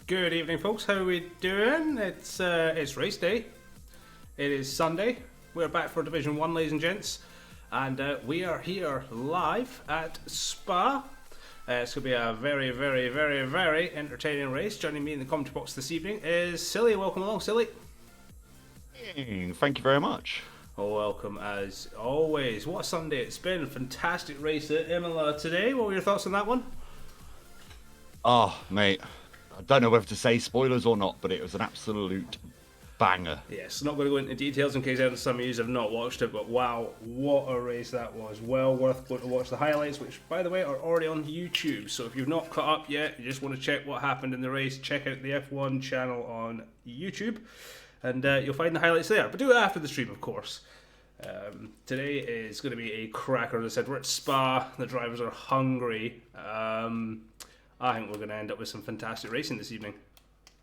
Good evening, folks. How are we doing? It's race day. It is Sunday. We're back for Division 1, ladies and gents. And we are here live at Spa. It's going to be a very, very, very, very entertaining race. Joining me in the commentary box this evening is Silly. Welcome along, Silly. Thank you very much. Welcome as always. What a Sunday it's been. Fantastic race at Imola today. What were your thoughts on that one? Oh, mate, I don't know whether to say spoilers or not, but it was an absolute banger. Yes, not going to go into details in case some of you have not watched it, but wow, what a race that was. Well worth going to watch the highlights, which, by the way, are already on YouTube. So if you've not caught up yet, you just want to check what happened in the race, check out the F1 channel on YouTube, and you'll find the highlights there. But do it after the stream, of course. Today is going to be a cracker. As I said, we're at Spa. The drivers are hungry. I think we're going to end up with some fantastic racing this evening.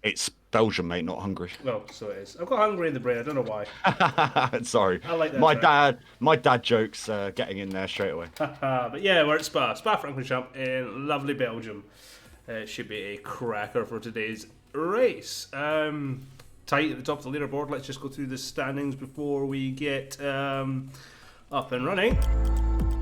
It's Belgium, mate, not Hungary. Well, so it is. I've got hungry in the brain. I don't know why. Sorry. I like that. My dad jokes getting in there straight away. But yeah, we're at Spa-Francorchamps in lovely Belgium. It should be a cracker for today's race. Tight at the top of the leaderboard. Let's just go through the standings before we get up and running.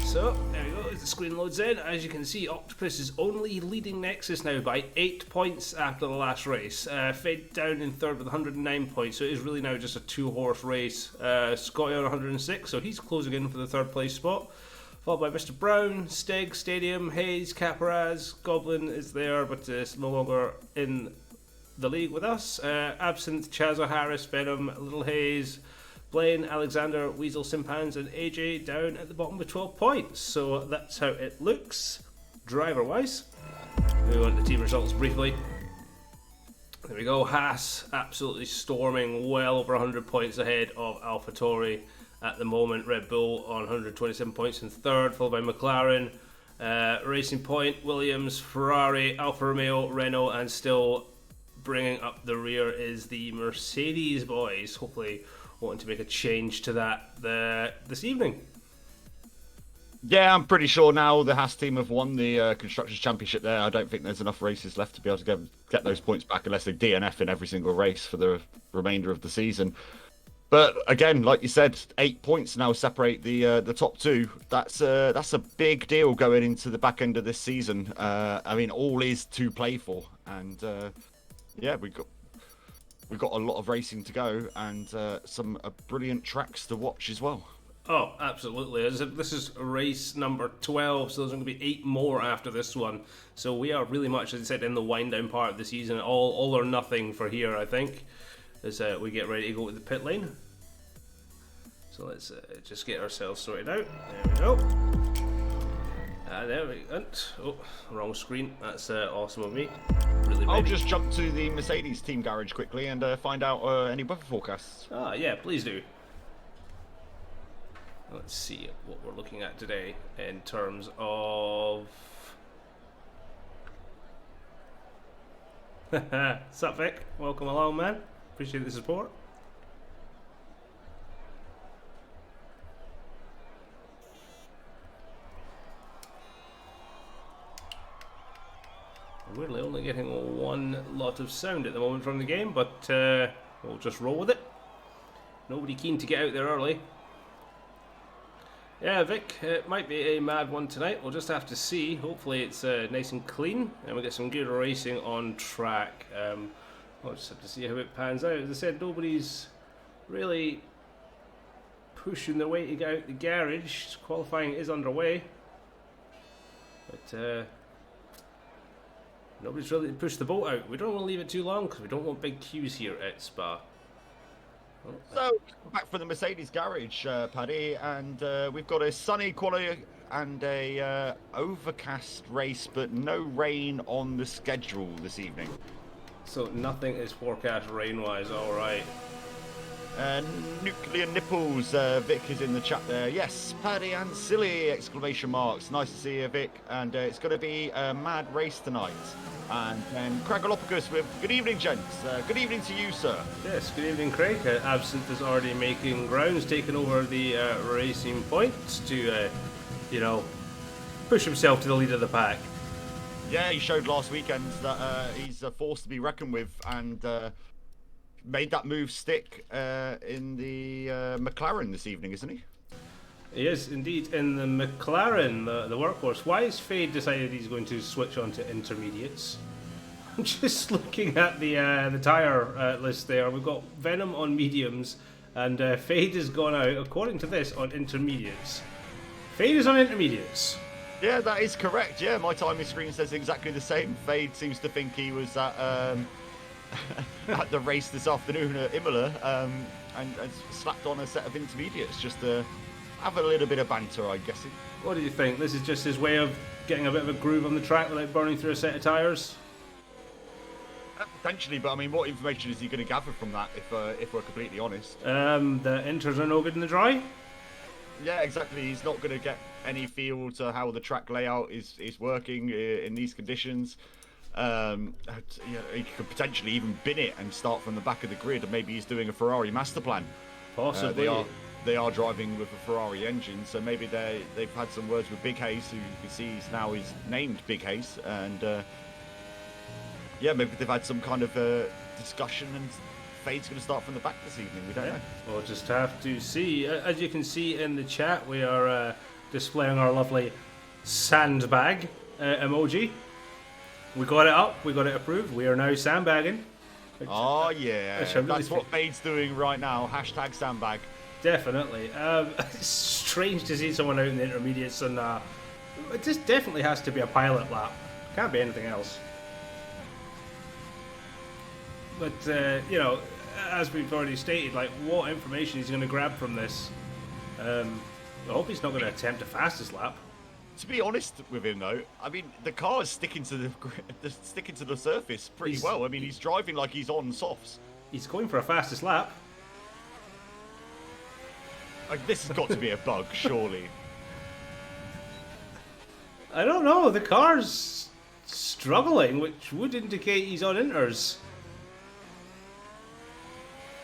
So, there we go, as the screen loads in, as you can see, Octopus is only leading Nexus now by 8 points after the last race. Fade down in third with 109 points, so it is really now just a two-horse race. Scotty on 106, so he's closing in for the third place spot. Followed by Mr. Brown, Stig, Stadium, Hayes, Caparaz, Goblin is there, but is no longer in the league with us. Absinthe, Chazo, Harris, Venom, Little Hayes, Blaine, Alexander, Weasel, Simpans and AJ down at the bottom with 12 points. So that's how it looks, driver-wise. Move on to team results briefly. There we go, Haas absolutely storming, well over 100 points ahead of AlphaTauri at the moment. Red Bull on 127 points in third, followed by McLaren, Racing Point, Williams, Ferrari, Alfa Romeo, Renault, and still bringing up the rear is the Mercedes boys. Hopefully wanting to make a change to that this evening. Yeah, I'm pretty sure now the Haas team have won the Constructors' Championship there. I don't think there's enough races left to be able to get those points back unless they DNF in every single race for the remainder of the season. But again, like you said, 8 points now separate the top two. That's a big deal going into the back end of this season. I mean, all is to play for. And yeah, we've got a lot of racing to go and some brilliant tracks to watch as well. Oh, absolutely. This is race number 12, so there's going to be 8 more after this one. So we are really much, as I said, in the wind-down part of the season. All or nothing for here, I think, as we get ready to go to the pit lane. So let's just get ourselves sorted out. There we go. There we go. Oh, wrong screen. That's awesome of me. Really ready. I'll just jump to the Mercedes team garage quickly and find out any weather forecasts. Ah, yeah, please do. Let's see what we're looking at today in terms of... Sup, Vic? Welcome along, man. Appreciate the support. We're really only getting one lot of sound at the moment from the game, but we'll just roll with it. Nobody keen to get out there early. Yeah, Vic, it might be a mad one tonight. We'll just have to see. Hopefully it's nice and clean, and we get some good racing on track. We'll just have to see how it pans out. As I said, nobody's really pushing their way to get out the garage. Qualifying is underway. But... nobody's really pushed the boat out. We don't want to leave it too long because we don't want big queues here at Spa. Oh. So, back from the Mercedes garage, Paddy, and we've got a sunny quality and a overcast race, but no rain on the schedule this evening. So nothing is forecast rain-wise, alright. Nuclear Nipples, Vic is in the chat there. Yes, Paddy and Silly, exclamation marks. Nice to see you, Vic. And it's going to be a mad race tonight. And then Craigalopicus with good evening, gents. Good evening to you, sir. Yes, good evening, Craig. Absinthe is already making grounds, taking over the Racing Point to, push himself to the lead of the pack. Yeah, he showed last weekend that he's a force to be reckoned with, and made that move stick in the McLaren this evening, isn't he? He is indeed in the McLaren, the workhorse. Why has Fade decided he's going to switch on to intermediates? I'm just looking at the tyre list there. We've got Venom on mediums, And Fade has gone out, according to this, on intermediates. Fade is on intermediates. Yeah, that is correct. Yeah, my timing screen says exactly the same. Fade seems to think he was at at the race this afternoon at Imola and slapped on a set of intermediates just to have a little bit of banter, I guess. What do you think? This is just his way of getting a bit of a groove on the track without burning through a set of tyres? Potentially, but I mean, what information is he going to gather from that, if we're completely honest? The inters are no good in the dry? Yeah, exactly. He's not going to get any feel to how the track layout is working in these conditions. He could potentially even bin it and start from the back of the grid, and maybe he's doing a Ferrari master plan. Possibly. They are driving with a Ferrari engine, so maybe they've had some words with Big Hayes, who you can see he's named Big Hayes, and maybe they've had some kind of discussion, and Fade's going to start from the back this evening. We don't know. We'll just have to see. As you can see in the chat, we are displaying our lovely sandbag emoji. We got it up, we got it approved. We are now sandbagging. Oh yeah, that's what Fade's doing right now. Hashtag sandbag. Definitely. It's strange to see someone out in the intermediates, and it just definitely has to be a pilot lap. Can't be anything else. But as we've already stated, like, what information he's going to grab from this. I hope he's not going to attempt a fastest lap. To be honest with him, though, I mean, the car is sticking to the surface pretty well. I mean, he's driving like he's on softs. He's going for a fastest lap. Like, this has got to be a bug, surely. I don't know. The car's struggling, which would indicate he's on inters.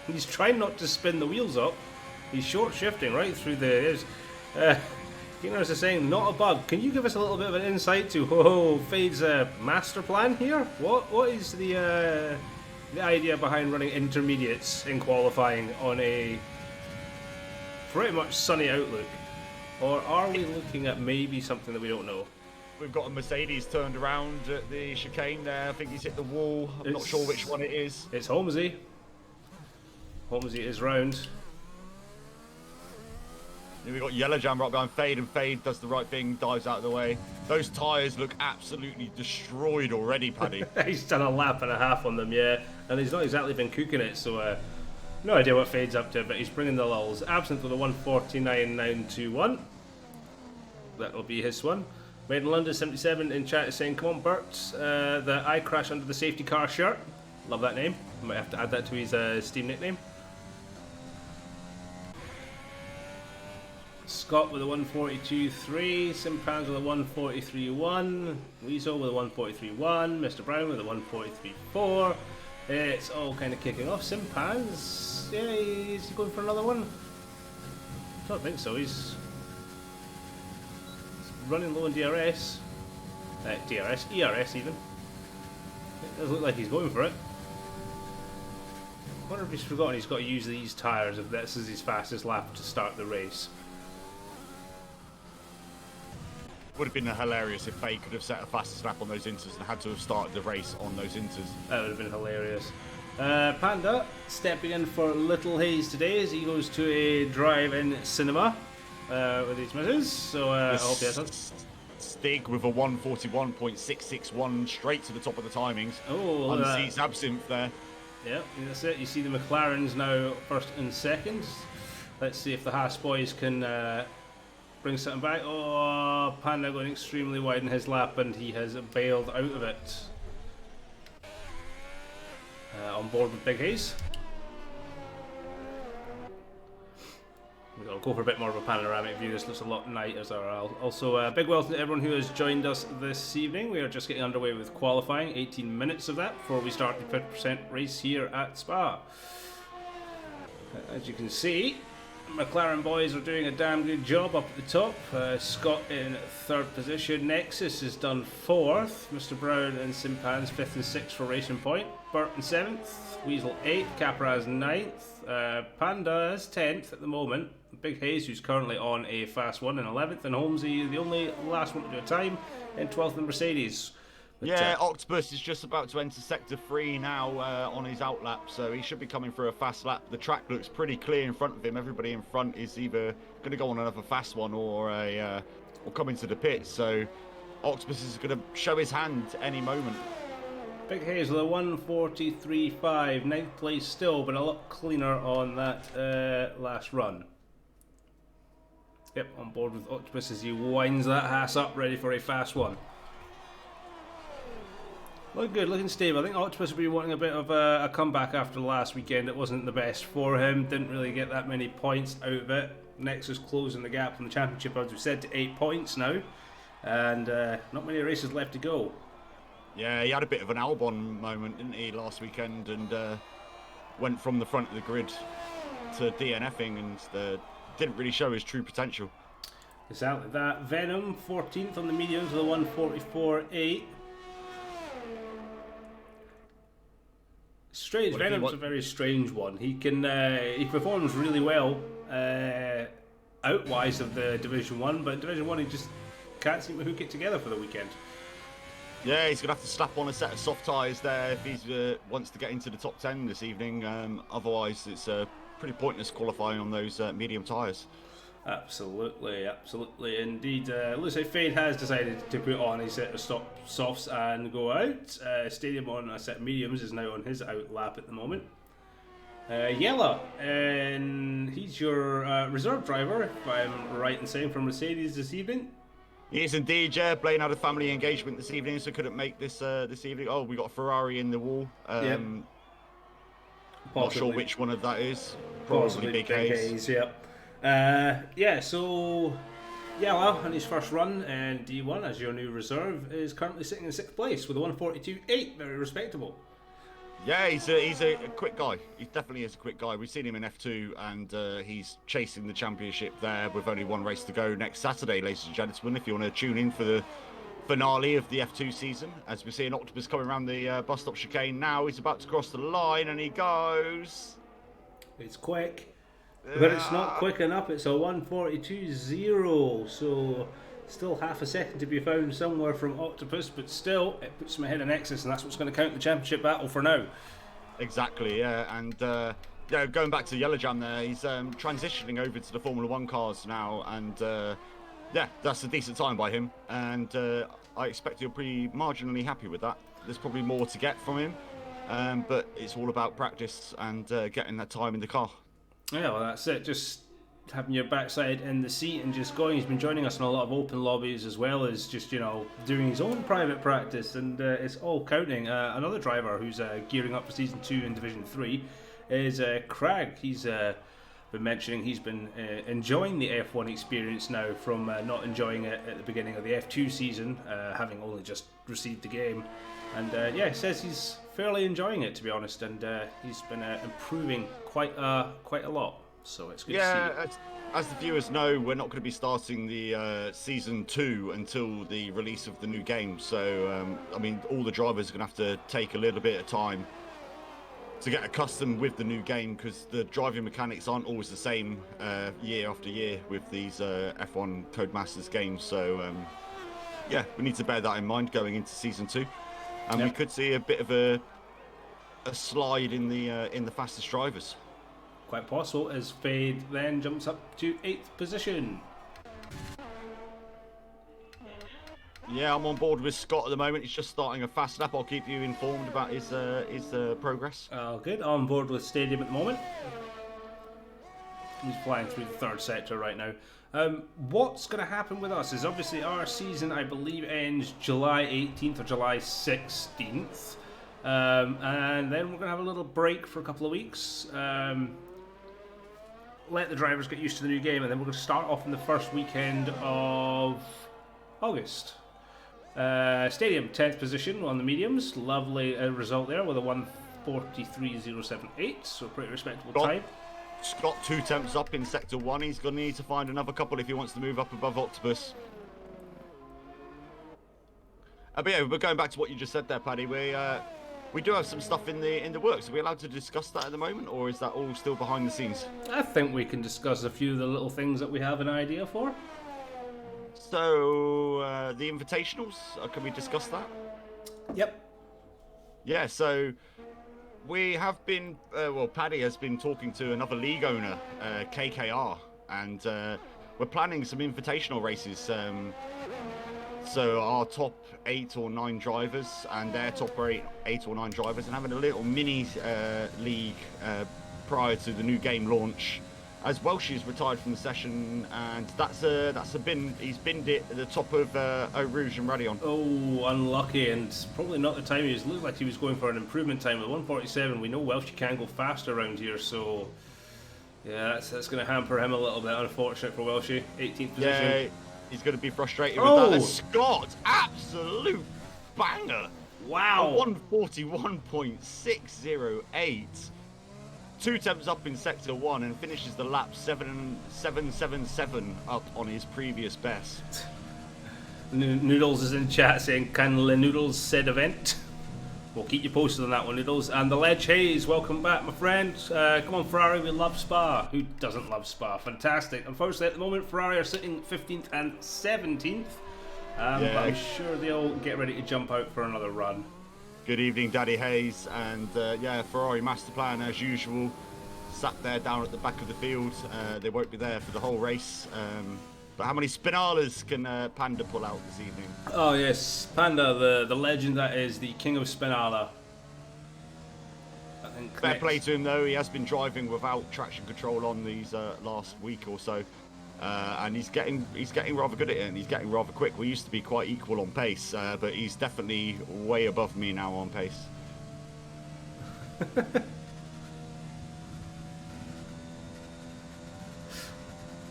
He's trying not to spin the wheels up. He's short shifting right through the. Keeners is saying, not a bug. Can you give us a little bit of an insight to Fade's master plan here? What is the idea behind running intermediates in qualifying on a pretty much sunny outlook? Or are we looking at maybe something that we don't know? We've got a Mercedes turned around at the chicane there. I think he's hit the wall. I'm not sure which one it is. It's Holmesy. Holmesy is round. Then we've got Yellow Jam right behind Fade, and Fade does the right thing, dives out of the way. Those tyres look absolutely destroyed already, Paddy. He's done a lap and a half on them, yeah. And he's not exactly been cooking it, so no idea what Fade's up to, but he's bringing the lulls. Absent for the 149.921. That'll be his one. Made in London 77 in chat is saying, come on, Bert. The I crash under the safety car shirt. Love that name. Might have to add that to his Steam nickname. Scott with a 142.3, Simpans with a 143.1, Weasel with a 143.1, Mr. Brown with a 143.4. It's all kind of kicking off. Simpans, yeah, is he going for another one? I don't think so. He's running low on DRS. ERS even. It does look like he's going for it. I wonder if he's forgotten he's got to use these tyres if this is his fastest lap to start the race. Would have been hilarious if Fade could have set a fastest lap on those inters and had to have started the race on those inters. That would have been hilarious. Panda stepping in for Little Hayes today as he goes to a drive-in cinema with his missus. So I hope he has that. Stig with a 141.661 straight to the top of the timings. Oh, unseats Absinthe there. Yeah, that's it. You see the McLarens now first and second. Let's see if the Haas boys can bring something back. Oh, Panda going extremely wide in his lap, and he has bailed out of it. On board with Big Hayes. We'll go for a bit more of a panoramic view. This looks a lot nicer as ORL. Also, big welcome to everyone who has joined us this evening. We are just getting underway with qualifying. 18 minutes of that before we start the 50% race here at Spa. As you can see, McLaren boys are doing a damn good job up at the top. Scott in third position. Nexus is done fourth. Mr. Brown and Simpans fifth and sixth for Racing Point. Burt in seventh. Weasel eighth. Capraz ninth. Panda is 10th at the moment. Big Hayes, who's currently on a fast one, in 11th. And Holmesy, the only last one to do a time, in 12th in Mercedes. But, Yeah, Octopus is just about to enter Sector 3 now on his outlap, so he should be coming for a fast lap. The track looks pretty clear in front of him. Everybody in front is either going to go on another fast one or come into the pits. So Octopus is going to show his hand any moment. Big Hazel, 1:43.5, ninth place still, but a lot cleaner on that last run. Yep, on board with Octopus as he winds that Haas up, ready for a fast one. Looking good, looking stable. I think Octopus will be wanting a bit of a comeback after last weekend. It wasn't the best for him. Didn't really get that many points out of it. Nexus closing the gap from the championship, as we said, to 8 points now. And not many races left to go. Yeah, he had a bit of an Albon moment, didn't he, last weekend? And went from the front of the grid to DNFing and didn't really show his true potential. Exactly that. Venom, 14th on the mediums with a 1:44.8. Strange. Venom's a very strange one. He can he performs really well outwise of the Division 1, but Division 1 he just can't seem to hook it together for the weekend. Yeah, he's going to have to slap on a set of soft tyres there if he wants to get into the top 10 this evening. Otherwise, it's pretty pointless qualifying on those medium tyres. Absolutely, absolutely, indeed. Looks like Fade has decided to put on a set of softs and go out. Stadium on a set of mediums is now on his out lap at the moment. Yella, and he's your reserve driver, if I'm right in saying, from Mercedes this evening. He is indeed, yeah. Blaine had a family engagement this evening, so couldn't make this this evening. Oh, we got a Ferrari in the wall. Yep. Not sure which one of that is. Probably Big Haze. Yep. So Yella on his first run in D1 as your new reserve is currently sitting in 6th place with a 1:42.8, very respectable. Yeah, he's a quick guy. He definitely is a quick guy. We've seen him in F2 and he's chasing the championship there with only one race to go next Saturday, ladies and gentlemen, if you want to tune in for the finale of the F2 season. As we see an Octopus coming around the bus stop chicane now, he's about to cross the line and he goes... It's quick. But it's not quick enough. It's a 1:42.0, so still half a second to be found somewhere from Octopus, but still it puts him ahead of Nexus, and that's what's going to count the championship battle for now. Exactly, yeah, and going back to Yellow Jam there, he's transitioning over to the Formula 1 cars now, and yeah, that's a decent time by him, and I expect he'll be marginally happy with that. There's probably more to get from him, but it's all about practice and getting that time in the car. Yeah, well, that's it. Just having your backside in the seat and just going. He's been joining us in a lot of open lobbies as well as just, doing his own private practice, and it's all counting. Another driver who's gearing up for Season 2 in Division 3 is Crag. He's been mentioning he's been enjoying the F1 experience now from not enjoying it at the beginning of the F2 season, having only just received the game. And he says he's fairly enjoying it, to be honest, and he's been improving quite a lot. So it's good to see. Yeah, as the viewers know, we're not going to be starting the Season 2 until the release of the new game. So, all the drivers are going to have to take a little bit of time to get accustomed with the new game, because the driving mechanics aren't always the same year after year with these F1 Codemasters games. So, we need to bear that in mind going into Season 2. And we could see a bit of a slide in the fastest drivers. Quite possible, as Fade then jumps up to 8th position. Yeah, I'm on board with Scott at the moment. He's just starting a fast lap. I'll keep you informed about his progress. Good. On board with Stadium at the moment. He's flying through the 3rd sector right now. What's going to happen with us is obviously our season, I believe, ends July 18th or July 16th. And then we're going to have a little break for a couple of weeks. Let the drivers get used to the new game, and then we're going to start off in the first weekend of August. Stadium, 10th position on the mediums. Lovely result there with a 1:43.078, so pretty respectable time. Scott 2 temps up in Sector 1. He's going to need to find another couple if he wants to move up above Octopus. But yeah, we're going back to what you just said there, Paddy. We do have some stuff in the works. Are we allowed to discuss that at the moment, or is that all still behind the scenes? I think we can discuss a few of the little things that we have an idea for. So, the invitationals, can we discuss that? Yep. Yeah, so we have been, Paddy has been talking to another league owner, KKR, and we're planning some invitational races. So our top 8 or 9 drivers and their top 8 or 9 drivers, and having a little mini league prior to the new game launch. As Welshie's retired from the session, and that's a bin. He's binned it at the top of Eau Rouge and Radion. Oh, unlucky, and probably not the time he was. Looked like he was going for an improvement time with 147. We know Welshie can go fast around here, so yeah, that's going to hamper him a little bit. Unfortunate for Welshie, 18th position. Yeah, he's going to be frustrated with that. And Scott, absolute banger! Wow, 141.608. 2 attempts up in sector 1 and finishes the lap 7.77 up on his previous best. Noodles is in chat saying, "Can Le Noodles said event?" We'll keep you posted on that one, Noodles. And the Ledge Hayes, welcome back, my friend. Come on, Ferrari, we love Spa. Who doesn't love Spa? Fantastic. Unfortunately, at the moment, Ferrari are sitting 15th and 17th. But I'm sure they'll get ready to jump out for another run. Good evening, Daddy Hayes, and Ferrari master plan as usual. Sat there down at the back of the field. They won't be there for the whole race. But how many Spinalas can Panda pull out this evening? Oh yes, Panda, the legend that is, the king of Spinala. I think Fair play to him though. He has been driving without traction control on these last week or so. And he's getting rather good at it, and he's getting rather quick. We used to be quite equal on pace, but he's definitely way above me now on pace.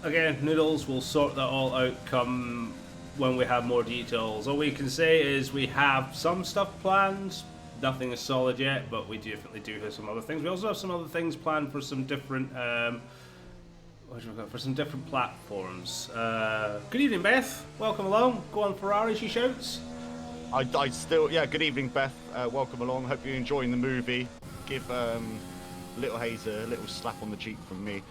Again, Noodles will sort that all out come when we have more details. All we can say is we have some stuff planned. Nothing is solid yet, but we definitely do have some other things. We also have some other things planned for some different for some different platforms. Good evening, Beth. Welcome along. Go on, Ferrari, she shouts. Good evening, Beth. Welcome along. Hope you're enjoying the movie. Give Little Hayes a little slap on the cheek from me.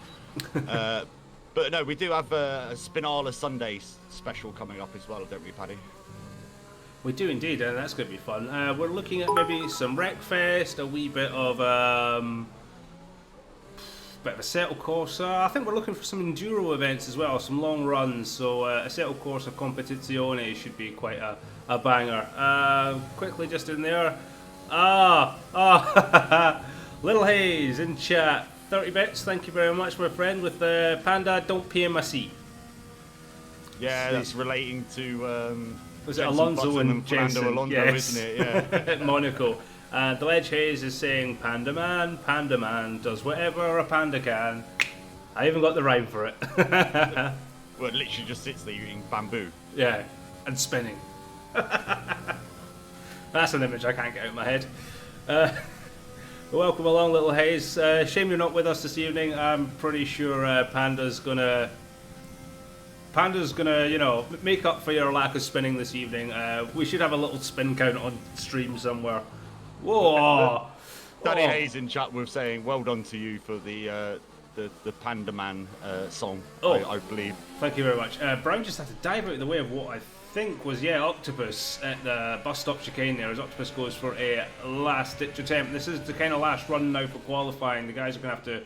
But no, we do have a Spinala Sunday special coming up as well, don't we, Paddy? We do indeed, and that's going to be fun. We're looking at maybe some Wreckfest, a wee bit of a Assetto Corsa. I think we're looking for some enduro events as well, some long runs. So Assetto Corsa Competizione should be quite a banger. Quickly just in there. Little Hayes in chat. 30 bits, thank you very much, my friend, with Panda, don't pay my seat. Yeah, that's relating to... was it Alonso and Jensen? Alonso, yes. Isn't it? Yeah. Monaco. The Ledge Hayes is saying, Panda Man does whatever a panda can. I even got the rhyme for it. Well, it literally just sits there eating bamboo. Yeah, and spinning. That's an image I can't get out of my head. Welcome along, Little Hayes. Shame you're not with us this evening. I'm pretty sure Panda's gonna, make up for your lack of spinning this evening. We should have a little spin count on stream somewhere. Whoa! Danny Hayes in chat was saying, "Well done to you for the Panda Man song." I believe. Thank you very much. Brown just had to dive out of the way of what I think was Octopus at the bus stop chicane there, as Octopus goes for a last ditch attempt. This is the kind of last run now for qualifying. The guys are going to have to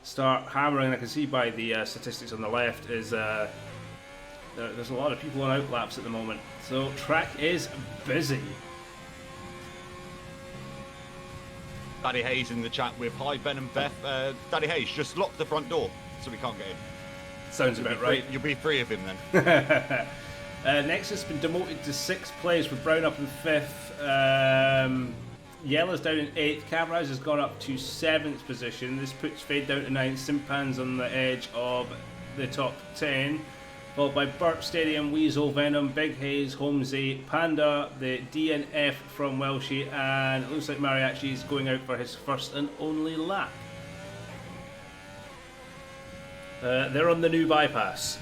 start hammering, and I can see by the statistics on the left is there's a lot of people on outlaps at the moment, so track is busy. Daddy Hayes in the chat with hi Ben and Beth. Daddy Hayes, just lock the front door so we can't get in. Sounds about right. You'll be free of him then. Nexus has been demoted to 6th place with Brown up in 5th. Yellow's down in 8th. Cabraz has gone up to 7th position. This puts Fade down to 9th. Simpan's on the edge of the top 10. Followed by Burp Stadium, Weasel, Venom, Big Haze, Holmesy, Panda, the DNF from Welshie, and it looks like Mariachi is going out for his first and only lap. They're on the new bypass.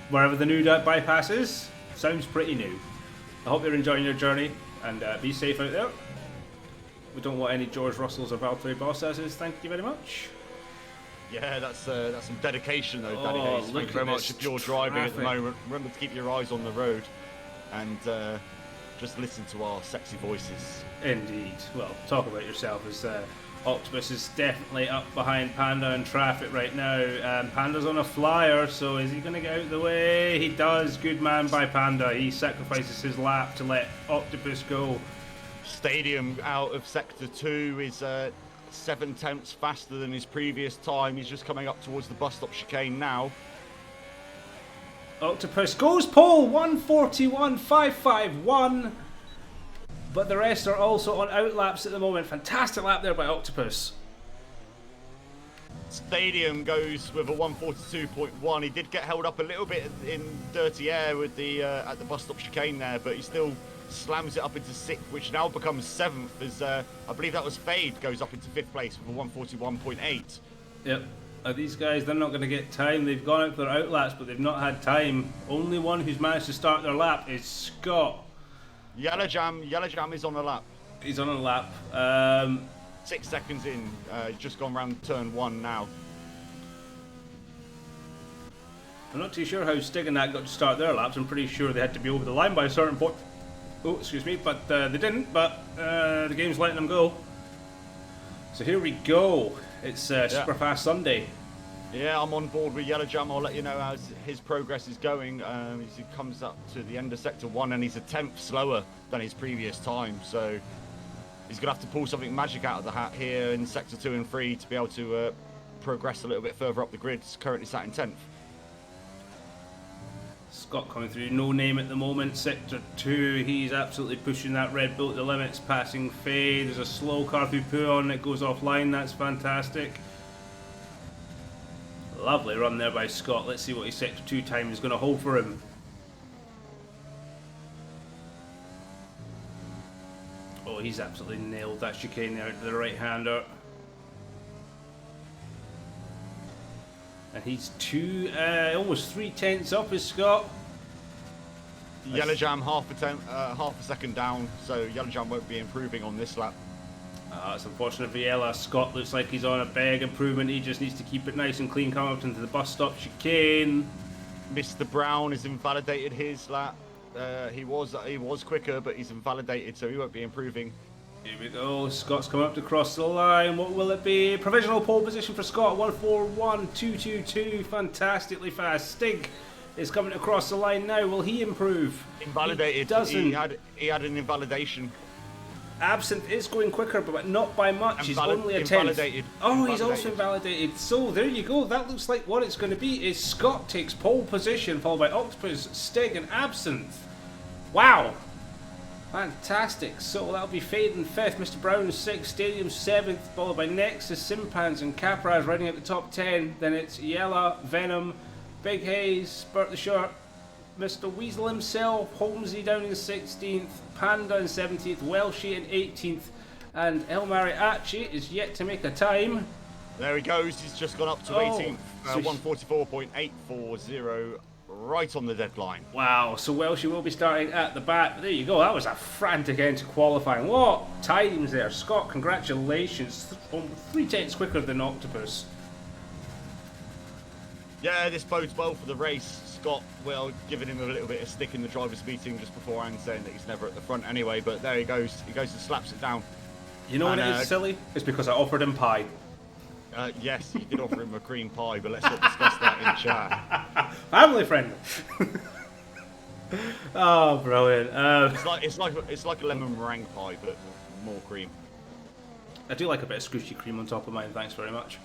Wherever the new bypass is, sounds pretty new. I hope you're enjoying your journey, and be safe out there. We don't want any George Russells or Valtteri Bottas's, thank you very much. Yeah, that's some dedication though, Daddy Hayes. Thank you very much. If you're driving at the moment, remember to keep your eyes on the road. and just listen to our sexy voices. Indeed. Well, talk about yourself as Octopus is definitely up behind Panda in traffic right now. Panda's on a flyer, so is he going to get out of the way? He does. Good man by Panda. He sacrifices his lap to let Octopus go. Stadium out of Sector 2 is 7/10 faster than his previous time. He's just coming up towards the bus stop chicane now. Octopus goes pole, 1:41.551. But the rest are also on outlaps at the moment. Fantastic lap there by Octopus. Stadium goes with a 1:42.1. He did get held up a little bit in dirty air with the at the bus stop chicane there, but he still slams it up into 6th, which now becomes 7th as I believe that was Fade goes up into 5th place with a 1:41.8. Yep. These guys, they're not going to get time. They've gone out for their outlaps, but they've not had time. Only one who's managed to start their lap is Scott. Yellow Jam is on a lap. He's on a lap. 6 seconds in, just gone round turn 1 now. I'm not too sure how Stig and that got to start their laps. I'm pretty sure they had to be over the line by a certain point. Oh, excuse me, but they didn't. But the game's letting them go. So here we go. It's Super Fast Sunday. Yeah, I'm on board with Yellow Jam. I'll let you know how his progress is going. As he comes up to the end of Sector 1, and he's a 10th slower than his previous time. So he's going to have to pull something magic out of the hat here in Sector 2 and 3 to be able to progress a little bit further up the grid. He's currently sat in 10th. Scott coming through, no name at the moment. Sector 2, he's absolutely pushing that Red Bull to the limits, passing Fade. There's a slow car through Puon that goes offline, that's fantastic. Lovely run there by Scott. Let's see what his Sector 2 time is going to hold for him. Oh, he's absolutely nailed that chicane there to the right-hander. And he's almost 3/10 up as Scott. Yellow Jam half a second down, so Yellow Jam won't be improving on this lap. It's unfortunate for Yella. Scott looks like he's on a big improvement. He just needs to keep it nice and clean coming up into the bus stop chicane. Mr. Brown has invalidated his lap. He was quicker, but he's invalidated, so he won't be improving. Here we go. Scott's coming up to cross the line. What will it be? Provisional pole position for Scott. 1:41.222. Fantastically fast. Stig is coming across the line now. Will he improve? Invalidated. He doesn't. He had an invalidation. Absinthe is going quicker, but not by much. He's only a 10th. Invalidated. Oh, he's also invalidated. So there you go. That looks like what it's going to be. Is Scott takes pole position, followed by Octopus, Stig, and Absinthe. Wow. Fantastic. So that'll be Fade in 5th, Mr. Brown 6th, Stadium 7th, followed by Nexus, Simpans, and Capraz riding at the top 10. Then it's Yella, Venom, Big Haze, Bert the Shark, Mr. Weasel himself, Holmesy down in 16th, Panda in 17th, Welshie in 18th, and El Mariachi is yet to make a time. There he goes. He's just gone up to 18th, 1:44.840. Right on the deadline. Wow, so Welshie will be starting at the back. There you go, that was a frantic end to qualifying. What times there. Scott, congratulations. 3/10 quicker than Octopus. Yeah, this bodes well for the race. Scott, well, giving him a little bit of stick in the driver's meeting just beforehand, saying that he's never at the front anyway, but there he goes. He goes and slaps it down. You know what it is, silly? It's because I offered him pie. Yes, you did offer him a cream pie, but let's not discuss that in chat. Family friendly. Oh, brilliant. It's like a lemon meringue pie, but more cream. I do like a bit of squishy cream on top of mine, thanks very much.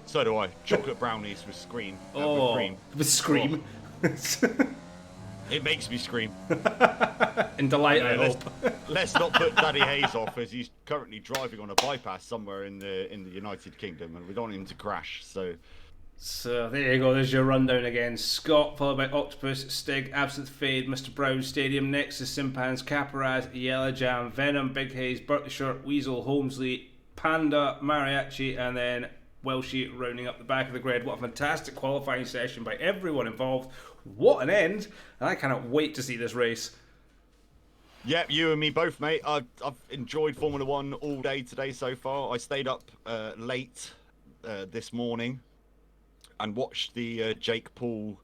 So do I. Chocolate brownies with scream. Oh, with cream. With scream. Oh. It makes me scream. In delight, I hope. Let's not put Daddy Hayes off, as he's currently driving on a bypass somewhere in the United Kingdom, and we don't want him to crash. So there you go. There's your rundown again. Scott, followed by Octopus, Stig, Absinthe, Fade, Mr. Brown, Stadium, Nexus, Simpans, Caparaz, Yellow Jam, Venom, Big Haze, Bert the Shark, Weasel, Holmesley, Panda, Mariachi, and then Welshie rounding up the back of the grid. What a fantastic qualifying session by everyone involved. What an end, and I cannot wait to see this race. Yep, you and me both, mate. I've enjoyed Formula 1 all day today so far. I stayed up late this morning and watched the Jake Paul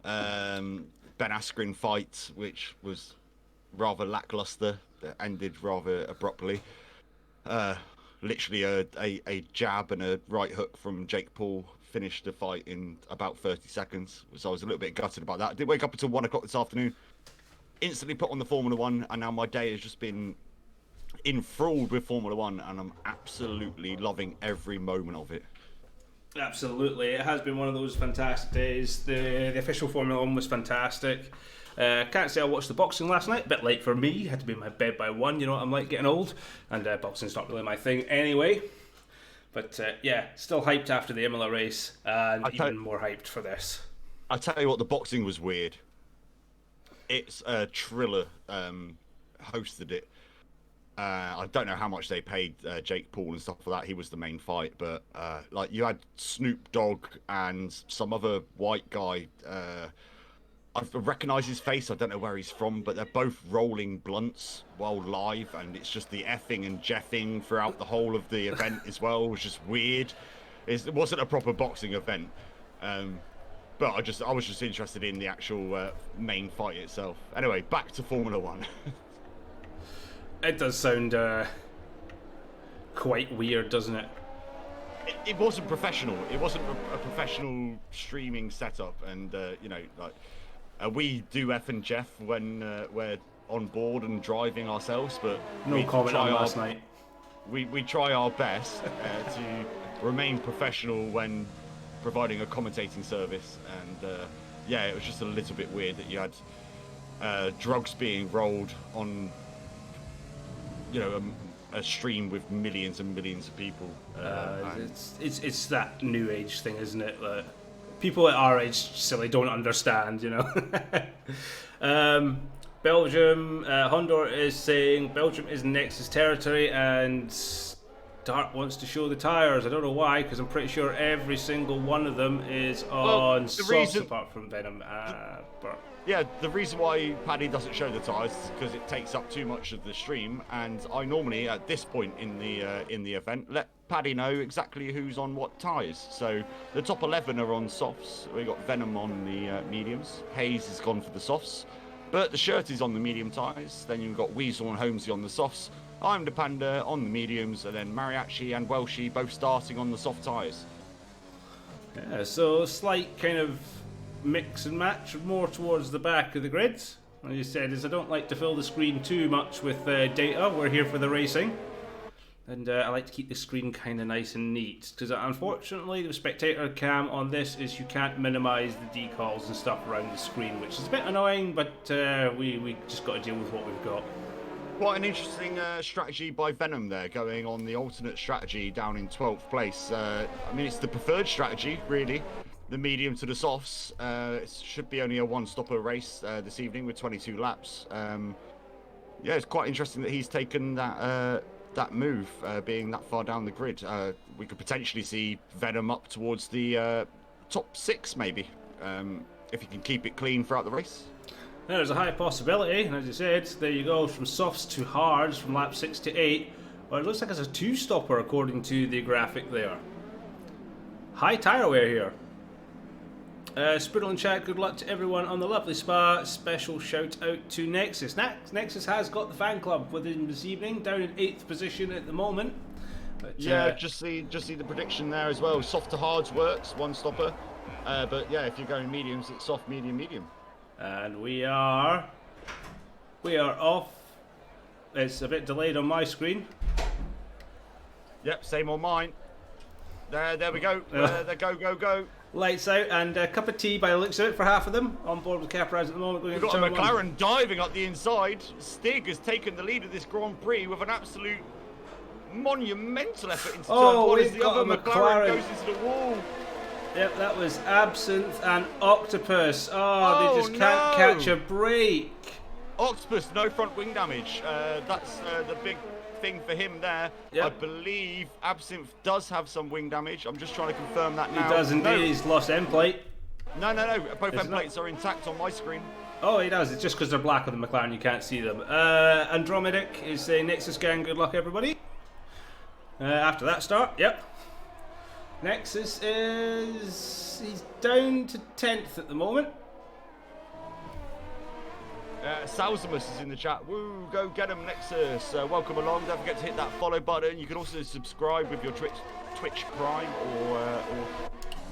Ben Askren fight, which was rather lackluster. That ended rather abruptly. Uh, Literally a jab and a right hook from Jake Paul finished the fight in about 30 seconds. So I was a little bit gutted about that. I did wake up until 1 o'clock this afternoon, instantly put on the Formula One, and now my day has just been enthralled with Formula One, and I'm absolutely loving every moment of it. Absolutely, it has been one of those fantastic days. The official Formula One was fantastic. Can't say I watched the boxing last night. A bit late for me. Had to be in my bed by 1. You know what I'm like, getting old, and boxing's not really my thing anyway. But yeah, still hyped after the Imola race, and even more hyped for this. I tell you what, the boxing was weird. It's Triller hosted it. I don't know how much they paid Jake Paul and stuff for that. He was the main fight, but like you had Snoop Dogg and some other white guy. I recognise his face. I don't know where he's from, but they're both rolling blunts while live, and it's just the effing and jeffing throughout the whole of the event as well. It was just weird. It wasn't a proper boxing event, but I was just interested in the actual main fight itself. Anyway, back to Formula One. It does sound quite weird, doesn't it? It wasn't professional. It wasn't a professional streaming setup, and you know, like we do F and Jeff when we're on board and driving ourselves, but no comment on last night. We try our best to remain professional when providing a commentating service, and yeah, it was just a little bit weird that you had drugs being rolled on, you know, a stream with millions and millions of people. It's that new age thing, isn't it? People at our age silly don't understand, you know. Belgium, Hondor is saying Belgium is Nexus territory, and Dart wants to show the tyres. I don't know why, because I'm pretty sure every single one of them is on softs apart from Venom. Yeah, the reason why Paddy doesn't show the tyres is because it takes up too much of the stream, and I normally, at this point in the event, let Paddy know exactly who's on what tyres. So the top 11 are on softs. We got Venom on the mediums. Hayes has gone for the softs. But the shirt is on the medium tyres. Then you've got Weasel and Holmesy on the softs. I'm the Panda on the mediums, and then Mariachi and Welshie both starting on the soft tyres. Yeah, so slight kind of mix and match, more towards the back of the grids. As you said, is I don't like to fill the screen too much with data. We're here for the racing, and I like to keep the screen kind of nice and neat, because unfortunately the spectator cam on this is you can't minimise the decals and stuff around the screen, which is a bit annoying, but we just got to deal with what we've got. Quite an interesting strategy by Venom there, going on the alternate strategy down in 12th place. I mean, it's the preferred strategy, really. The medium to the softs. It should be only a one-stopper race this evening with 22 laps. Yeah, it's quite interesting that he's taken that move, being that far down the grid. We could potentially see Venom up towards the top 6, maybe, if he can keep it clean throughout the race. There's a high possibility, and as you said, there you go, from softs to hards from lap 6 to 8. Well, it looks like it's a 2-stopper according to the graphic there. High tyre wear here. Spriddle and chat, good luck to everyone on the lovely spa. Special shout out to Nexus. Nexus has got the fan club with him this evening, down in 8th position at the moment. But, yeah, just see the prediction there as well. Soft to hards works, one stopper. But yeah, if you're going mediums, it's soft, medium, medium. And we are off. It's a bit delayed on my screen. Yep, same on mine. There we go. There go. Lights out, and a cup of tea by the looks of it for half of them. On board with Capraz at the moment. We've got a McLaren diving up the inside. Stig has taken the lead of this Grand Prix with an absolute monumental effort into turn one as the other McLaren goes into the wall. Yep, that was Absinthe and Octopus. Oh, they just can't catch a break. Octopus, no front wing damage. That's the big thing for him there. Yep. I believe Absinthe does have some wing damage. I'm just trying to confirm that now. He does indeed. No. He's lost end plate. No. Both end plates are intact on my screen. Oh, he does. It's just because they're black on the McLaren, you can't see them. Andromedic is saying, Nexus gang, good luck, everybody. After that start, yep. Nexus he's down to 10th at the moment. Salsamus is in the chat. Woo, go get him, Nexus. Welcome along. Don't forget to hit that follow button. You can also subscribe with your Twitch Prime or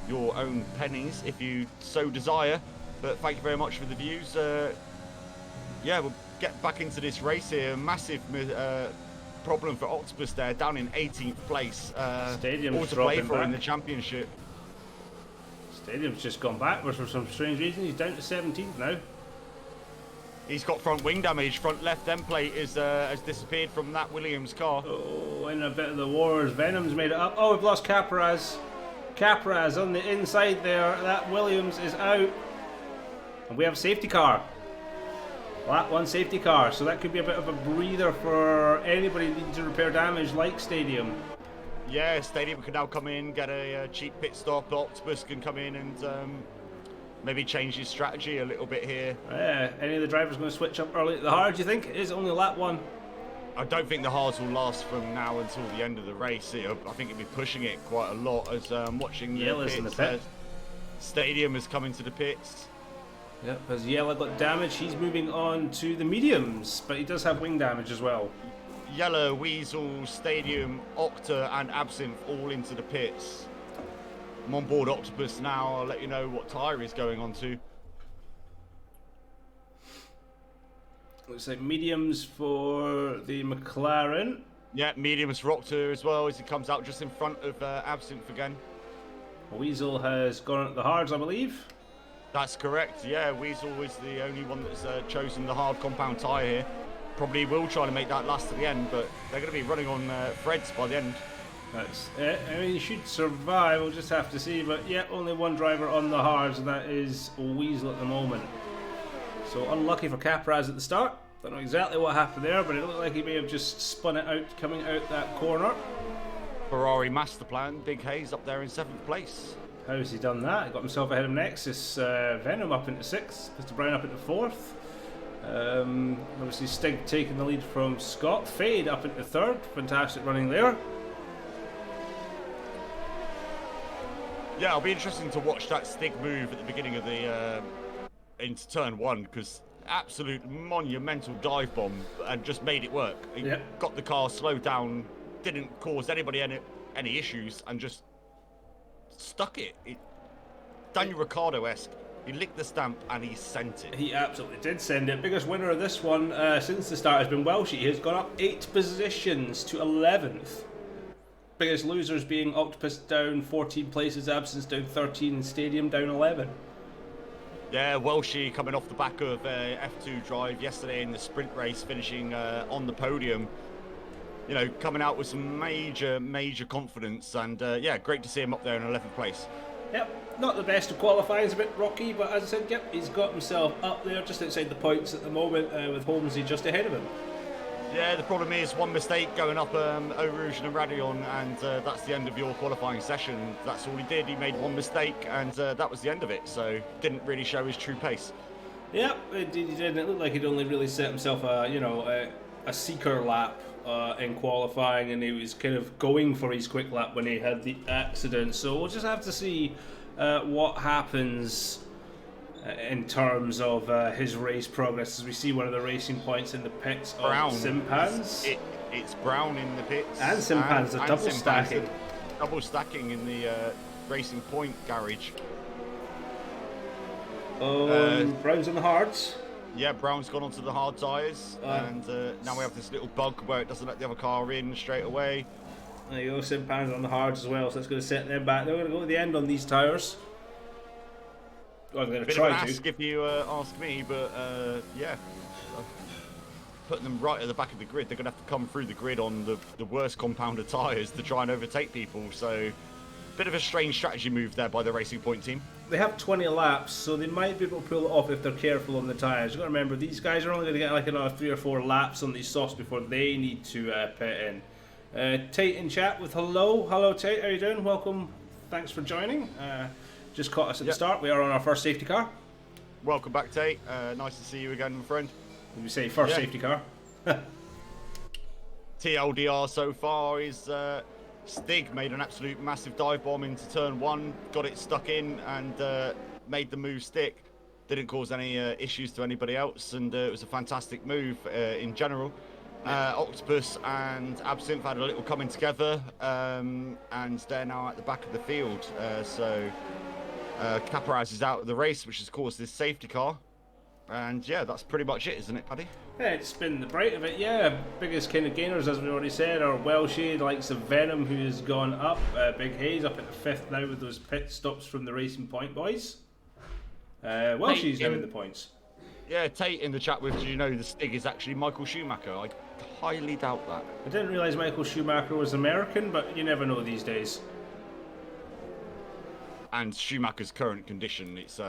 your own pennies if you so desire. But thank you very much for the views. Yeah, we'll get back into this race here. Massive problem for Octopus there, down in 18th place. Stadium's all to play for back in the championship. Stadium's just gone backwards for some strange reason. He's down to 17th now. He's got front wing damage. Front left end plate has disappeared from that Williams car. Oh, in a bit of the wars. Venom's made it up. Oh, we've lost Capraz. Capraz on the inside there. That Williams is out. And we have a safety car. Lap 1 safety car. So that could be a bit of a breather for anybody needing to repair damage like Stadium. Yeah, Stadium can now come in, get a cheap pit stop. Octopus can come in and maybe change his strategy a little bit here. Yeah, any of the drivers going to switch up early at the hard, do you think? It is only lap 1. I don't think the hards will last from now until the end of the race. I think it'll be pushing it quite a lot as watching the Yella's pits. in the pit. Stadium is coming to the pits. Yep, as Yella got damage, he's moving on to the mediums, but he does have wing damage as well. Yellow, Weasel, Stadium, Octa and Absinthe all into the pits. I'm on board Octopus now. I'll let you know what tyre he's going on to. Looks like mediums for the McLaren. Yeah, mediums for Octa as well as he comes out just in front of Absinthe again. Weasel has gone at the hards, I believe. That's correct, yeah. Weasel is the only one that's chosen the hard compound tyre here. Probably will try to make that last to the end, but they're going to be running on threads by the end. That's it. I mean, he should survive, we'll just have to see. But yeah, only one driver on the hards, and that is Weasel at the moment. So unlucky for Capraz at the start. Don't know exactly what happened there, but it looked like he may have just spun it out coming out that corner. Ferrari master plan, Big Hayes up there in 7th place. How has he done that? He got himself ahead of Nexus. Venom up into 6th, Mr. Brown up into 4th. Obviously Stig taking the lead from Scott. Fade up into 3rd. Fantastic running there. Yeah, it'll be interesting to watch that Stig move at the beginning of the into turn 1 because absolute monumental dive bomb and just made it work. He got the car slowed down, didn't cause anybody any issues, and just stuck it. Daniel Ricciardo-esque. He licked the stamp and he sent it. He absolutely did send it. Biggest winner of this one since the start has been Welshie. He has gone up 8 positions to 11th. Biggest losers being Octopus down 14 places, Absence down 13, and Stadium down 11. Yeah, Welshie coming off the back of F2 drive yesterday in the sprint race, finishing on the podium. You know, coming out with some major confidence, and yeah, great to see him up there in 11th place. Yep, not the best of qualifying, it's a bit rocky, but as I said, yep, he's got himself up there just outside the points at the moment with Holmesy just ahead of him. Yeah, the problem is one mistake going up Eau Rouge and Radion, and that's the end of your qualifying session. That's all he did. He made one mistake, and that was the end of it. So didn't really show his true pace. Yep, he did. It looked like he'd only really set himself a seeker lap in qualifying, and he was kind of going for his quick lap when he had the accident. So we'll just have to see what happens in terms of his race progress as we see one of the racing points in the pits of Simpans. It's Brown in the pits. And Simpans are double stacking. Double stacking in the racing point garage. Brown's on the hards. Yeah, Brown's gone onto the hard tyres, and now we have this little bug where it doesn't let the other car in straight away. There you go, Simpans on the hards as well, so that's going to set them back. They're going to go to the end on these tyres. Well, I'm going to try to. If you ask me, but yeah, putting them right at the back of the grid, they're going to have to come through the grid on the worst compounded tyres to try and overtake people. So, bit of a strange strategy move there by the Racing Point team. They have 20 laps, so they might be able to pull it off if they're careful on the tyres. You've got to remember, these guys are only going to get like another 3 or 4 laps on these softs before they need to pit in. Tate in chat with hello. Hello, Tate. How you doing? Welcome. Thanks for joining. Just caught us at the start. We are on our first safety car. Welcome back, Tate. Nice to see you again, my friend. Did we say first safety car? TLDR so far is Stig made an absolute massive dive bomb into turn 1, got it stuck in and made the move stick. didn't cause any issues to anybody else, and it was a fantastic move in general. Octopus and Absinthe had a little coming together, and they're now at the back of the field. So Caparaz is out of the race, which has caused this safety car. And yeah, that's pretty much it, isn't it, Paddy? Yeah, it's been the bright of it, yeah. Biggest kind of gainers, as we already said, are Welshie, likes of Venom, who has gone up. Big Hayes up at the 5th now with those pit stops from the Racing Point boys. Welshie's now in the points. Yeah, Tate in the chat with, do you know the Stig is actually Michael Schumacher? I highly doubt that. I didn't realise Michael Schumacher was American, but you never know these days. And Schumacher's current condition, it's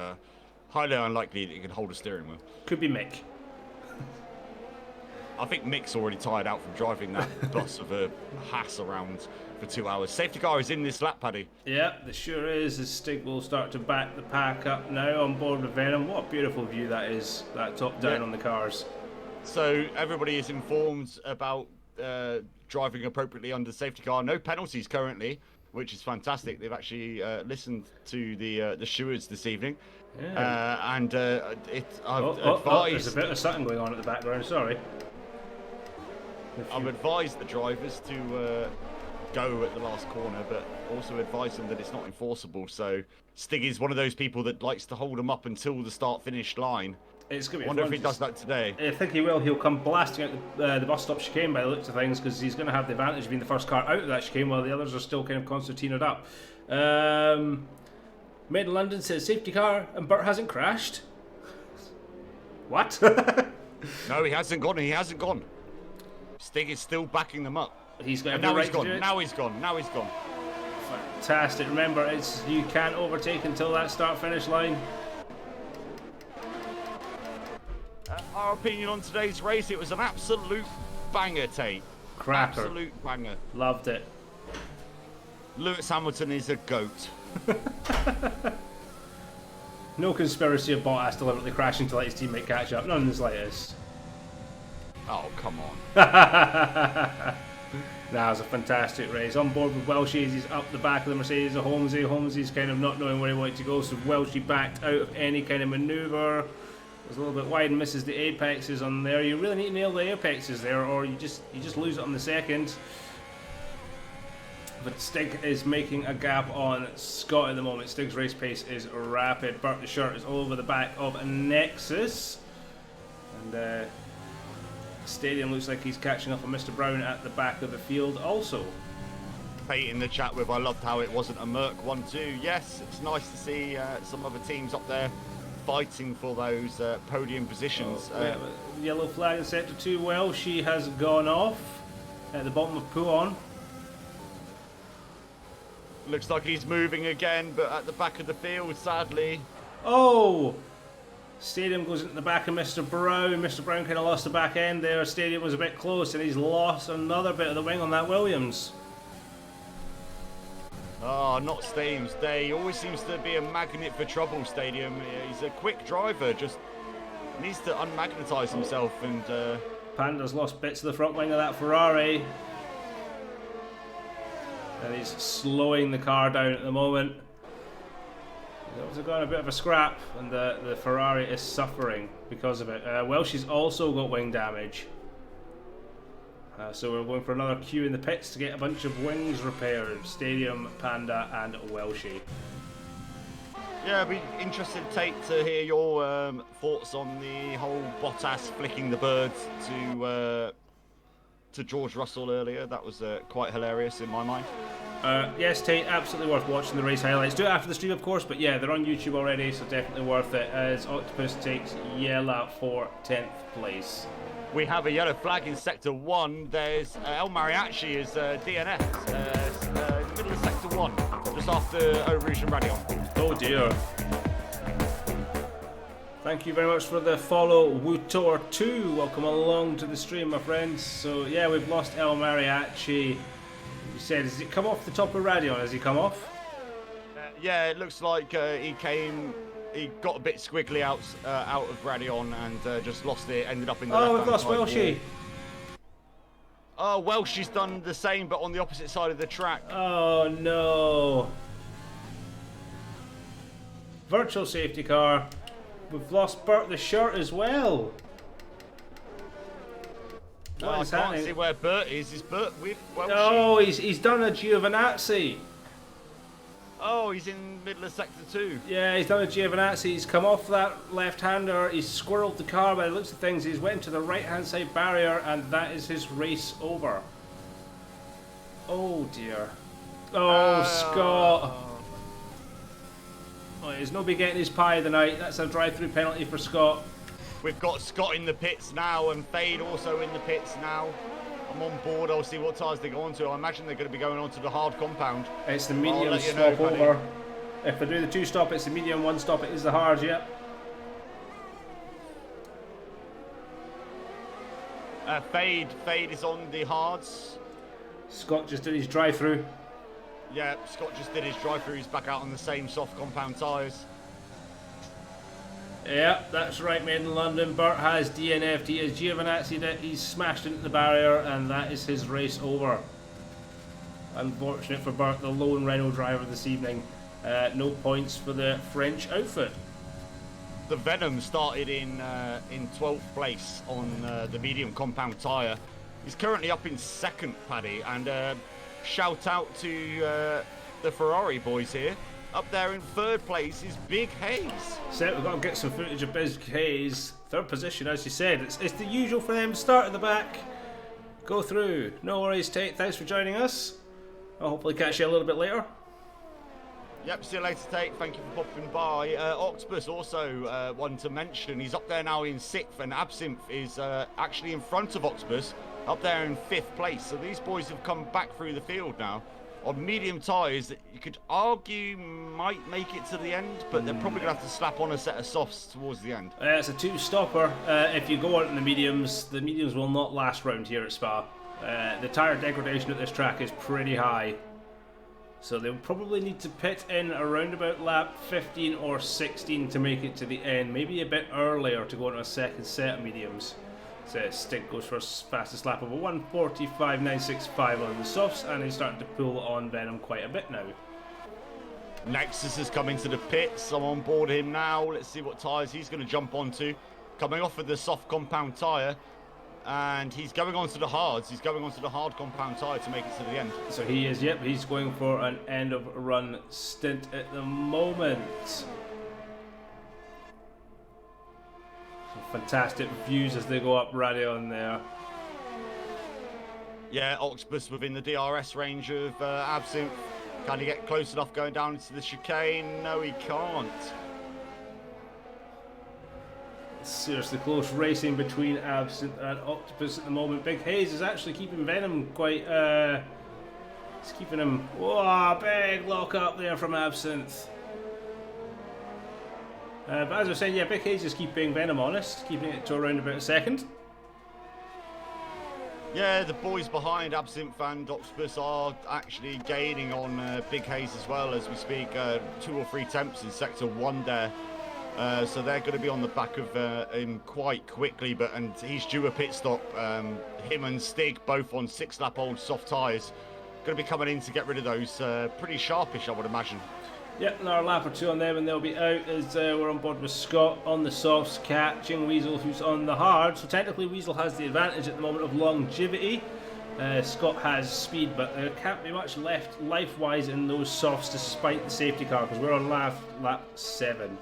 highly unlikely that he can hold a steering wheel. Could be Mick. I think Mick's already tired out from driving that bus of a Haas around for 2 hours. Safety car is in this lap, Paddy. Yeah, there sure is. The Stig will start to back the pack up now on board with Venom. What a beautiful view that is, that top down on the cars. So everybody is informed about driving appropriately under the safety car. No penalties currently, which is fantastic. They've actually listened to the stewards this evening. Yeah. And I've advised... there's a bit of something going on at the background, sorry. I've advised the drivers to go at the last corner, but also advised them that it's not enforceable. So Stig is one of those people that likes to hold them up until the start-finish line. It's gonna be. I wonder if he does that today. I think he will. He'll come blasting out the bus stop chicane by the looks of things, because he's going to have the advantage of being the first car out of that chicane while the others are still kind of concertinaed up. Made in London says safety car and Bert hasn't crashed. What? No, he hasn't gone. He hasn't gone. Stig is still backing them up. He's got every right to do it. Now he's gone. Now he's gone. Fantastic. Remember, it's you can't overtake until that start-finish line. Our opinion on today's race, it was an absolute banger, Tate. Cracker. Absolute banger. Loved it. Lewis Hamilton is a goat. No conspiracy of Bottas deliberately crashing to let his teammate catch up. None in the slightest. Oh, come on. That was a fantastic race. On board with Welshie as he's up the back of the Mercedes of Holmesy. Holmesy's kind of not knowing where he wanted to go, so Welshie backed out of any kind of manoeuvre. Was a little bit wide and misses the apexes on there. You really need to nail the apexes there, or you just lose it on the second. But Stig is making a gap on Scott at the moment. Stig's race pace is rapid. Bert the Shirt is all over the back of a Nexus. And Stadium looks like he's catching up on Mr. Brown at the back of the field also. Pete in the chat with, I loved how it wasn't a Merc 1-2. Yes, it's nice to see some other teams up there fighting for those podium positions. Yellow flag in sector 2. Well, she has gone off at the bottom of Puon. Looks like he's moving again, but at the back of the field, sadly. Oh! Stadium goes into the back of Mr. Brown. Mr. Brown kind of lost the back end there. Stadium was a bit close, and he's lost another bit of the wing on that Williams. Oh, not Stadium's day. He always seems to be a magnet for trouble, Stadium. He's a quick driver, just needs to unmagnetize himself. And Panda's lost bits of the front wing of that Ferrari. And he's slowing the car down at the moment. They've got a bit of a scrap, and the Ferrari is suffering because of it. Welshie's also got wing damage. So we're going for another queue in the pits to get a bunch of wings repaired. Stadium, Panda, and Welshie. Yeah, I'd be interested, Tate, to hear your thoughts on the whole Bottas flicking the birds to George Russell earlier. That was quite hilarious in my mind. Yes, Tate, absolutely worth watching the race highlights. Do it after the stream, of course, but yeah, they're on YouTube already, so definitely worth it. As Octopus takes yellow for 10th place. We have a yellow flag in Sector 1. There's El Mariachi is DNF, middle of Sector 1, just after Eau Rouge and Radion. Oh dear. Thank you very much for the follow, Wutor2. Welcome along to the stream, my friends. So yeah, we've lost El Mariachi. You said, has it come off the top of Radion? Has he come off? Yeah, it looks like he got a bit squiggly out of Radion and just lost it, ended up in the we've lost Welshie. Oh, Welshie's done the same, but on the opposite side of the track. Oh no. Virtual safety car. we've lost Bert the shirt as well. Well, I can't see where Bert is. Is Bert with Welsh? Oh, he's done a Giovinazzi. Oh, he's in middle of sector 2. Yeah, he's done a Giovinazzi. He's come off that left-hander. He's squirreled the car by the looks of things. He's went to the right-hand side barrier, and that is his race over. Oh dear. Oh, Scott. Oh, he's no be getting his pie of the night. That's a drive-through penalty for Scott. We've got Scott in the pits now, and Fade also in the pits now. I'm on board. I'll see what tyres they go on to. I imagine they're going to be going on to the hard compound. It's the medium stop over. If they do the 2-stop, it's the medium. 1-stop, it is the hard, yep. Fade is on the hards. Scott just did his drive-through. Yeah, Scott just did his drive-through. He's back out on the same soft compound tyres. Yeah, that's right, made in London. Bert has DNF'd. He has Giovinazzi'd it. He's smashed into the barrier, and that is his race over. Unfortunate for Bert, the lone Renault driver this evening. No points for the French outfit. The Venom started in 12th place on the medium compound tyre. He's currently up in 2nd, Paddy, and shout out to the Ferrari boys here. Up there in 3rd place is Big Hayes. So we've got to get some footage of Big Hayes. 3rd position, as you said. It's the usual for them. Start at the back, go through. No worries, Tate. Thanks for joining us. I'll hopefully catch you a little bit later. Yep, see you later, Tate. Thank you for popping by. Octopus also one to mention. He's up there now in 6th, and Absinthe is actually in front of Octopus, up there in 5th place. So these boys have come back through the field now on medium tyres that you could argue might make it to the end, but they're probably going to have to slap on a set of softs towards the end. It's a 2-stopper. If you go out in the mediums will not last round here at Spa. The tyre degradation at this track is pretty high. So they'll probably need to pit in around about lap 15 or 16 to make it to the end. Maybe a bit earlier to go into a second set of mediums. So Stink goes for a fastest lap of a 1:45.965 on the softs, and he's starting to pull on Venom quite a bit now. Nexus has come into the pits. I'm on board him now. Let's see what tyres he's going to jump onto. Coming off with the soft compound tyre, and he's going on to the hards. He's going on to the hard compound tyre to make it to the end. So he is, yep, he's going for an end of run stint at the moment. Fantastic views as they go up Radion there. Yeah, Octopus within the DRS range of Absinthe. Can he get close enough going down into the chicane? No, he can't. Seriously close racing between Absinthe and Octopus at the moment. Big Hayes is actually keeping Venom quite... he's keeping him... Whoa, big lock up there from Absinthe. But as I was saying, yeah, Big Hayes is keeping Venom honest, keeping it to around about a second. Yeah, the boys behind Absinthe and Octopus are actually gaining on Big Hayes as well as we speak. 2 or 3 temps in sector 1 there. So they're going to be on the back of him quite quickly, and he's due a pit stop. Him and Stig both on 6-lap-old soft tyres. Going to be coming in to get rid of those. Pretty sharpish, I would imagine. Yep, another lap or 2 on them and they'll be out as we're on board with Scott on the softs, catching Weasel who's on the hard. So technically Weasel has the advantage at the moment of longevity. Scott has speed, but there can't be much left life-wise in those softs despite the safety car because we're on lap 7.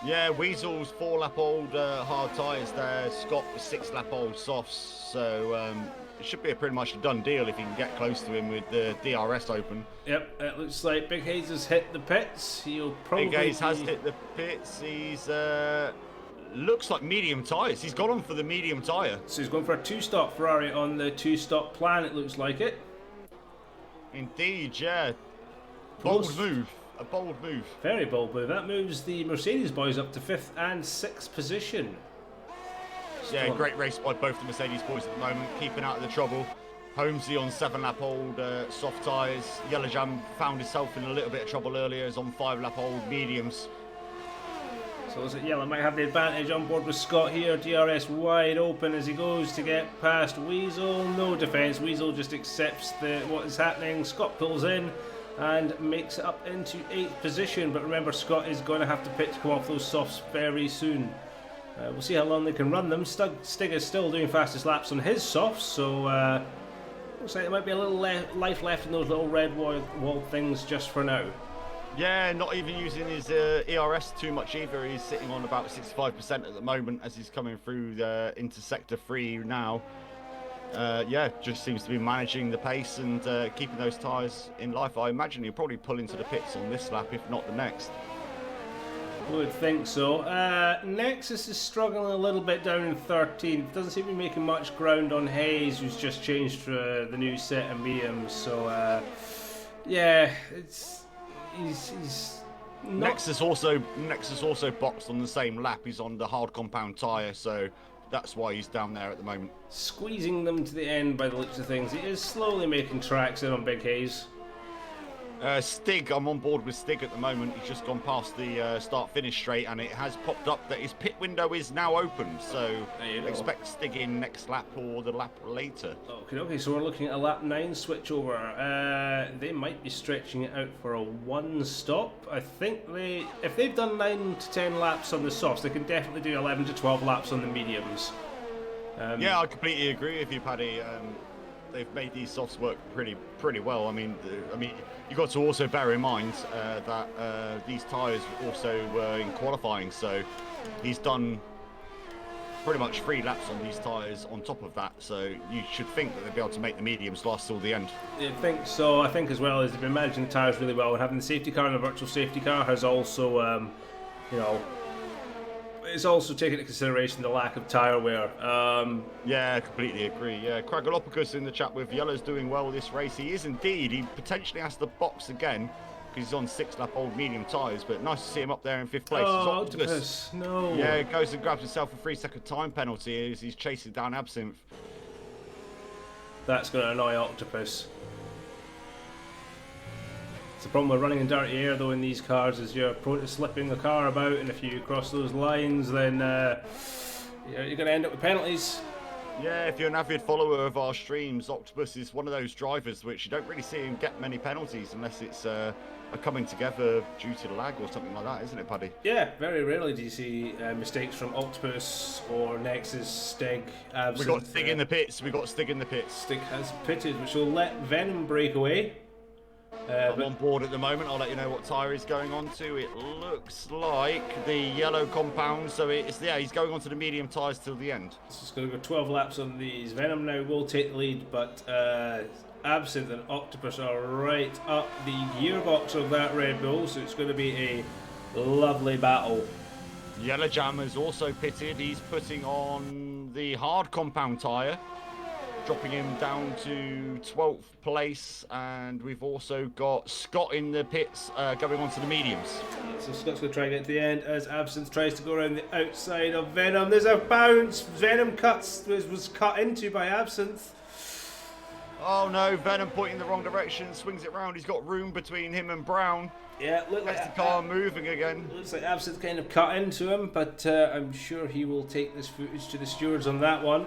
Yeah, Weasel's 4-lap-old hard tyres there. Scott with 6-lap-old softs. So it should be a pretty much a done deal if you can get close to him with the DRS open. Yep, it looks like Big Hayes has hit the pits. He'll probably Big Hayes has hit the pits. He's looks like medium tyres. He's gone on for the medium tyre. So he's going for a 2-stop Ferrari on the 2-stop plan, it looks like it. Indeed, yeah. Bold move. A bold move. Very bold move. That moves the Mercedes boys up to 5th and 6th position. Yeah, great race by both the Mercedes boys at the moment, keeping out of the trouble. Holmesy on 7-lap-old soft tyres. Yellow Jam found himself in a little bit of trouble earlier, is on 5-lap-old mediums. So is it Yellow might have the advantage on board with Scott here. DRS wide open as he goes to get past Weasel. No defence. Weasel just accepts what is happening. Scott pulls in and makes it up into 8th position. But remember, Scott is going to have to pit to come off those softs very soon. We'll see how long they can run them. Stig is still doing fastest laps on his softs, so looks like there might be a little life left in those little red wall things just for now. Yeah, not even using his ERS too much either. He's sitting on about 65% at the moment as he's coming through into sector 3 now. Yeah, just seems to be managing the pace and keeping those tyres in life. I imagine he'll probably pull into the pits on this lap, if not the next. I would think so. Nexus is struggling a little bit down in 13th. Doesn't seem to be making much ground on Hayes, who's just changed to the new set of mediums. So, yeah, he's not... Nexus also boxed on the same lap. He's on the hard compound tyre, so that's why he's down there at the moment. Squeezing them to the end by the looks of things. He is slowly making tracks in on Big Hayes. Stig, I'm on board with Stig at the moment. He's just gone past the start-finish straight, and it has popped up that his pit window is now open. So expect Stig in next lap or the lap later. Okay, so we're looking at a lap 9 switchover. They might be stretching it out for a 1 stop. I think if they've done 9 to 10 laps on the softs, they can definitely do 11 to 12 laps on the mediums. Yeah, I completely agree with you, Paddy. They've made these softs work pretty well. I mean, you've got to also bear in mind that these tyres also were in qualifying, so he's done pretty much 3 laps on these tyres on top of that. So you should think that they'll be able to make the mediums last till the end. I think so. I think as well as they've been managing the tyres really well, and having the safety car and the virtual safety car has also, it's also taken into consideration the lack of tyre wear. Yeah, I completely agree. Yeah, Cragolopicus in the chat with Yellow's doing well this race. He is indeed. He potentially has to box again because he's on 6-lap old medium tyres, but nice to see him up there in 5th place. Oh, Octopus, no. Yeah, goes and grabs himself a 3-second time penalty as he's chasing down Absinthe. That's going to annoy Octopus. It's the problem with running in dirty air though in these cars is you're prone to slipping the car about, and if you cross those lines then you're going to end up with penalties. Yeah, if you're an avid follower of our streams, Octopus is one of those drivers which you don't really see him get many penalties unless it's a coming together due to lag or something like that, isn't it, Paddy? Yeah, very rarely do you see mistakes from Octopus or Nexus, Stig, Absinthe. We got Stig in the pits. Stig has pitted, which will let Venom break away. I'm on board at the moment. I'll let you know what tyre he's going on to. It looks like the yellow compound, so he's going on to the medium tyres till the end. It's just going to go 12 laps on these. Venom now will take the lead, but Absinthe and Octopus are right up the gearbox of that Red Bull, so it's going to be a lovely battle. Yellow Jammer's also pitted. He's putting on the hard compound tyre, dropping him down to 12th place, and we've also got Scott in the pits going on to the mediums. So Scott's going to try and get to the end as Absinthe tries to go around the outside of Venom. There's a bounce. Venom was cut into by Absinthe. Oh no, Venom pointing the wrong direction, swings it round. He's got room between him and Brown. Yeah, look like the car moving again. Looks like Absinthe kind of cut into him, but I'm sure he will take this footage to the stewards on that one.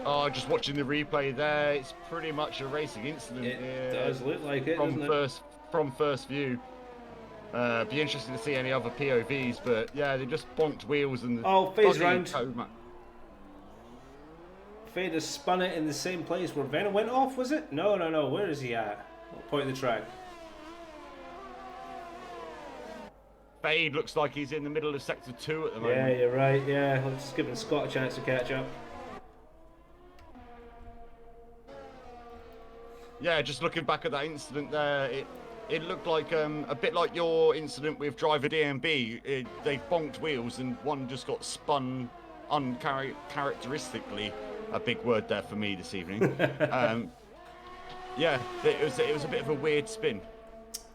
Oh, just watching the replay there, it's pretty much a racing incident. It does look like it, from doesn't it? From first view. Be interesting to see any other POVs, but yeah, they just bonked wheels and... Oh, phase round. Fade has spun it in the same place where Venom went off, was it? No. Where is he at? What point of the track? Fade looks like he's in the middle of sector 2 at the moment. Yeah, you're right. Yeah, let's give Scott a chance to catch up. Yeah, just looking back at that incident there, it looked like a bit like your incident with driver DMB. They bonked wheels and one just got spun uncharacteristically. A big word there for me this evening. Yeah, it was a bit of a weird spin.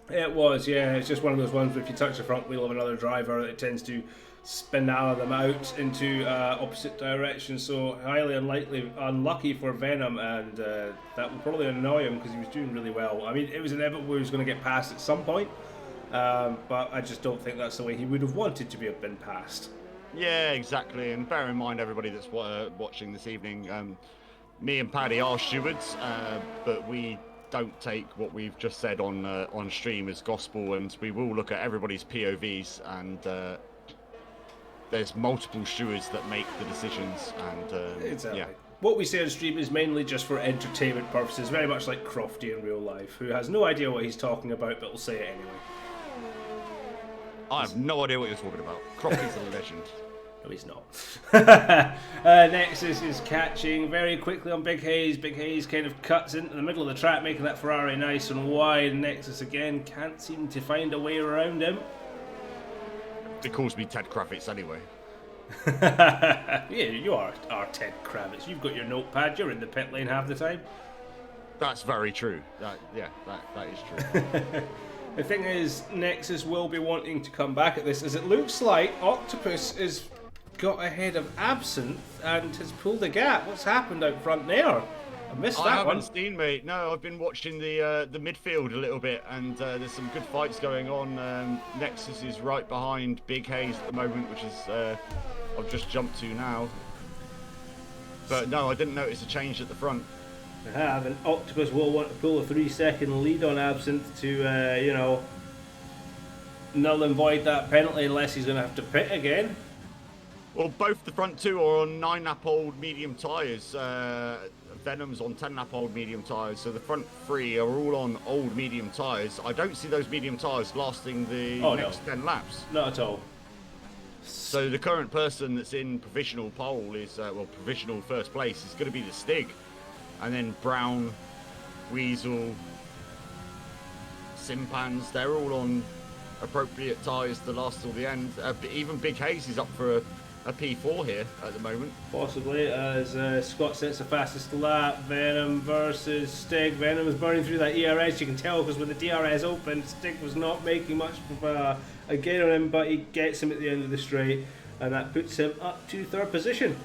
It was, yeah. It's just one of those ones where if you touch the front wheel of another driver, it tends to spin them out into opposite directions. So highly unlucky for Venom, and that would probably annoy him because he was doing really well. I mean, it was inevitable he was going to get passed at some point, but I just don't think that's the way he would have wanted to have been passed. Yeah, exactly. And bear in mind, everybody that's watching this evening, me and Paddy are stewards, but we don't take what we've just said on stream as gospel, and we will look at everybody's POVs, and there's multiple stewards that make the decisions, and Exactly. yeah. What we say on stream is mainly just for entertainment purposes, very much like Crofty in real life, who has no idea what he's talking about, but will say it anyway. I have no idea what you're talking about. Crofty's a legend. No, he's not. Nexus is catching very quickly on Big Hayes. Big Hayes kind of cuts into the middle of the track, making that Ferrari nice and wide. Nexus again can't seem to find a way around him. They calls me Ted Kravitz anyway. Yeah, you are Ted Kravitz. You've got your notepad. You're in the pit lane half the time. That's very true. That is true. The thing is, Nexus will be wanting to come back at this, as it looks like Octopus has got ahead of Absinthe and has pulled a gap. What's happened out front there? I missed that one. I haven't seen, mate. No, I've been watching the midfield a little bit, and there's some good fights going on. Nexus is right behind Big Hayes at the moment, which is I've just jumped to now. But no, I didn't notice a change at the front. I have, and Octopus will want to pull a 3-second lead on Absinthe to, null and void that penalty, unless he's going to have to pit again. Well, both the front two are on 9-lap-old medium tyres. Venom's on 10-lap-old medium tyres, so the front three are all on old medium tyres. I don't see those medium tyres lasting the next 10 laps. Not at all. So the current person that's in provisional pole is, provisional first place is going to be the Stig. And then Brown, Weasel, Simpans, they're all on appropriate tyres to last till the end. Even Big Hayes is up for a P4 here at the moment. Possibly, as Scott sets the fastest lap. Venom versus Stig. Venom is burning through that ERS, you can tell, because when the DRS opened, Stig was not making much of a gain on him, but he gets him at the end of the straight, and that puts him up to third position.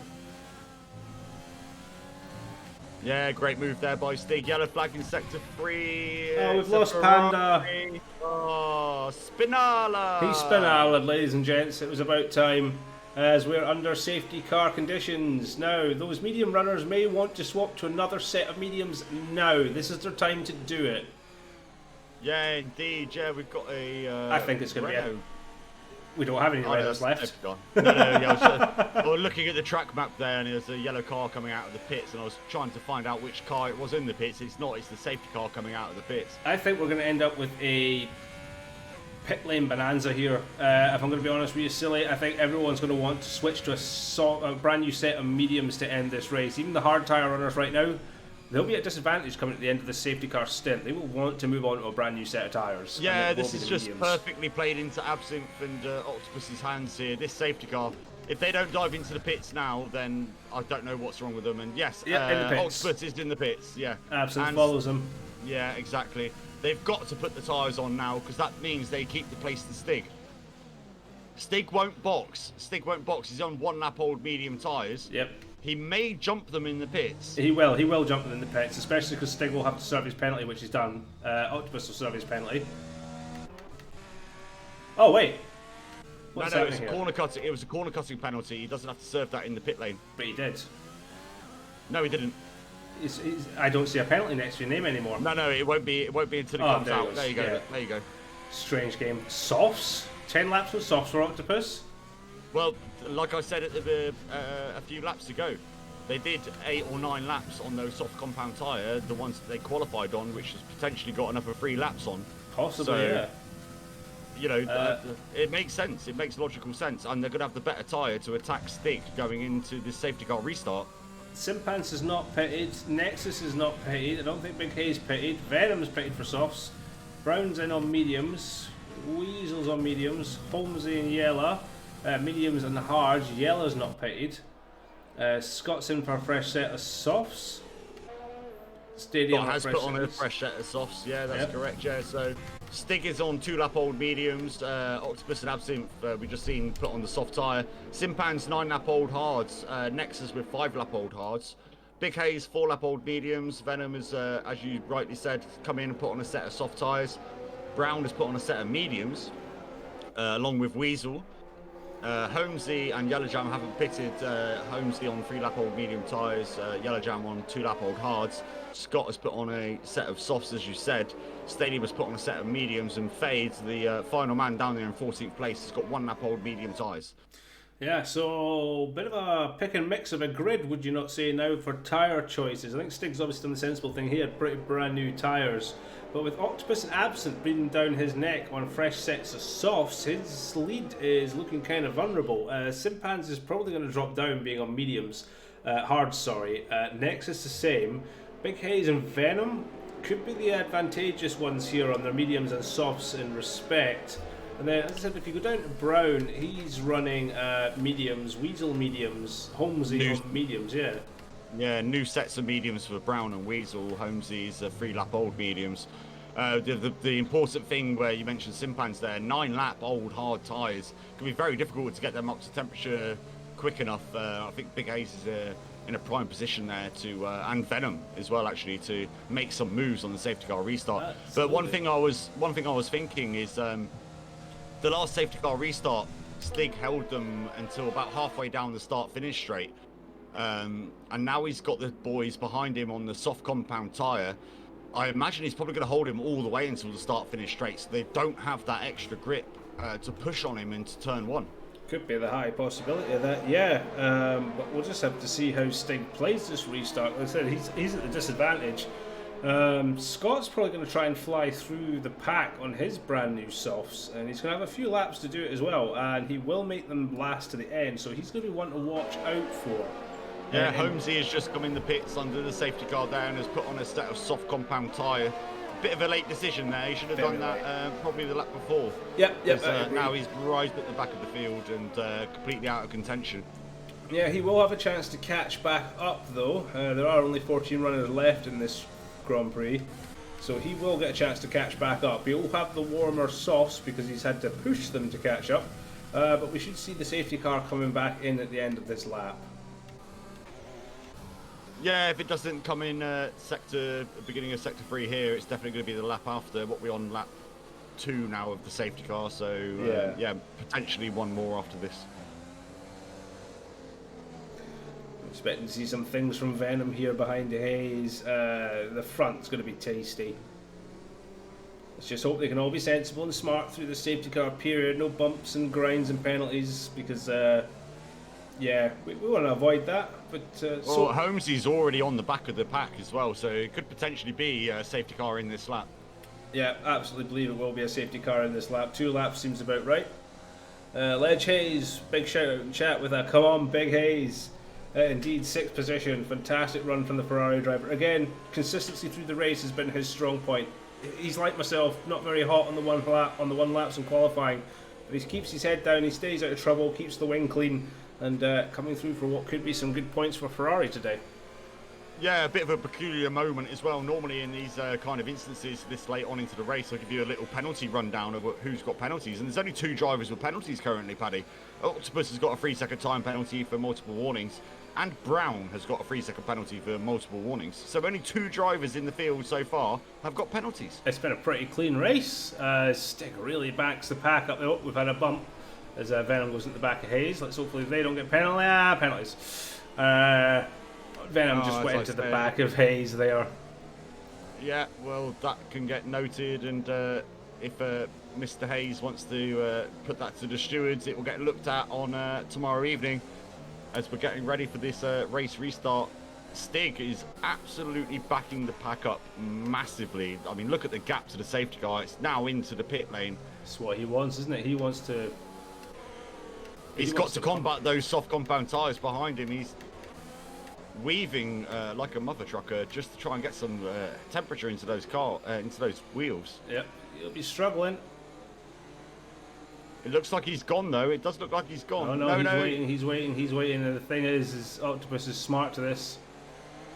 Yeah, great move there by Stig. Yellow flag in sector 3. Oh, we've lost Panda. Oh, Spinala. He's Spinala, ladies and gents. It was about time, as we're under safety car conditions. Now, those medium runners may want to swap to another set of mediums now. This is their time to do it. Yeah, indeed. Yeah, we've got a... I think it's going to be we don't have any riders left. No, yeah, I was looking at the track map there, and there's a yellow car coming out of the pits, and I was trying to find out which car it was in the pits. It's not, it's the safety car coming out of the pits. I think we're going to end up with a pit lane bonanza here. If I'm going to be honest with you, silly, I think everyone's going to want to switch to a brand new set of mediums to end this race. Even the hard tyre runners right now, they'll be at disadvantage coming at the end of the safety car stint. They will want to move on to a brand new set of tyres. Yeah, this is just perfectly played into Absinthe and Octopus's hands here. This safety car, if they don't dive into the pits now, then I don't know what's wrong with them. And yes, Octopus is in the pits, yeah. Absinthe follows them. Yeah, exactly. They've got to put the tyres on now, because that means they keep the place to Stig. Stig won't box. He's on 1-lap-old medium tyres. Yep. He may jump them in the pits. He will jump them in the pits, especially because Stig will have to serve his penalty, which he's done. Octopus will serve his penalty. Oh, wait. What's no, it was a corner cutting penalty. He doesn't have to serve that in the pit lane. But he did. No, he didn't. I don't see a penalty next to your name anymore. No, it won't be until it comes out. There you go. Yeah. There you go. Strange game. Softs. 10 laps with softs for Octopus. Well, like I said a few laps ago, they did 8 or 9 laps on those soft compound tyre, the ones that they qualified on, which has potentially got another 3 laps on. Possibly, yeah. You know, it makes sense. It makes logical sense, and they're going to have the better tyre to attack Stig going into this safety car restart. Simpans is not pitted. Nexus is not pitted. I don't think Big Hayes pitted. Venom's pitted for softs. Brown's in on mediums. Weasel's on mediums. Holmesy and Yellow. Mediums and hards. Yellow's not pitted. Scott's in for a fresh set of softs. Stadium has put on a fresh set of softs. Yeah, that's correct. Yeah, so Stig is on 2-lap-old mediums. Octopus and Absinthe, we just seen put on the soft tyre. Simpan's 9-lap-old hards. Nexus with 5-lap-old hards. Big Hayes 4-lap-old mediums. Venom is, as you rightly said, come in and put on a set of soft tyres. Brown has put on a set of mediums, along with Weasel. Holmesy and Yellow Jam haven't pitted. Holmesy on 3-lap-old medium tyres, Yellow Jam on 2-lap-old hards. Scott has put on a set of softs, as you said. Stadium has put on a set of mediums, and Fades, the final man down there in 14th place, has got 1-lap-old medium tyres. Yeah, so bit of a pick and mix of a grid, would you not say, now for tyre choices? I think Stig's obviously done the sensible thing. He had pretty brand new tyres, but with Octopus absent, breathing down his neck on fresh sets of softs, his lead is looking kind of vulnerable. Simpans is probably going to drop down, being on mediums, hards, sorry. Nexus the same. Big Haze and Venom could be the advantageous ones here on their mediums and softs in respect. And then, as I said, if you go down to Brown, he's running mediums, Weasel mediums, Holmesy on mediums, yeah. Yeah, new sets of mediums for Brown and Weasel. Holmesy's 3-lap-old mediums. The important thing where you mentioned Simpans there, 9-lap-old hard tyres. It can be very difficult to get them up to temperature quick enough. I think Big Haze is in a prime position there to, and Venom as well, actually, to make some moves on the safety car restart. Absolutely. But one thing I was thinking is, the last safety car restart, Stig held them until about halfway down the start-finish straight. And now he's got the boys behind him on the soft compound tyre. I imagine he's probably going to hold him all the way until the start-finish straight, so they don't have that extra grip to push on him into turn one. Could be the high possibility of that, yeah. But we'll just have to see how Stig plays this restart. Like I said, he's at the disadvantage. Scott's probably going to try and fly through the pack on his brand new softs, and he's going to have a few laps to do it as well, and he will make them last to the end, so he's going to be one to watch out for. Yeah, Holmesy has just come in the pits under the safety car there and has put on a set of soft compound tyre. Bit of a late decision there. He should have done that probably the lap before. Yep. Now he's right at the back of the field and completely out of contention. Yeah, he will have a chance to catch back up though. There are only 14 runners left in this Grand Prix, so he will get a chance to catch back up. He'll have the warmer softs because he's had to push them to catch up, but we should see the safety car coming back in at the end of this lap. Yeah, if it doesn't come in beginning of sector 3 here, it's definitely going to be the lap after. What we're on lap 2 now of the safety car, so yeah, potentially one more after this. Expecting to see some things from Venom here behind the haze. The front's going to be tasty. Let's just hope they can all be sensible and smart through the safety car period. No bumps and grinds and penalties, because yeah, we want to avoid that. But well, Holmesy's already on the back of the pack as well, so it could potentially be a safety car in this lap. Yeah, absolutely believe it will be a safety car in this lap. 2 laps seems about right. Ledge Hayes, big shout out in chat with a come on, Big Hayes. Indeed, 6th position, fantastic run from the Ferrari driver. Again, consistency through the race has been his strong point. He's like myself, not very hot on the one laps in qualifying, but he keeps his head down, he stays out of trouble, keeps the wing clean, and coming through for what could be some good points for Ferrari today. Yeah, a bit of a peculiar moment as well. Normally in these kind of instances this late on into the race, I'll give you a little penalty rundown of who's got penalties. And there's only 2 drivers with penalties currently, Paddy. Octopus has got a 3-second time penalty for multiple warnings, and Brown has got a 3-second penalty for multiple warnings. So only 2 drivers in the field so far have got penalties. It's been a pretty clean race. Stig really backs the pack up. Oh, we've had a bump as Venom goes into the back of Hayes. Let's hopefully they don't get penalties. Venom just went into the back of Hayes there. Yeah, well, that can get noted, and if Mr. Hayes wants to put that to the stewards, it will get looked at on tomorrow evening as we're getting ready for this race restart. Stig is absolutely backing the pack up massively. I mean, look at the gap to the safety car. It's now into the pit lane. That's what he wants, isn't it? He wants to... He's got to combat those soft compound tyres behind him. He's weaving like a mother trucker just to try and get some temperature into those wheels. Yep, he'll be struggling. It looks like he's gone though. It does look like he's gone. No, he's waiting. And the thing is Octopus is smart to this.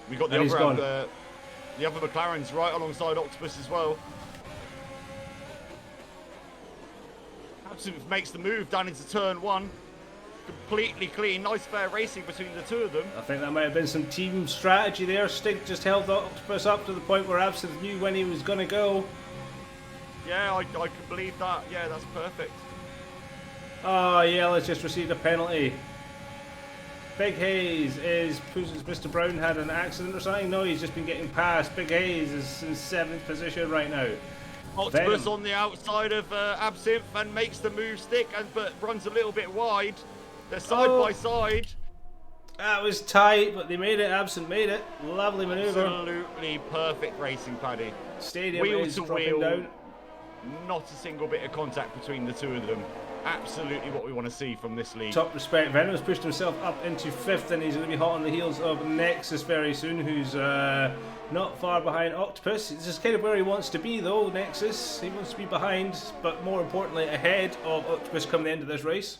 We got the other McLaren's right alongside Octopus as well. Absolutely makes the move down into turn 1. Completely clean, nice fair racing between the 2 of them. I think that might have been some team strategy there. Stig just held Octopus up to the point where Absinthe knew when he was going to go. Yeah, I can believe that. Yeah, that's perfect. Oh, Yellow's just received a penalty. Big Hayes is... Mr. Brown had an accident or something? No, he's just been getting past. Big Hayes is in 7th position right now. Octopus on the outside of Absinthe and makes the move stick, but runs a little bit wide. They're side by side. That was tight, but they made it. Absinthe made it. Lovely manoeuvre. Absolutely perfect racing, Paddy. Stadium wheel is to dropping wheel, down. not a single bit of contact between the two of them. Absolutely what we want to see from this league. Top respect. Venom's pushed himself up into 5th, and he's going to be hot on the heels of Nexus very soon, who's not far behind Octopus. This is kind of where he wants to be, though, Nexus. He wants to be behind, but more importantly, ahead of Octopus come the end of this race.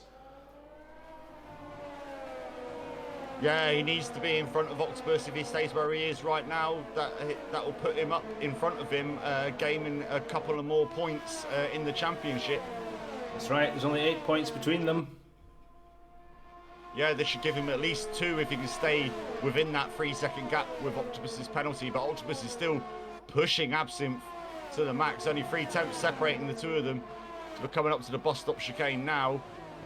Yeah, he needs to be in front of Octopus. If he stays where he is right now, that will put him up in front of him, gaining a couple of more points in the championship. That's right, there's only 8 points between them. Yeah, they should give him at least 2 if he can stay within that 3-second gap with Octopus's penalty. But Octopus is still pushing Absinthe to the max. Only 3 tenths separating the two of them. So we're coming up to the bus stop chicane now.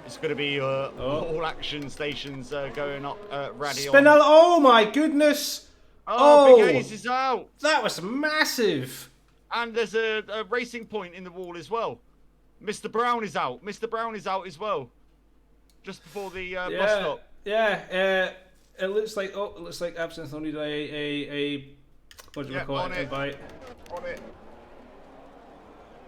It's going to be all action stations going up Radion. Spinel, oh my goodness! Oh, Big Hayes is out! That was massive! And there's a racing point in the wall as well. Mr. Brown is out. Mr. Brown is out as well. Just before the bus stop. Yeah, it looks like Absinthe only a what do you call it? Invite. On it.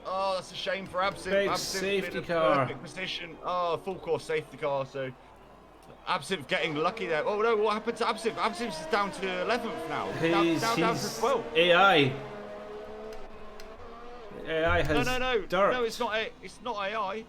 Oh, that's a shame for Absinthe. Big Absinthe safety in a car. perfect position. Oh, full course safety car. So Absinthe getting lucky there. Oh no, what happened to Absinthe? Absinthe is down to 11th now. He's down to 12th. AI. AI has No, dirt. it's not AI.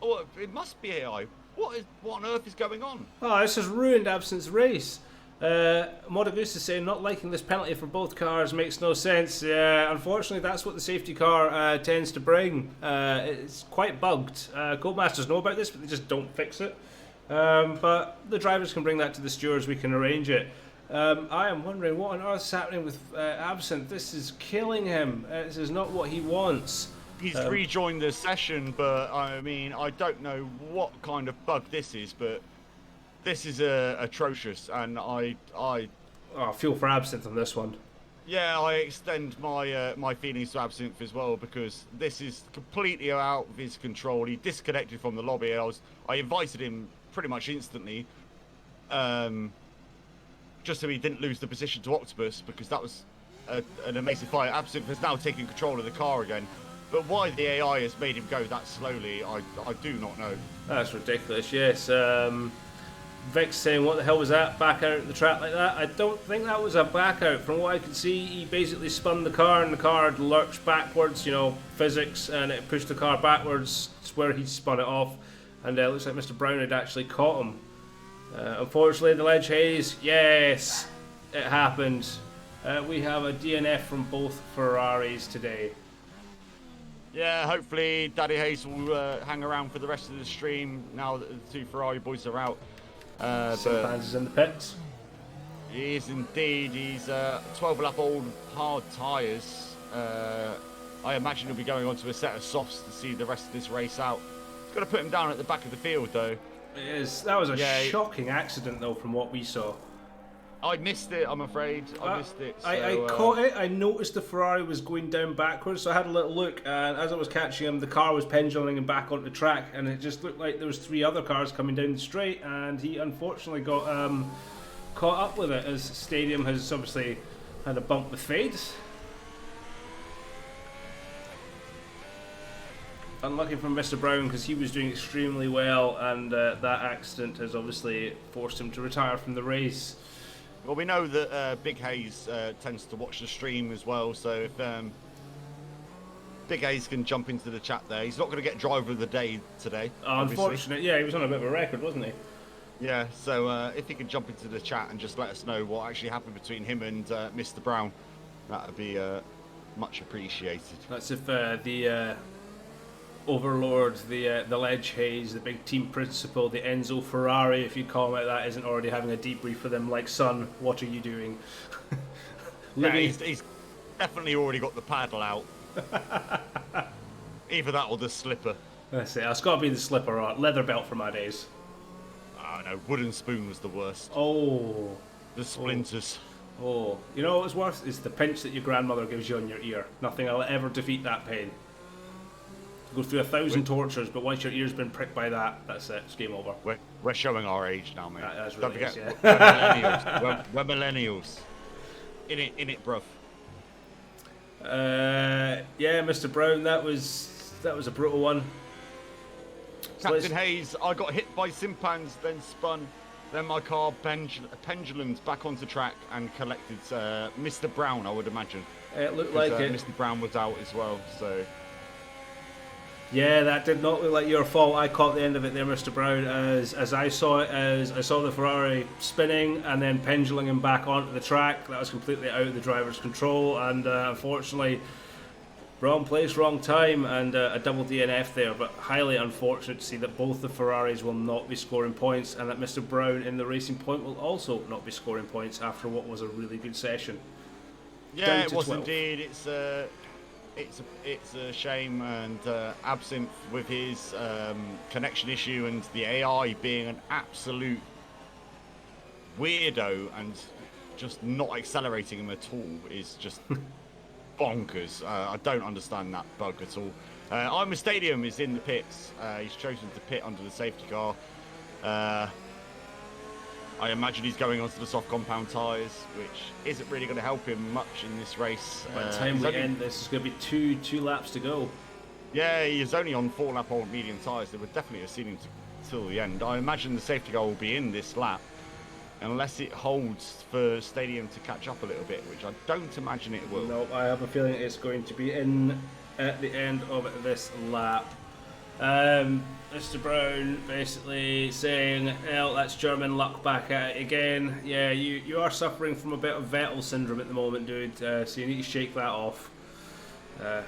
Oh, it must be AI. What on earth is going on? Oh, this has ruined Absinthe's race. Modagoose is saying not liking this penalty for both cars makes no sense. Yeah, unfortunately, that's what the safety car tends to bring. It's quite bugged. Codemasters know about this, but they just don't fix it. But the drivers can bring that to the stewards. We can arrange it. I am wondering what on earth is happening with Absinthe. This is killing him. This is not what he wants. He's rejoined the session, but I mean, I don't know what kind of bug this is, but this is atrocious, and I feel for Absinthe on this one. Yeah, I extend my my feelings to Absinthe as well, because this is completely out of his control. He disconnected from the lobby. I invited him pretty much instantly, just so he didn't lose the position to Octopus, because that was an amazing fight. Absinthe has now taken control of the car again. But why the AI has made him go that slowly, I do not know. That's ridiculous, yes. Vic's saying, what the hell was that? Back out at the track like that? I don't think that was a back out. From what I could see, he basically spun the car and the car had lurched backwards, you know, physics, and it pushed the car backwards. It's where he spun it off. And it looks like Mr. Brown had actually caught him. Unfortunately, the Ledge Haze, yes, it happened. We have a DNF from both Ferraris today. Yeah, hopefully Daddy Hayes will hang around for the rest of the stream now that the two Ferrari boys are out. Simpans is in the pits. He is indeed. He's 12 lap old hard tyres. I imagine he'll be going on to a set of softs to see the rest of this race out. Got to put him down at the back of the field though. It is. That was a shocking accident though from what we saw. I missed it, I'm afraid. I missed it. So, I caught it. I noticed the Ferrari was going down backwards, so I had a little look, and as I was catching him, the car was penduluming back onto the track, and it just looked like there was 3 other cars coming down the straight, and he unfortunately got caught up with it, as Stadium has obviously had a bump with Fades. Unlucky for Mr. Brown, because he was doing extremely well, and that accident has obviously forced him to retire from the race. Well, we know that Big Hayes tends to watch the stream as well, so if Big Hayes can jump into the chat there. He's not going to get driver of the day today. Unfortunate, yeah, he was on a bit of a record, wasn't he? Yeah, so if he could jump into the chat and just let us know what actually happened between him and Mr. Brown, that would be much appreciated. That's if the Overlord, the Ledge Haze, the big team principal, the Enzo Ferrari, if you call him like that, isn't already having a debrief for them like, son, what are you doing? Yeah, he's definitely already got the paddle out. Either that or the slipper. That's it. It's got to be the slipper or leather belt for my days. Ah, no, wooden spoon was the worst. Oh. The splinters. Oh. You know what it's worth? Is the pinch that your grandmother gives you on your ear. Nothing will ever defeat that pain. You go through 1,000 tortures, but once your ear's been pricked by that, that's it. It's game over. We're showing our age now, mate. That's Don't really forget, yeah. we're millennials. We're millennials. In it, bruv. Yeah, Mr. Brown, that was a brutal one. Captain Hayes, I got hit by Simpans, then spun. Then my car pendulums back onto track and collected Mr. Brown, I would imagine. It looked like it. Mr. Brown was out as well, so... Yeah, that did not look like your fault. I caught the end of it there, Mr. Brown, as I saw it, as I saw the Ferrari spinning and then pendulum him back onto the track. That was completely out of the driver's control, and unfortunately, wrong place, wrong time, and a double DNF there, but highly unfortunate to see that both the Ferraris will not be scoring points, and that Mr. Brown in the Racing Point will also not be scoring points after what was a really good session. Yeah, it was 12. Indeed. It's a shame, and Absinthe with his connection issue and the AI being an absolute weirdo and just not accelerating him at all is just bonkers. I don't understand that bug at all. I'm a Stadium is in the pits. He's chosen to pit under the safety car. I imagine he's going onto the soft compound tyres, which isn't really going to help him much in this race. By the time we end, this is going to be two laps to go. Yeah, he's only on 4-lap old medium tyres. They would definitely have seen him till the end. I imagine the safety car will be in this lap, unless it holds for Stadium to catch up a little bit, which I don't imagine it will. No, I have a feeling it's going to be in at the end of this lap. Mr. Brown basically saying, well, that's German luck back at it again. Yeah, you are suffering from a bit of Vettel syndrome at the moment, dude, so you need to shake that off. Yeah,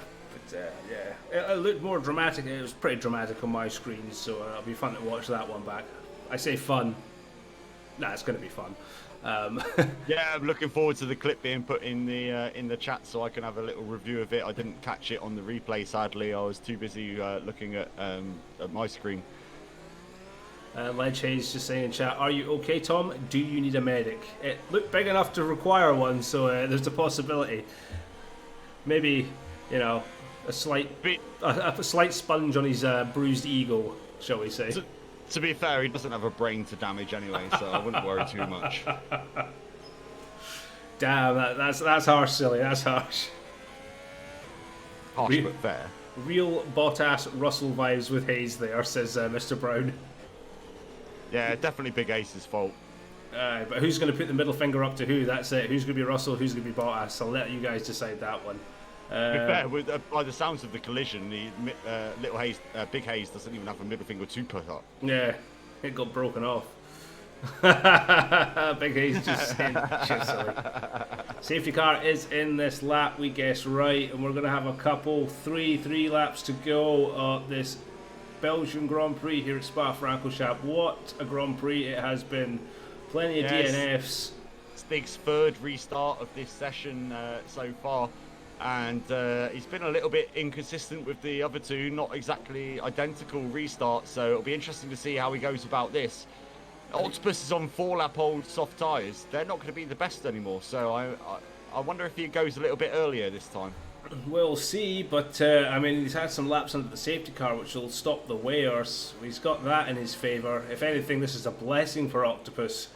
it looked more dramatic. It was pretty dramatic on my screen, so it'll be fun to watch that one back. I say fun. Nah, it's going to be fun. Yeah, I'm looking forward to the clip being put in the chat so I can have a little review of it. I didn't catch it on the replay, sadly. I was too busy looking at my screen. Ledge Hayes just saying in chat, are you okay, Tom? Do you need a medic? It looked big enough to require one, so there's a possibility. Maybe, you know, a slight sponge on his bruised ego, shall we say. To be fair, he doesn't have a brain to damage anyway, so I wouldn't worry too much. Damn, that's harsh, silly. That's harsh. Harsh but fair. Real Bottas Russell vibes with Hayes there, says Mr. Brown. Yeah, definitely Big Ace's fault. But who's going to put the middle finger up to who? That's it. Who's going to be Russell? Who's going to be Bottas? I'll let you guys decide that one. To be fair, by the sounds of the collision, little Hayes, Big Hayes doesn't even have a middle finger to put up. Yeah, it got broken off. Big Hayes just saying shit silly. Safety car is in this lap, we guess right, and we're going to have a couple, three laps to go. This Belgian Grand Prix here at Spa-Francorchamps. What a Grand Prix it has been. Plenty of DNFs. Stig's third restart of this session so far. And he's been a little bit inconsistent with the other two, not exactly identical restarts, so it'll be interesting to see how he goes about this. Octopus is on 4-lap old soft tyres. They're not going to be the best anymore, so I wonder if he goes a little bit earlier this time. We'll see, but I mean, he's had some laps under the safety car which will stop the wears. He's got that in his favour. If anything, this is a blessing for Octopus.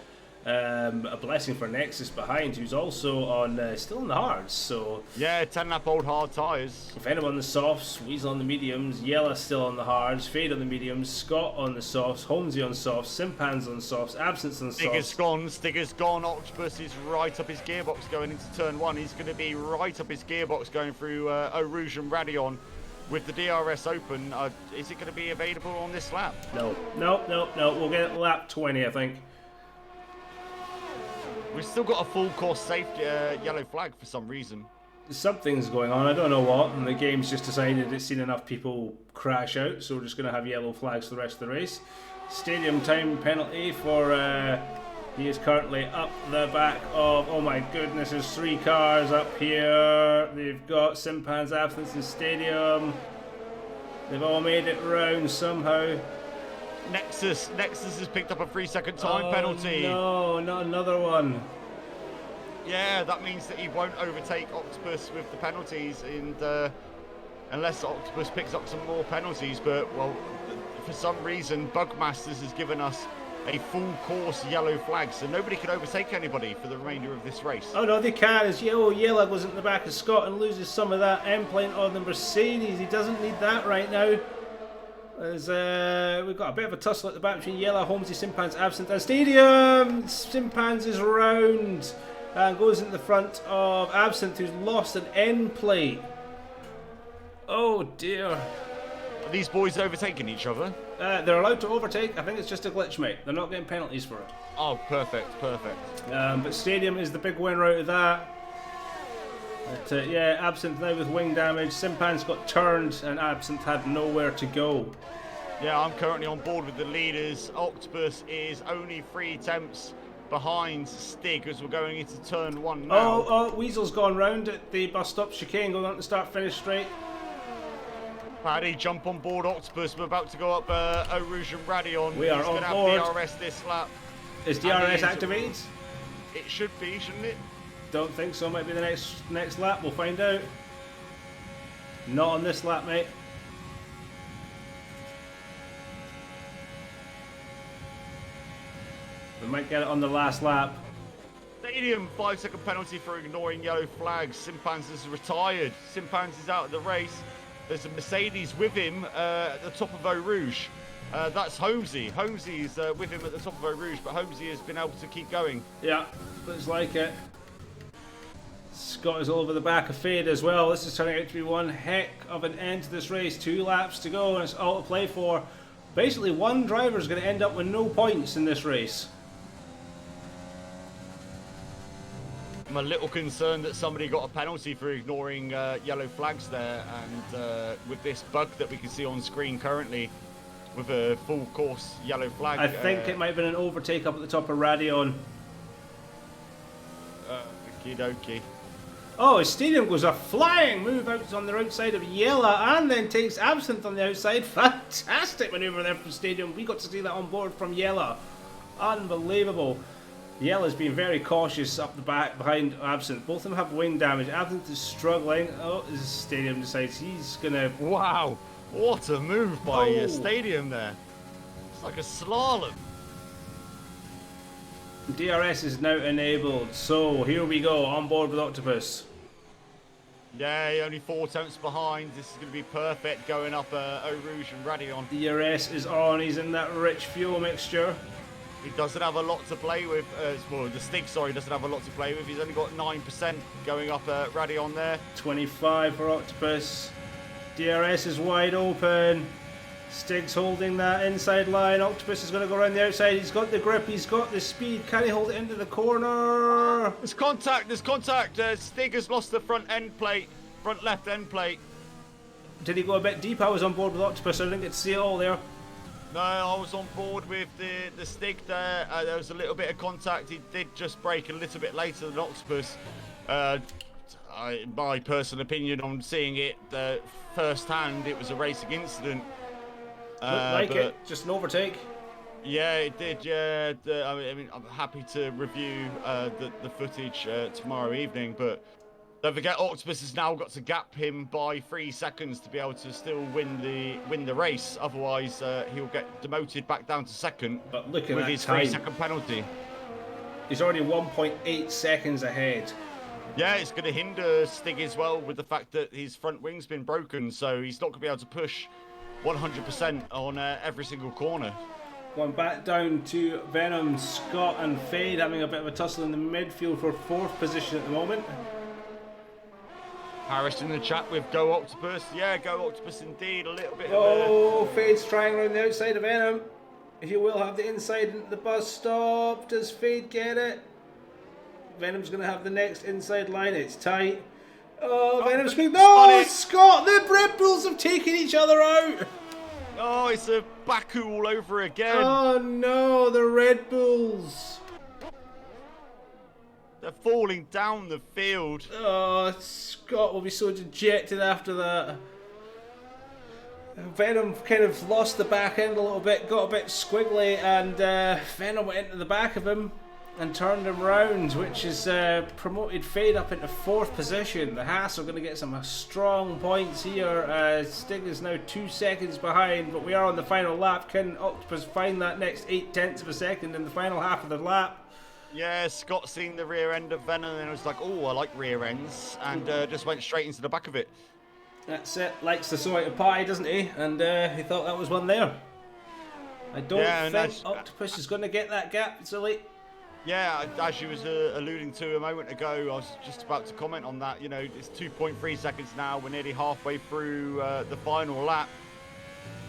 A blessing for Nexus behind, who's also on still on the hards. So yeah, 10-lap old hard tyres. Venom on the softs, Weasel on the mediums, Yella still on the hards, Fade on the mediums, Scott on the softs, Holmesy on softs, Simpans on softs, Absence on softs. Stigger's gone. Octopus is right up his gearbox going into turn one. He's going to be right up his gearbox going through Eau Rouge and Radion. With the DRS open, is it going to be available on this lap? No. We'll get it lap 20, I think. We've still got a full course safety yellow flag for some reason. Something's going on, I don't know what, and the game's just decided it's seen enough people crash out, so we're just going to have yellow flags for the rest of the race. Stadium time penalty for, he is currently up the back of, oh my goodness, there's 3 cars up here. They've got Simpans, Absence and Stadium. They've all made it round somehow. Nexus has picked up a 3-second time penalty. No, not another one. Yeah, that means that he won't overtake Octopus with the penalties, and unless Octopus picks up some more penalties. But, well, for some reason, Bugmasters has given us a full course yellow flag, so nobody can overtake anybody for the remainder of this race. Oh no, they can. As yellow goes into the back of Scott and loses some of that end plate on the Mercedes. He doesn't need that right now. As we've got a bit of a tussle at the back between Yellow, Holmesy, Simpans, Absinthe and Stadium. Simpans is round and goes into the front of Absinthe, who's lost an end plate. Oh dear. Are these boys overtaking each other? They're allowed to overtake. I think it's just a glitch, mate. They're not getting penalties for it. Oh, perfect. But Stadium is the big winner out of that. But, yeah, Absinthe now with wing damage. Simpans got turned and Absinthe had nowhere to go. Yeah, I'm currently on board with the leaders. Octopus is only 3 attempts behind Stig as we're going into turn 1 now. Oh, Weasel's gone round at the bus stop chicane, going on to start-finish straight. Paddy, jump on board Octopus. We're about to go up Eau Rouge and Radion. We are He's on gonna board. have DRS this lap. Is DRS activated? It should be, shouldn't it? Don't think so. Might be the next lap. We'll find out. Not on this lap, mate. We might get it on the last lap. Stadium 5-second penalty for ignoring yellow flags. Simpans is retired. Simpans is out of the race. There's a Mercedes with him at the top of Eau Rouge. That's Holmesy. Holmesy is with him at the top of Eau Rouge, but Holmesy has been able to keep going. Yeah, looks like it. Scott is all over the back of Fade as well. This is turning out to be one heck of an end to this race. 2 laps to go and it's all to play for. Basically, one driver is going to end up with no points in this race. I'm a little concerned that somebody got a penalty for ignoring yellow flags there, and with this bug that we can see on screen currently, with a full course yellow flag. I think it might have been an overtake up at the top of Radion. Okie dokie. Oh, his Stadium goes a flying move out on the outside of Yellow and then takes Absinthe on the outside. Fantastic manoeuvre there from Stadium. We got to see that on board from Yellow. Unbelievable. Yellow's been very cautious up the back behind Absinthe. Both of them have wing damage. Absinthe is struggling. Oh, his Stadium decides he's gonna... Wow, what a move by Stadium there. It's like a slalom. DRS is now enabled, so here we go, on board with Octopus. Yeah, only 4 attempts behind. This is going to be perfect going up Eau Rouge and Radion. DRS is on, he's in that rich fuel mixture. He doesn't have a lot to play with. Well, the Stig, sorry, doesn't have a lot to play with. He's only got 9% going up Radion there. 25 for Octopus. DRS is wide open. Stig's holding that inside line. Octopus is going to go around the outside. He's got the grip. He's got the speed. Can he hold it into the corner? There's contact. There's contact. Stig has lost the front end plate. Front left end plate. Did he go a bit deep? I was on board with Octopus. I didn't get to see it all there. No, I was on board with the Stig there. There was a little bit of contact. He did just brake a little bit later than Octopus. My personal opinion on seeing it firsthand, it was a racing incident. Looked like it, just an overtake. Yeah, it did. Yeah, I mean, I'm happy to review the footage tomorrow evening, but don't forget, Octopus has now got to gap him by 3 seconds to be able to still win the race. Otherwise, he'll get demoted back down to second. But look at with that his time. 3-second penalty. He's already 1.8 seconds ahead. Yeah, it's going to hinder Stig as well with the fact that his front wing's been broken, so he's not going to be able to push 100% on every single corner. Going back down to Venom, Scott and Fade having a bit of a tussle in the midfield for 4th position at the moment. Harris in the chat with Go Octopus. Yeah, Go Octopus indeed. A little bit of Fade's trying around the outside of Venom. He will have the inside into the bus stop. Does Fade get it? Venom's going to have the next inside line. It's tight. Oh, Venom's quick. No, Scott! The Red Bulls have taken each other out! Oh, it's a Baku all over again. Oh no, the Red Bulls. They're falling down the field. Oh, Scott will be so dejected after that. Venom kind of lost the back end a little bit, got a bit squiggly, and Venom went into the back of him and turned him round, which is promoted Fade up into 4th position. The Haas are going to get some strong points here. Stig is now 2 seconds behind, but we are on the final lap. Can Octopus find that next 0.8 of a second in the final half of the lap? Yeah, Scott seen the rear end of Venom and was like, oh, I like rear ends, and just went straight into the back of it. That's it. Likes the tomato pie, doesn't he? And he thought that was one there. I don't think Octopus is going to get that gap, silly. Yeah, as you was alluding to a moment ago, I was just about to comment on that. You know, it's 2.3 seconds now. We're nearly halfway through the final lap.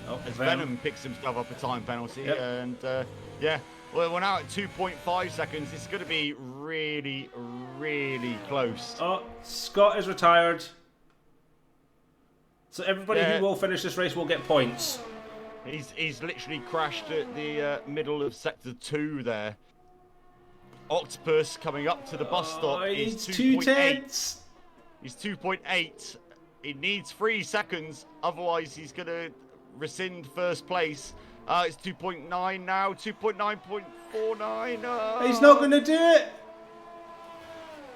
Oh, as Venom picks himself up a time penalty. Yep. And yeah, well, we're now at 2.5 seconds. It's going to be really, really close. Oh, Scott is retired. So everybody who will finish this race will get points. He's literally crashed at the middle of sector 2 there. Octopus coming up to the bus stop is 2.8. He's 2.8. He needs 3 seconds, otherwise he's going to rescind first place. It's 2.9 now, 2.9.49. He's not going to do it.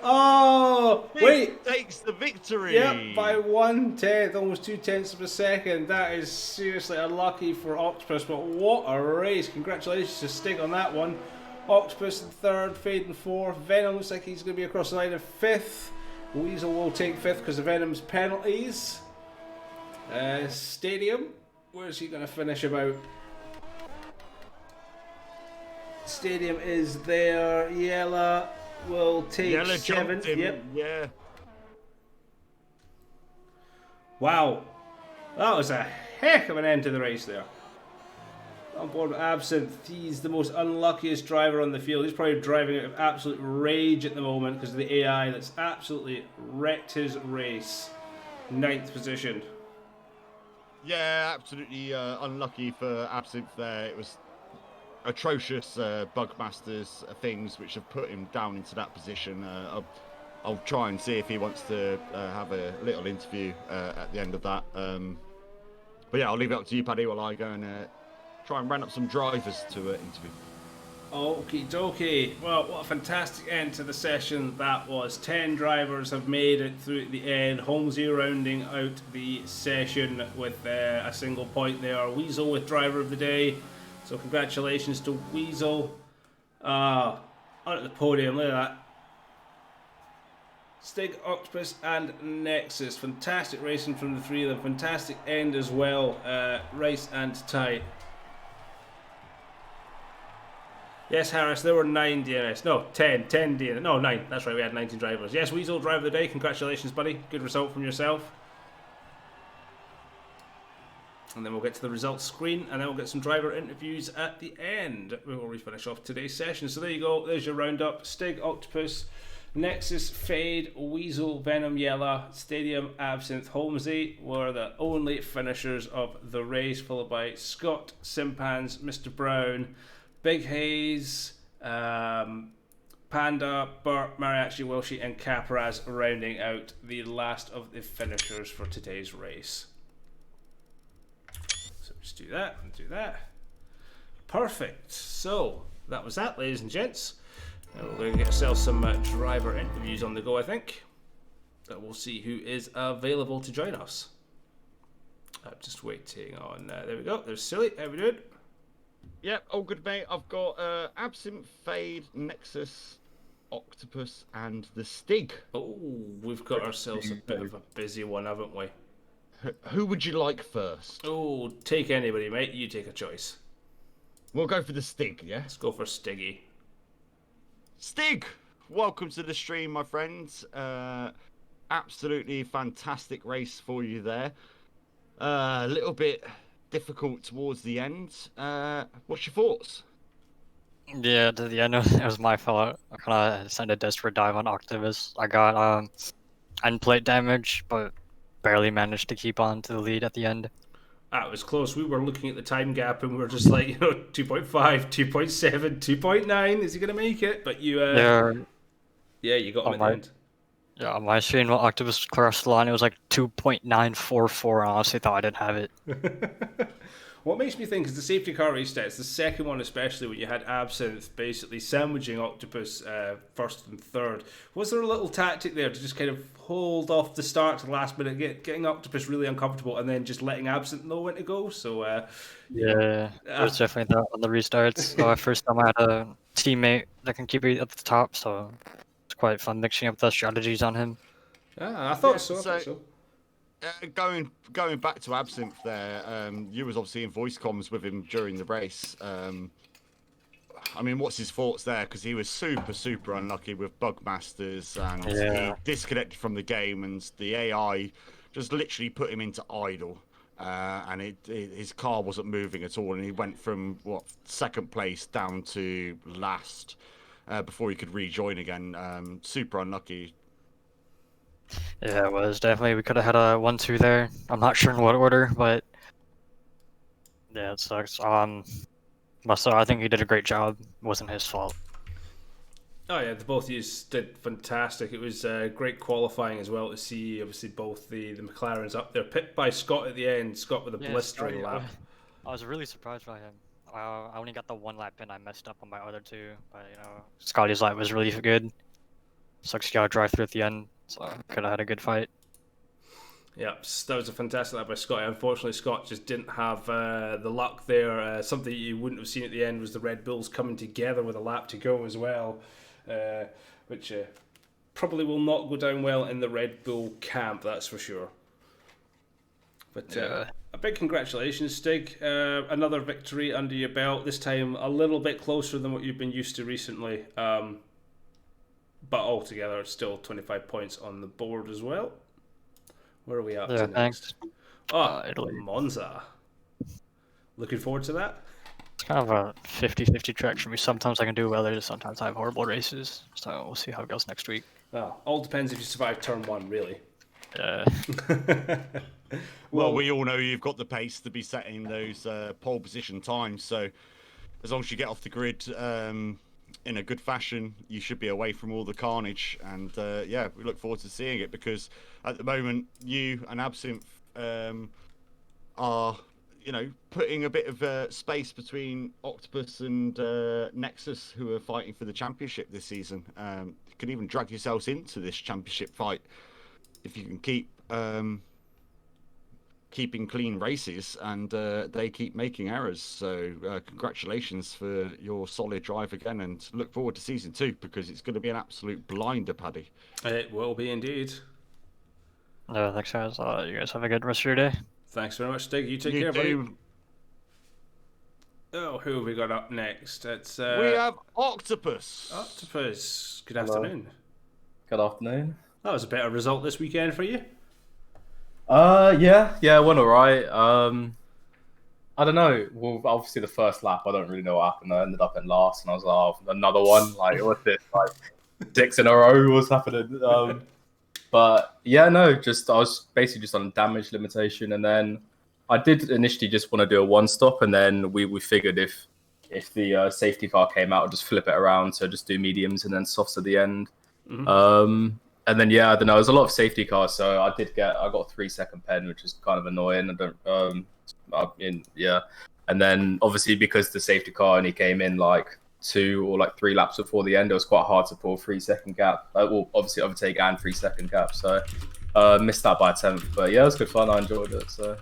Oh, wait. Takes the victory. Yep, by 1/10, almost 0.2 of a second. That is seriously unlucky for Octopus, but what a race. Congratulations to Stig on that one. Octopus in 3rd, Fade in 4th. Venom looks like he's going to be across the line in 5th. Weasel will take 5th because of Venom's penalties. Stadium, where's he going to finish about? Stadium is there. Yella will take 7th. Yep. Yeah. Wow. That was a heck of an end to the race there. On board with Absinthe, he's the most unluckiest driver on the field. He's probably driving out of absolute rage at the moment because of the AI that's absolutely wrecked his race. 9th position. Yeah, absolutely unlucky for Absinthe there. It was atrocious Bugmasters things which have put him down into that position. I'll try and see if he wants to have a little interview at the end of that. But yeah, I'll leave it up to you, Paddy, while I go and try and round up some drivers to interview. Okie dokie. Well, what a fantastic end to the session that was. 10 drivers have made it through to the end. Holmesy rounding out the session with a single point there. Weasel with driver of the day. So congratulations to Weasel. On at the podium, look at that. Stig, Octopus and Nexus. Fantastic racing from the three of them. Fantastic end as well. Race and tie. Yes, Harris, there were 9 DNS. No, 10 DNS. No, 9. That's right, we had 19 drivers. Yes, Weasel, driver of the day. Congratulations, buddy. Good result from yourself. And then we'll get to the results screen, and then we'll get some driver interviews at the end. We'll finish off today's session. So there you go. There's your roundup. Stig, Octopus, Nexus, Fade, Weasel, Venom, Yella, Stadium, Absinthe, Holmesy were the only finishers of the race, followed by Scott, Simpans, Mr. Brown, Big Hayes, Panda, Burt, Mariachi, Welshie and Capraz rounding out the last of the finishers for today's race. So just do that and do that. Perfect. So that was that, ladies and gents. Now we're going to get ourselves some driver interviews on the go, I think. We'll see who is available to join us. I'm just waiting on... there we go. There's Silly. How we doing? Yep, all good, mate. I've got Absinthe, Fade, Nexus, Octopus, and the Stig. Oh, we've got ourselves a bit of a busy one, haven't we? Who would you like first? Oh, take anybody, mate. You take a choice. We'll go for the Stig, yeah? Let's go for Stiggy. Stig, welcome to the stream, my friends. Absolutely fantastic race for you there. A little bit difficult towards the end. What's your thoughts? Yeah, at the end it was my fault. I kind of sent a desperate dive on Octopus. I got end plate damage, but barely managed to keep on to the lead at the end. That was close. We were looking at the time gap and we were just like, 2.5, 2.7, 2.9. Is he going to make it? But you, yeah, you got him at the end. Yeah, on my screen when Octopus crossed the line, it was like 2.944. I honestly thought I didn't have it. What makes me think is the safety car resets, the second one especially, when you had Absinthe basically sandwiching Octopus first and third. Was there a little tactic there to just kind of hold off the start to the last minute, getting Octopus really uncomfortable, and then just letting Absinthe know when to go? So, Yeah, it was definitely that on the restarts. First time I had a teammate that can keep it at the top, so it's quite fun mixing up the strategies on him. I thought Yeah, so. I so thought so. going back to Absinthe there, you was obviously in voice comms with him during the race. I mean, what's his thoughts there? Because he was super unlucky with Bugmasters, and he Yeah. disconnected from the game, and the AI just literally put him into idle. And his car wasn't moving at all, and he went from second place down to last before he could rejoin again. Super unlucky. Yeah, it was definitely. We could have had a 1-2 there. I'm not sure in what order, but yeah, it sucks. So I think he did a great job. It wasn't his fault. Oh yeah, the both of you did fantastic. It was great qualifying as well to see. Obviously, both the McLarens up there, pipped by Scott at the end. Scott with a blistering Scotty, lap. I was really surprised by him. I only got the one lap in. I messed up on my other two, but Scotty's lap was really good. Sucks you gotta drive through at the end, so could have had a good fight. Yeah, that was a fantastic lap by Scott. Unfortunately, Scott just didn't have the luck there. Something you wouldn't have seen at the end was the Red Bulls coming together with a lap to go as well, which probably will not go down well in the Red Bull camp, that's for sure. But a big congratulations, Stig. Another victory under your belt, this time a little bit closer than what you've been used to recently. But altogether, it's still 25 points on the board as well. Where are we up to next? Oh, Italy. Monza. Looking forward to that. It's kind of a 50-50 track for me. Sometimes I can do well, sometimes I have horrible races. So we'll see how it goes next week. Well, all depends if you survive turn one, really. Yeah. Well, we all know you've got the pace to be setting those pole position times. So as long as you get off the grid in a good fashion, you should be away from all the carnage. And yeah, we look forward to seeing it, because at the moment you and Absinthe are, putting a bit of space between Octopus and Nexus, who are fighting for the championship this season. You can even drag yourselves into this championship fight if you can keep keeping clean races, and they keep making errors. So congratulations for your solid drive again, and look forward to season 2, because it's going to be an absolute blinder, Paddy. It will be indeed. No, thanks guys. You guys have a good rest of your day. Thanks very much, Stig. You take care, buddy. Oh, who have we got up next? It's we have Octopus. Octopus. Good Hello. afternoon. Good afternoon. That was a better result this weekend for you. Yeah, it went alright. I don't know. Well, obviously the first lap, I don't really know what happened. I ended up in last, and I was like, oh, another one. Like, what's this? Like 6 in a row? What's happening? But yeah, no, I was basically just on damage limitation, and then I did initially just want to do a one stop, and then we figured if the safety car came out, I'd just flip it around, so just do mediums and then softs at the end. Mm-hmm. And then I don't know, there's a lot of safety cars, so I got a 3-second pen, which is kind of annoying. And then obviously because the safety car only came in like 2 or like 3 laps before the end, it was quite hard to pull a 3-second gap. Well, obviously overtake and 3-second gap, so missed that by a 10th. But yeah, it was good fun. I enjoyed it. So.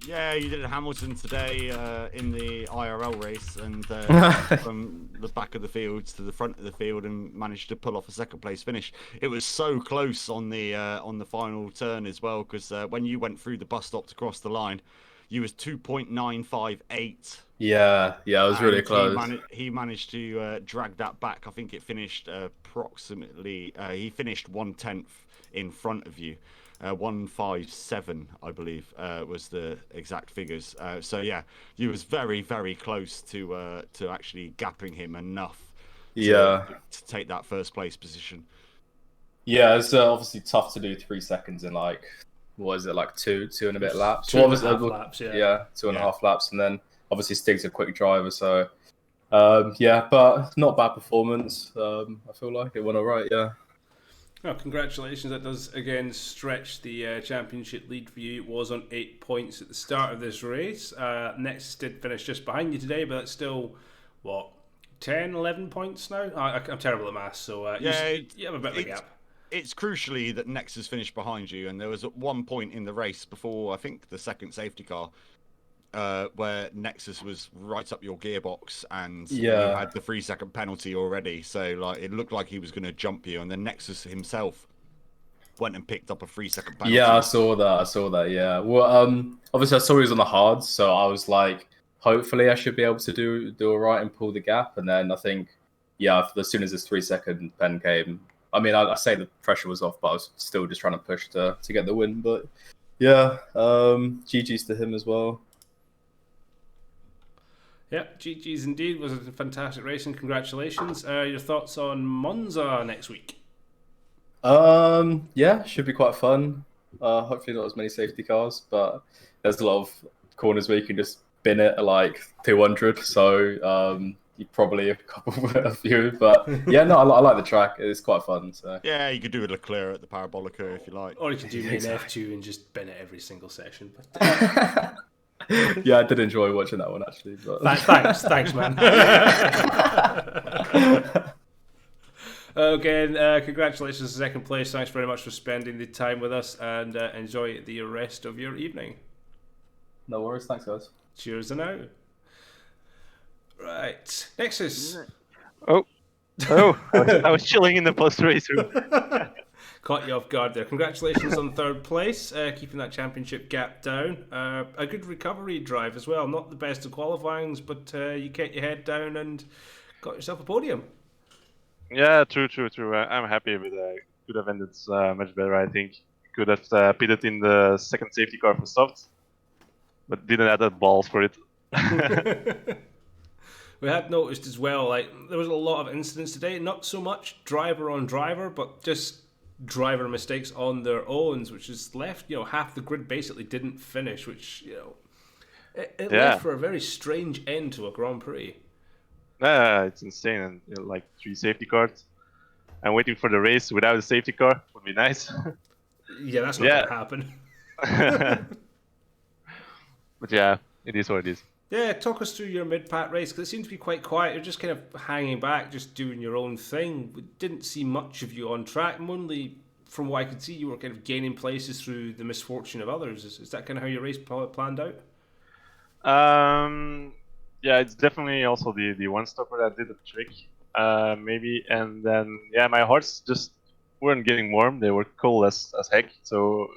Yeah, you did Hamilton today in the IRL race, and from the back of the field to the front of the field, and managed to pull off a second place finish. It was so close on the final turn as well, because when you went through the bus stop to cross the line, you was 2.958. Yeah, it was really close. He managed to drag that back. I think it finished approximately. He finished 1/10 in front of you. 157, I believe, was the exact figures. So yeah, you was very, very close to actually gapping him enough to take that first place position. Yeah, it's obviously tough to do 3 seconds in like, what is it, like two and a bit laps? 2.5 laps, yeah. Yeah, 2.5 laps, and then obviously Stig's a quick driver, so but not bad performance. I feel like it went alright, yeah. Well, congratulations. That does again stretch the championship lead for you. It was on 8 points at the start of this race. Nexus did finish just behind you today, but that's still, what, 10, 11 points now? I'm terrible at maths, so you have a bit of a gap. It's crucially that Nexus finished behind you, and there was at one point in the race before, I think, the second safety car, where Nexus was right up your gearbox, and you had the 3-second penalty already. So like it looked like he was going to jump you, and then Nexus himself went and picked up a 3-second penalty. Yeah, I saw that. Yeah. Well, obviously I saw he was on the hards, so I was like, hopefully I should be able to do all right and pull the gap. And then I think, as soon as this 3-second pen came, I mean, I say the pressure was off, but I was still just trying to push to get the win. But yeah, GG's to him as well. Yeah, GG's indeed. Was a fantastic race, and congratulations. Your thoughts on Monza next week? Yeah, should be quite fun. Hopefully not as many safety cars, but there's a lot of corners where you can just bin it at like 200. So you probably a few, but yeah, no, I like the track. It's quite fun. So yeah, you could do a Leclerc at the Parabolica if you like, or you could do an F2 and just bin it every single session. But yeah, I did enjoy watching that one actually. But thanks, man. Again, congratulations to second place. Thanks very much for spending the time with us, and enjoy the rest of your evening. No worries. Thanks, guys. Cheers and out. Right, Nexus. Oh, I was chilling in the post-race room. Caught you off guard there. Congratulations on third place, keeping that championship gap down. A good recovery drive as well. Not the best of qualifyings, but you kept your head down and got yourself a podium. Yeah, true. I'm happy with it. Could have ended much better, I think. Could have pitted in the second safety car for softs, but didn't have the balls for it. We had noticed as well, like there was a lot of incidents today. Not so much driver on driver, but just driver mistakes on their own, which is left, half the grid basically didn't finish, which, it left for a very strange end to a Grand Prix. It's insane. And like 3 safety cars. I'm waiting for the race without a safety car. Would be nice. Yeah, that's not going to happen. But yeah, it is what it is. Yeah, talk us through your mid-pack race, because it seemed to be quite quiet. You're just kind of hanging back, just doing your own thing. We didn't see much of you on track. And only from what I could see, you were kind of gaining places through the misfortune of others. Is that kind of how your race planned out? Yeah, it's definitely also the one-stopper that did the trick, maybe. And then, my hearts just weren't getting warm. They were cold as heck. So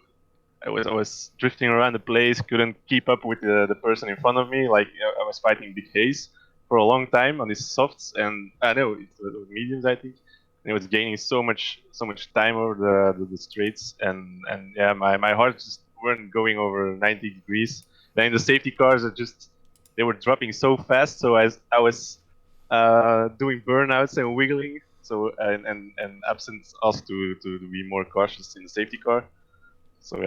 I was drifting around the place, couldn't keep up with the person in front of me. Like I was fighting Big Haze for a long time on these softs, and I know it was mediums, I think. And it was gaining so much time over the straights, and my hearts just weren't going over 90 degrees. Then the safety cars they were dropping so fast, so I was doing burnouts and wiggling. So and absent us to be more cautious in the safety car. So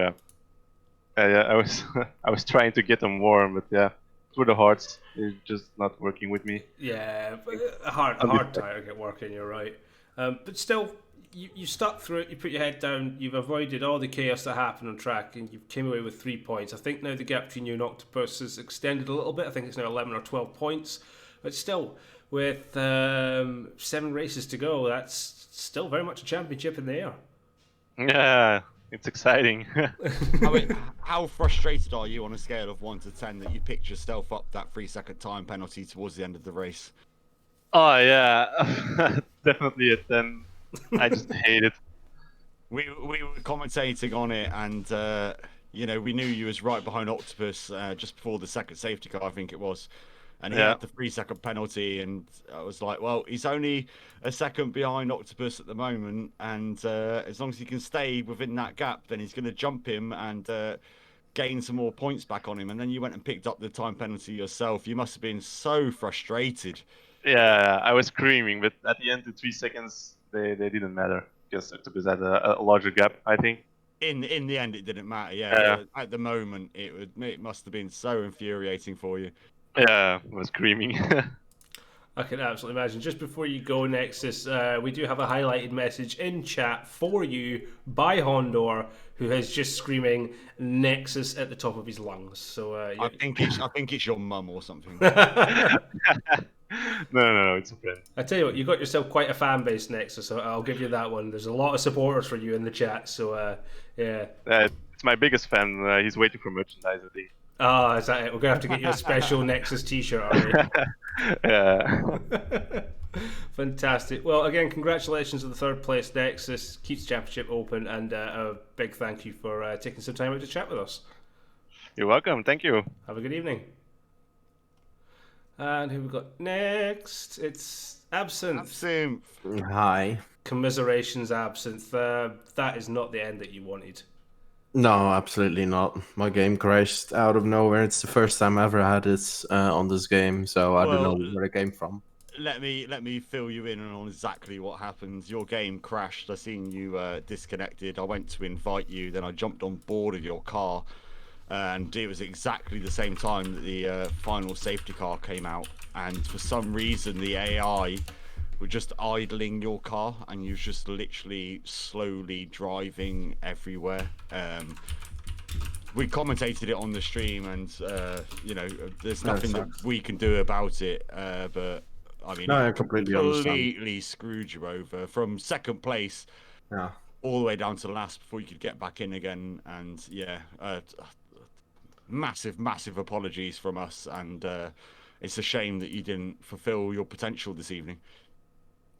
I was I was trying to get them warm, but through the hearts, they're just not working with me. Yeah, a hard tire to get working. You're right, but still, you stuck through it. You put your head down. You've avoided all the chaos that happened on track, and you came away with 3 points. I think now the gap between you and Octopus has extended a little bit. I think it's now 11 or 12 points, but still, with 7 races to go, that's still very much a championship in the air. Yeah. It's exciting. I mean, how frustrated are you on a scale of 1 to 10 that you picked yourself up that 3-second time penalty towards the end of the race? Oh yeah, definitely a 10. I just hate it. We were commentating on it, and we knew you was right behind Octopus just before the second safety car, I think it was. And he had the 3-second penalty, and I was like, well, he's only a second behind Octopus at the moment, and as long as he can stay within that gap, then he's going to jump him and gain some more points back on him. And then you went and picked up the time penalty yourself. You must have been so frustrated. Yeah, I was screaming, but at the end, the 3 seconds, they didn't matter, because Octopus had a larger gap, I think. In the end, it didn't matter, yeah. At the moment, it must have been so infuriating for you. Yeah, I was screaming. I can absolutely imagine. Just before you go, Nexus, we do have a highlighted message in chat for you by Hondor, who is just screaming Nexus at the top of his lungs. So I think it's your mum or something. No, it's a friend. I tell you what, you got yourself quite a fan base, Nexus. So I'll give you that one. There's a lot of supporters for you in the chat. So yeah. It's my biggest fan. He's waiting for merchandise, I think. Ah, is that it? We're gonna have to get you a special Nexus T-shirt, are Yeah. we? Fantastic. Well, again, congratulations on the third place, Nexus. Keeps the championship open, and a big thank you for taking some time out to chat with us. You're welcome. Thank you. Have a good evening. And who we got next? It's Absinthe. Absinthe. Hi. Commiserations, Absinthe. That is not the end that you wanted. No, absolutely not. My game crashed out of nowhere. It's the first time I ever had it on this game, so I don't know where it came from. Let me fill you in on exactly what happened. Your game crashed. I seen you disconnected. I went to invite you, then I jumped on board of your car, and it was exactly the same time that the final safety car came out. And for some reason, the AI were just idling your car, and you was just literally slowly driving everywhere. We commentated it on the stream, and there's nothing that we can do about it. But I mean, no, I completely understand. Screwed you over from second place, all the way down to last before you could get back in again. And massive apologies from us, and it's a shame that you didn't fulfill your potential this evening.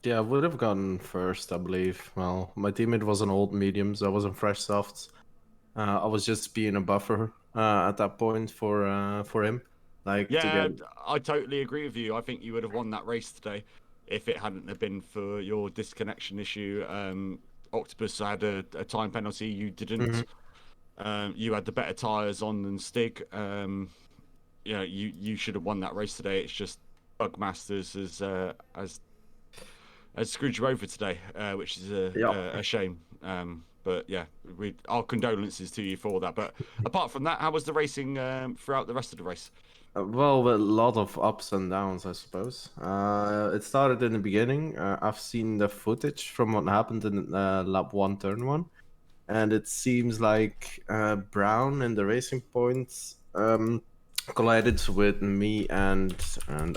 Yeah, I would have gone first, I believe. Well, my teammate was an old medium, so I was on fresh softs. I was just being a buffer at that point for him. I totally agree with you. I think you would have won that race today if it hadn't have been for your disconnection issue. Octopus had a time penalty. You didn't. You had the better tyres on than Stig. You should have won that race today. It's just Bugmasters has screwed you over today, which is a shame. But yeah, our condolences to you for that. But apart from that, how was the racing throughout the rest of the race? Well, a lot of ups and downs, I suppose. It started in the beginning. I've seen the footage from what happened in lap 1, turn 1. And it seems like Brown in the racing points collided with me and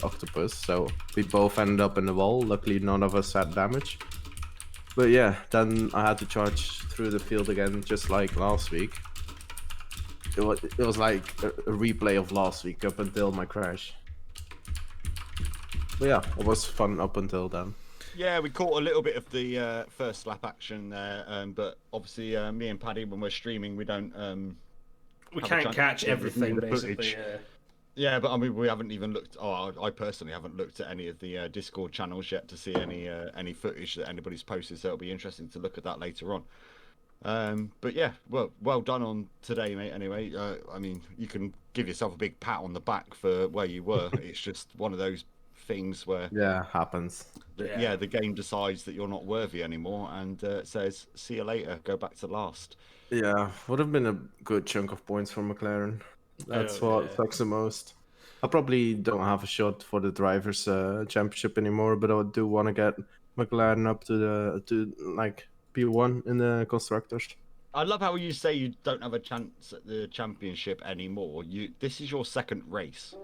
Octopus, so we both ended up in the wall. Luckily, none of us had damage. But yeah, then I had to charge through the field again, just like last week. It was like a replay of last week up until my crash. But yeah, it was fun up until then. Yeah, we caught a little bit of the first lap action there, but obviously me and Paddy, when we're streaming, we don't. We can't catch everything, basically. Yeah, but I mean, we haven't even looked. Oh, I personally haven't looked at any of the Discord channels yet to see any footage that anybody's posted. So it'll be interesting to look at that later on. But yeah, well done on today, mate. Anyway, I mean, you can give yourself a big pat on the back for where you were. It's just one of those things where happens. The game decides that you're not worthy anymore and says, "See you later. Go back to last." Yeah, would have been a good chunk of points for McLaren. That's what sucks the most. I probably don't have a shot for the drivers' championship anymore, but I do want to get McLaren up to like P1 in the constructors. I love how you say you don't have a chance at the championship anymore. This is your second race.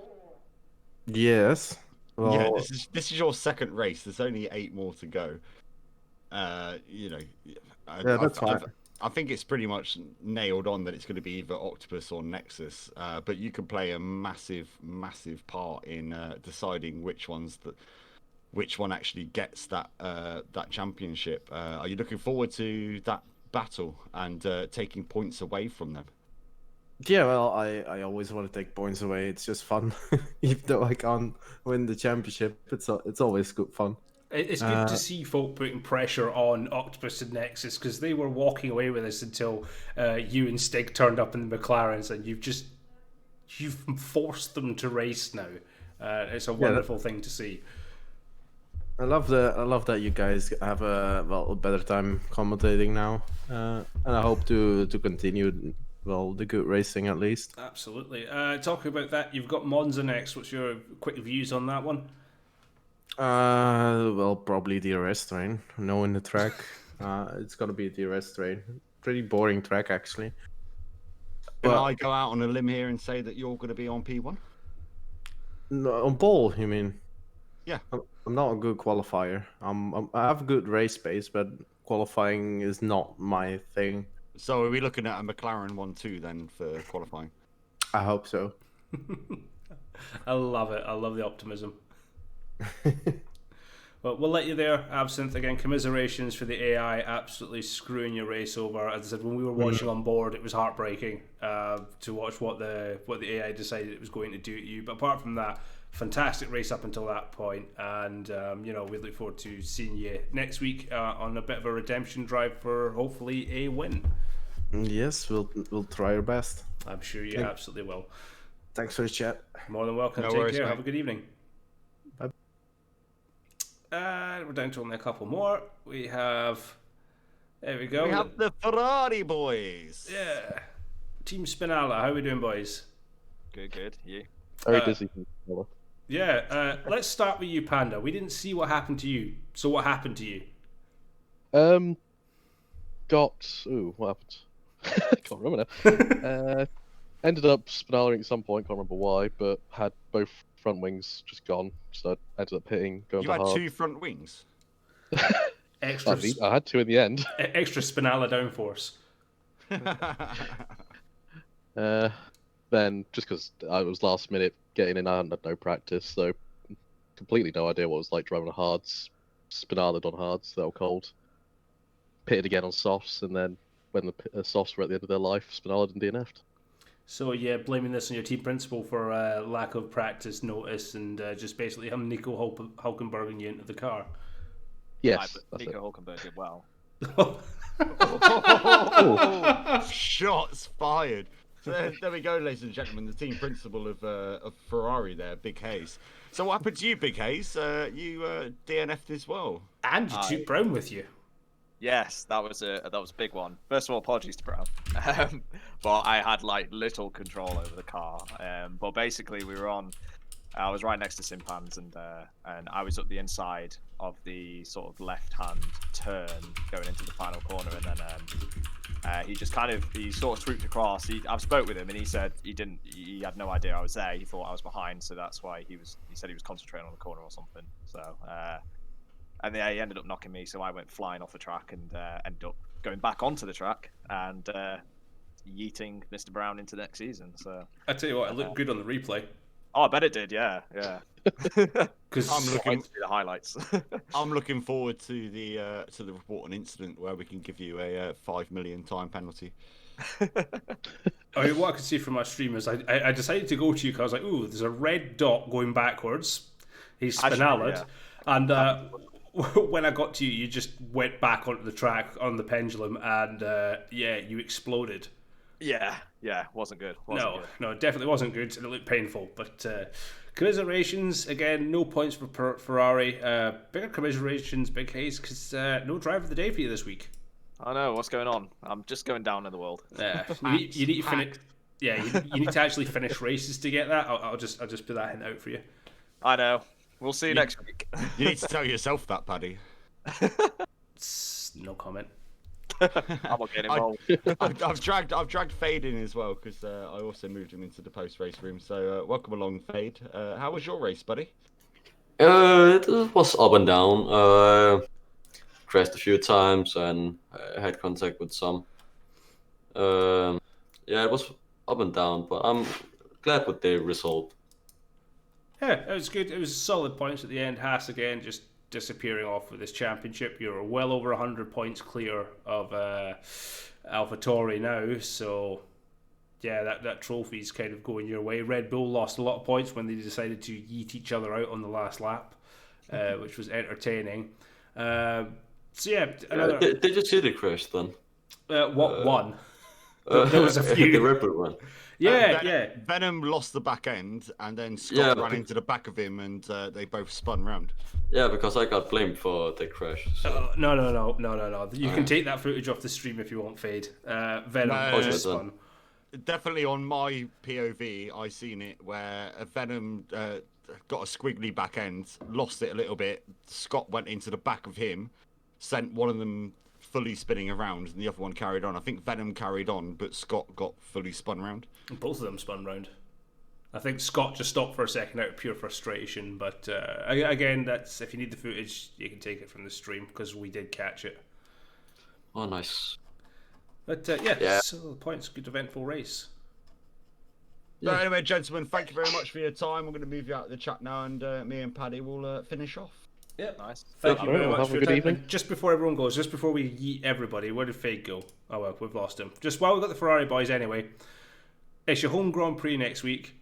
Yes. Well, yeah, this is your second race. There's only 8 more to go. that's fine. I think it's pretty much nailed on that it's going to be either Octopus or Nexus. But you can play a massive part in deciding which one actually gets that championship. Are you looking forward to that battle and taking points away from them? Yeah, well, I always want to take points away. It's just fun. Even though I can't win the championship, it's always good fun. It's good to see folk putting pressure on Octopus and Nexus, because they were walking away with us until you and Stig turned up in the McLarens, and you've forced them to race now. It's a wonderful thing to see. I love that you guys have a better time commentating now, and I hope to continue the good racing at least. Absolutely. Talking about that, you've got Monza next. What's your quick views on that one? Well, probably DRS train. Knowing the track, it's gonna be a DRS train. Pretty boring track actually. Can But I go out on a limb here and say that you're going to be on P1? no, on pole, you mean? Yeah. I'm not a good qualifier. I have good race pace, but qualifying is not my thing. So are we looking at a McLaren 1-2 then for qualifying? I hope so. I love it. I love the optimism. Well, we'll let you there, Absinthe. Again, commiserations for the AI absolutely screwing your race over. As I said, when we were watching on board, it was heartbreaking to watch what the AI decided it was going to do to you. But apart from that, fantastic race up until that point, and we look forward to seeing you next week on a bit of a redemption drive for hopefully a win. Yes, we'll try our best. I'm sure you absolutely will. Thanks for the chat. More than welcome. No Take worries, care. mate. Have a good evening. Bye. We're down to only a couple more. We have. There we go. We have the Ferrari boys. Yeah. Team Spinella. How are we doing, boys? Good. You? Very busy. Yeah. Let's start with you, Panda. We didn't see what happened to you. So what happened to you? What happened? Can't remember now. Ended up spinaling at some point, can't remember why, but had both front wings just gone, so I ended up hitting, going You for had hard. 2 front wings. Extra, I had 2 in the end. extra Spinella downforce. Then, just because I was last minute getting in, I had no practice, so completely no idea what it was like driving a hards, spinaled on hards that were cold. Pitted again on softs, and then when the softs were at the end of their life, spinaled and DNF'd. So yeah, blaming this on your team principal for lack of practice notice and just basically him Nico Hulkenberging you into the car. Yes, But that's Nico Hulkenberg did well. Shots fired. So there we go, ladies and gentlemen. The team principal of Ferrari there, Big Hayes. So what happened to you, Big Hayes? You DNF'd as well. And you took Brown with you. Yes, that was a big one. First of all, apologies to Brown, but I had like little control over the car. But basically, I was right next to Simpans, and I was up the inside of the sort of left-hand turn going into the final corner, and then he sort of swooped across. I've spoke with him, and he said he had no idea I was there. He thought I was behind, so that's why he said he was concentrating on the corner or something. So. And then he ended up knocking me, so I went flying off the track and ended up going back onto the track and yeeting Mr. Brown into next season. So I tell you what, it looked good on the replay. Oh, I bet it did. Yeah. Because I'm looking to the highlights. I'm looking forward to the report on incident where we can give you a 5 million time penalty. I mean, what I could see from my stream is I decided to go to you because I was like, ooh, there's a red dot going backwards. He's spinaled. Yeah. And when I got to you, you just went back onto the track on the pendulum and you exploded. Yeah, wasn't good. No, it definitely wasn't good, and it looked painful. But commiserations, again, no points for Ferrari. Bigger commiserations, Big Hayes, because no driver of the day for you this week. I know, what's going on? I'm just going down in the world. You need to finish. Yeah, you need to actually finish races to get that. I'll just put that hint out for you. I know. We'll see you next week. You need to tell yourself that, Paddy. No comment. I'm not getting involved. I've dragged Fade in as well because I also moved him into the post-race room. So welcome along, Fade. How was your race, buddy? It was up and down. Crashed a few times and had contact with some. Yeah, it was up and down, but I'm glad with the result. Yeah, it was good. It was solid points at the end. Haas again just disappearing off with this championship. You're well over 100 points clear of AlphaTauri now. So, yeah, that trophy's kind of going your way. Red Bull lost a lot of points when they decided to yeet each other out on the last lap, which was entertaining. So, yeah, another... Did you see the crash then? What one? There was a few. The Red Bull one. Yeah. Venom lost the back end, and then Scott ran into the back of him, and they both spun round. Yeah, because I got blamed for the crash. So. No. You can take that footage off the stream if you want, Fade. Venom just spun. Definitely on my POV, I seen it where Venom got a squiggly back end, lost it a little bit. Scott went into the back of him, sent one of them fully spinning around, and the other one carried on. I think Venom carried on, but Scott got fully spun round. Both of them spun round. I think Scott just stopped for a second out of pure frustration, but again, that's if you need the footage, you can take it from the stream because we did catch it. Oh, nice. But so the points, good eventful race. So anyway, gentlemen, thank you very much for your time. I'm going to move you out of the chat now, and me and Paddy will finish off. Yep. Nice. Thank you very much have for a your good time. evening. And just before everyone goes, just before we yeet everybody, where did Fade go? Oh well, we've lost him. Just while we've got the Ferrari boys anyway, it's your home Grand Prix next week.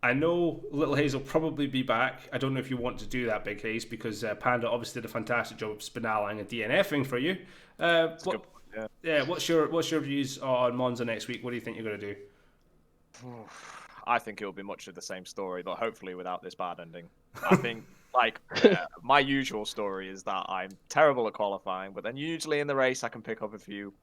I know Little Hayes will probably be back. I don't know if you want to do that, Big Hayes, because Panda obviously did a fantastic job of spinaling and DNFing for you. What's your views on Monza next week? What do you think you're going to do? I think it will be much of the same story, but hopefully without this bad ending. I think, my usual story is that I'm terrible at qualifying, but then usually in the race I can pick up a few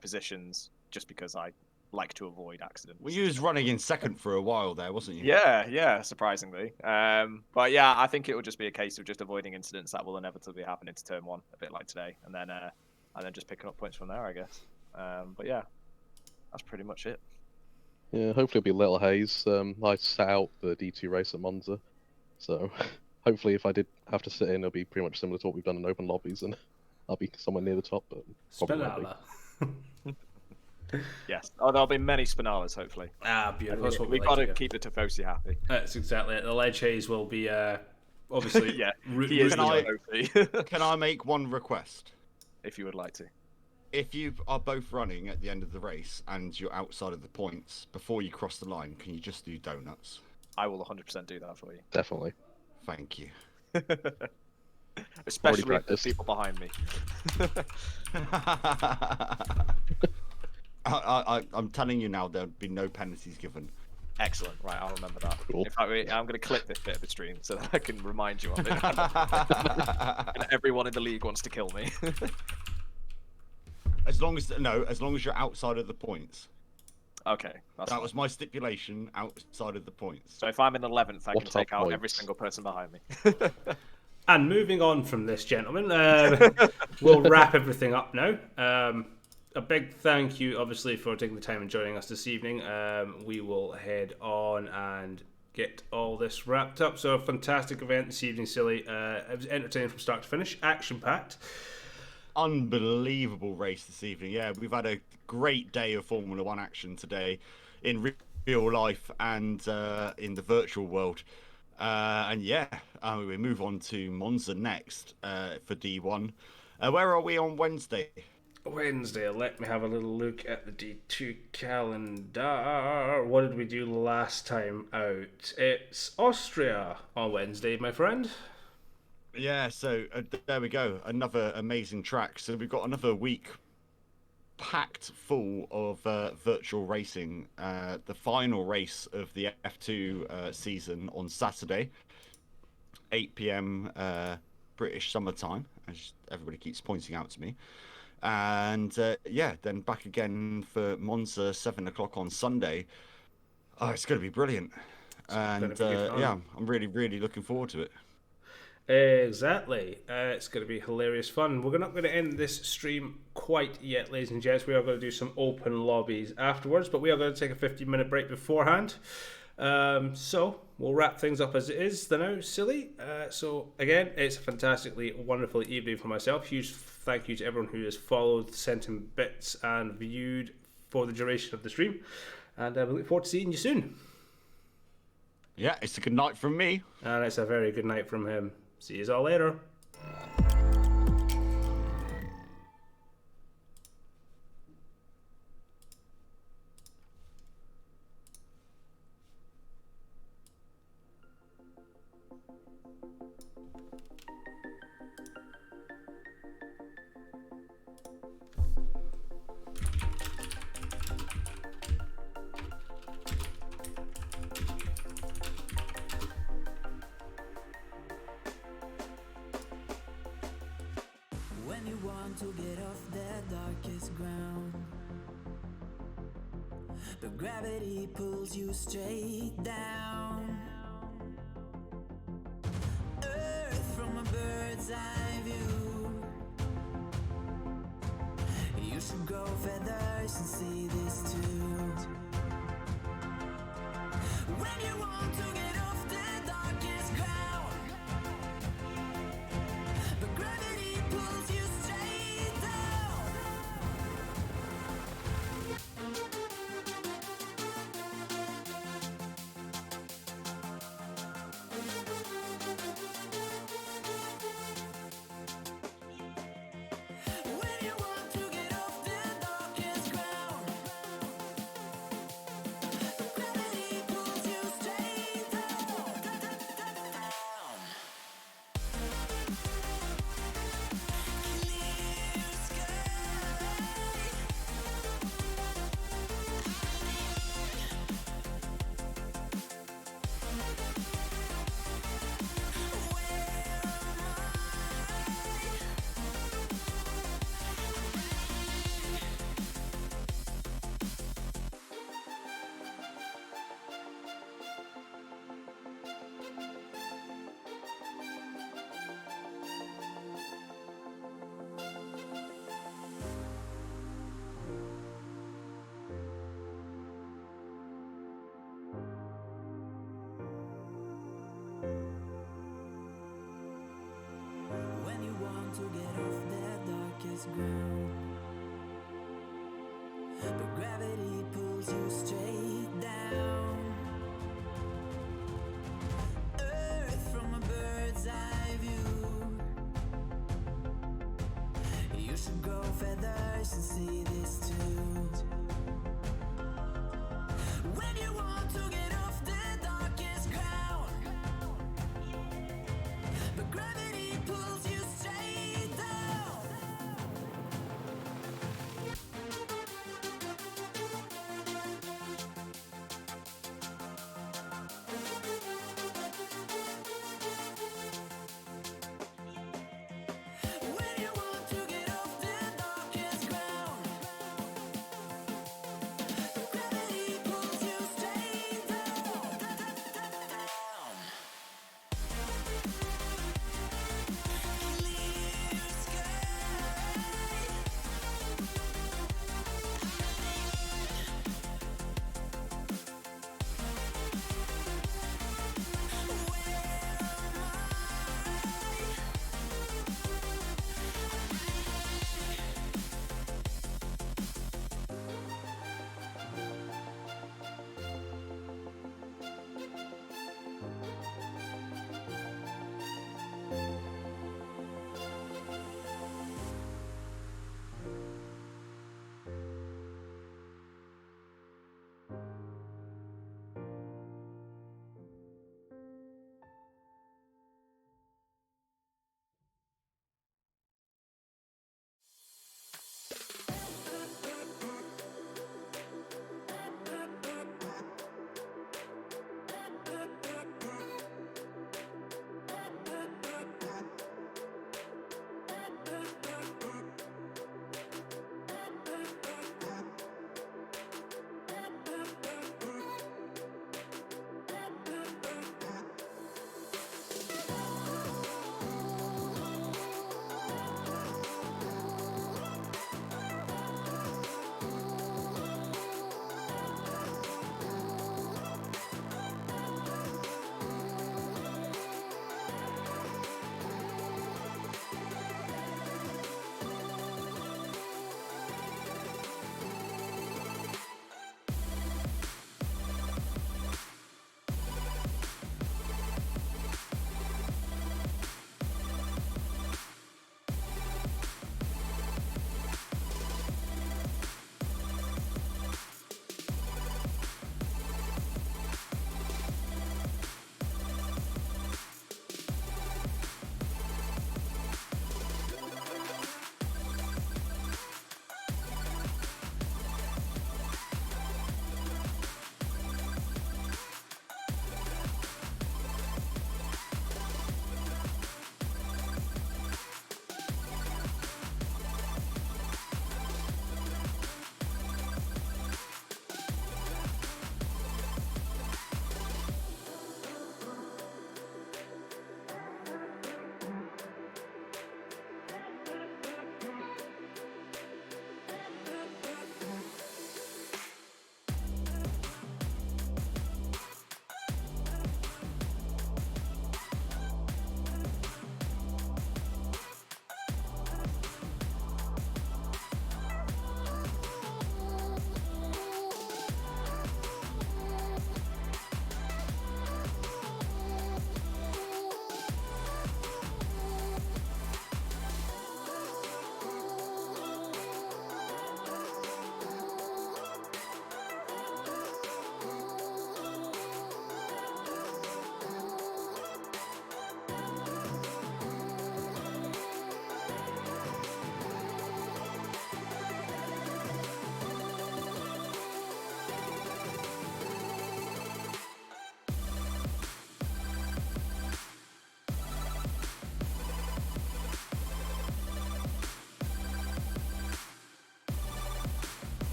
positions just because I like to avoid accidents. Well, you was running in second for a while there, wasn't you? Yeah, surprisingly. But yeah, I think it will just be a case of just avoiding incidents that will inevitably happen into turn one, a bit like today, and then just picking up points from there, I guess. But yeah, that's pretty much it. Yeah, hopefully it'll be Little Hayes. I sat out the D2 race at Monza, so hopefully if I did have to sit in, it'll be pretty much similar to what we've done in open lobbies, and I'll be somewhere near the top. But probably won't be. Yes. Oh, there'll be many Spinalas, hopefully. Beautiful. That's what We've we got like to to keep the Tifosi happy. That's exactly it. The Ledge Hayes will be obviously. Yeah, he is the trophy. Can I make one request? If you would like to. If you are both running at the end of the race and you're outside of the points, before you cross the line, can you just do donuts? I will 100% do that for you. Definitely. Thank you. Especially the people behind me. I'm telling you now, there'll be no penalties given. Excellent. Right, I'll remember that. Cool. In fact, I'm going to clip this bit of the stream so that I can remind you of it. And everyone in the league wants to kill me. As long as you're outside of the points. Okay. That was my stipulation, outside of the points. So if I'm in 11th, I can take out points? every single person behind me. And moving on from this, gentlemen, we'll wrap everything up now. A big thank you, obviously, for taking the time and joining us this evening. We will head on and get all this wrapped up. So, a fantastic event this evening, Silly. It was entertaining from start to finish, action-packed. Unbelievable race this evening. Yeah, we've had a great day of Formula One action today in real life and in the virtual world. We move on to Monza next for D1. Where are we on Wednesday? Wednesday, let me have a little look at the D2 calendar. What did we do last time out? It's Austria on Wednesday, my friend. Yeah, so there we go. Another amazing track. So we've got another week packed full of virtual racing. The final race of the F2 season on Saturday, 8 p.m. British summertime, as everybody keeps pointing out to me. And then back again for Monza, 7 o'clock on Sunday. Oh, it's going to be brilliant. I'm really, really looking forward to it. Exactly. It's going to be hilarious fun. We're not going to end this stream quite yet, ladies and gents. We are going to do some open lobbies afterwards, but we are going to take a 15-minute break beforehand. So we'll wrap things up as it is now, Silly. So again, it's a fantastically wonderful evening for myself. Huge thank you to everyone who has followed, sent in bits and viewed for the duration of the stream. And we look forward to seeing you soon. Yeah, it's a good night from me. And it's a very good night from him. See you all later. When you want to get off the darkest ground, but gravity pulls you straight down. Earth from a bird's eye view. You should grow feathers and see this too. When you want to get off the darkest ground, but gravity pulls you straight down. When you want to get off the darkest ground, but gravity pulls you straight down. Clear when you want to get off that darkest ground, but gravity pulls you straight down. Earth from a bird's eye view. You should grow feathers and see this too. When you want to get off the darkest ground, but gravity pulls you straight down. When you want to get off the darkest ground, but gravity pulls you straight down.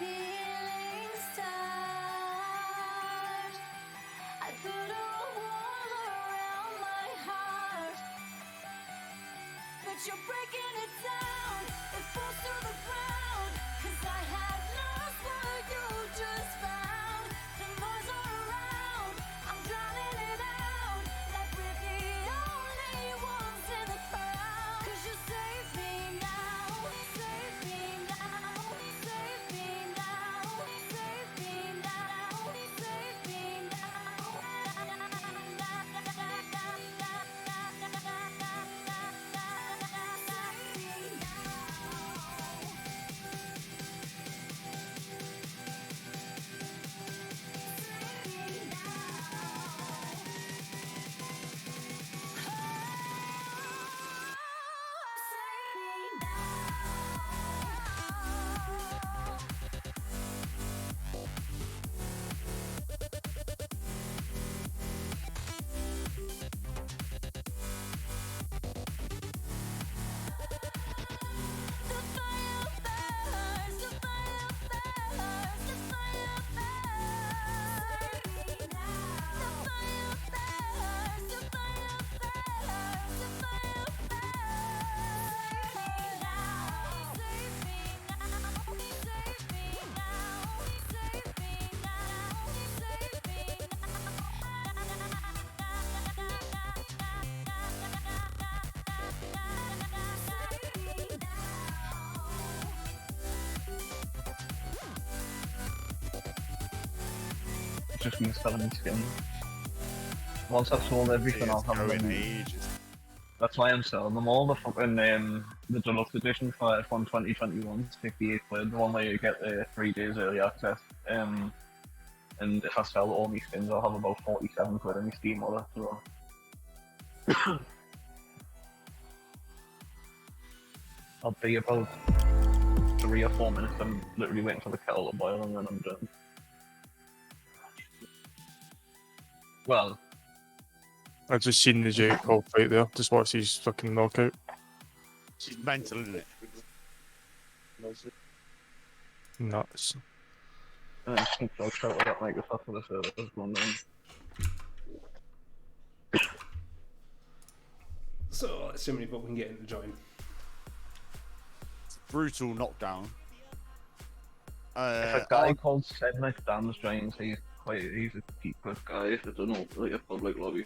feelings start. I put a wall around my heart, but you're breaking it down. It falls to the ground, 'cause I had lost what you just found. The noise all around, I'm drowning it out, like we're the only ones in the crowd. 'Cause you save me now, save me now, save me now, save me now, save me Just been selling skins. Once I've sold everything, I'll have them. ages. That's why I'm selling them all. The fucking the deluxe edition for F1 2021, 58 quid. The one where you get 3 days early access. And if I sell all my skins, I'll have about 47 quid in my Steam wallet. So I'll be about 3 or 4 minutes. I'm literally waiting for the kettle to boil, and then I'm done. Well, I've just seen the Jake Paul fight there. Just watched his fucking knockout. She's mental, isn't it? Nuts. I think I'll try to get Microsoft for the servers going down. So let's see how many people we can get in to join. Brutal knockdown. If a guy called Sednick Dan's joins, he's a keeper guy. If it's an like a public lobby.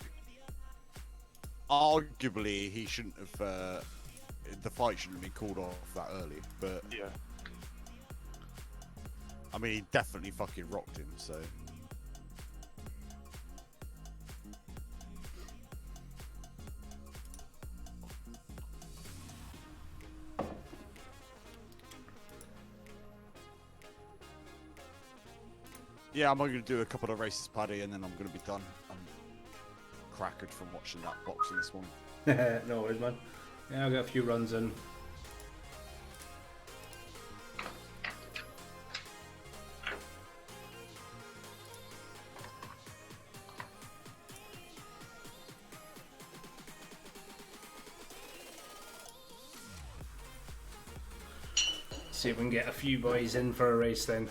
Arguably, he shouldn't have. The fight shouldn't have been called off that early, but Yeah. I mean, he definitely fucking rocked him. So yeah, I'm going to do a couple of races, Paddy, and then I'm going to be done. I'm crackered from watching that boxing this morning. No worries, man. Yeah, I'll get a few runs in. See if we can get a few boys in for a race then.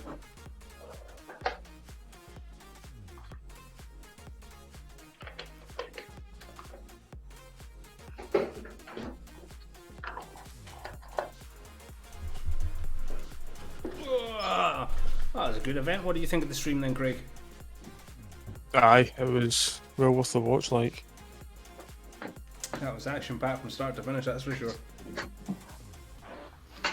That was a good event. What do you think of the stream then, Craig? Aye, it was well worth the watch. Like, That was action-packed from start to finish, that's for sure.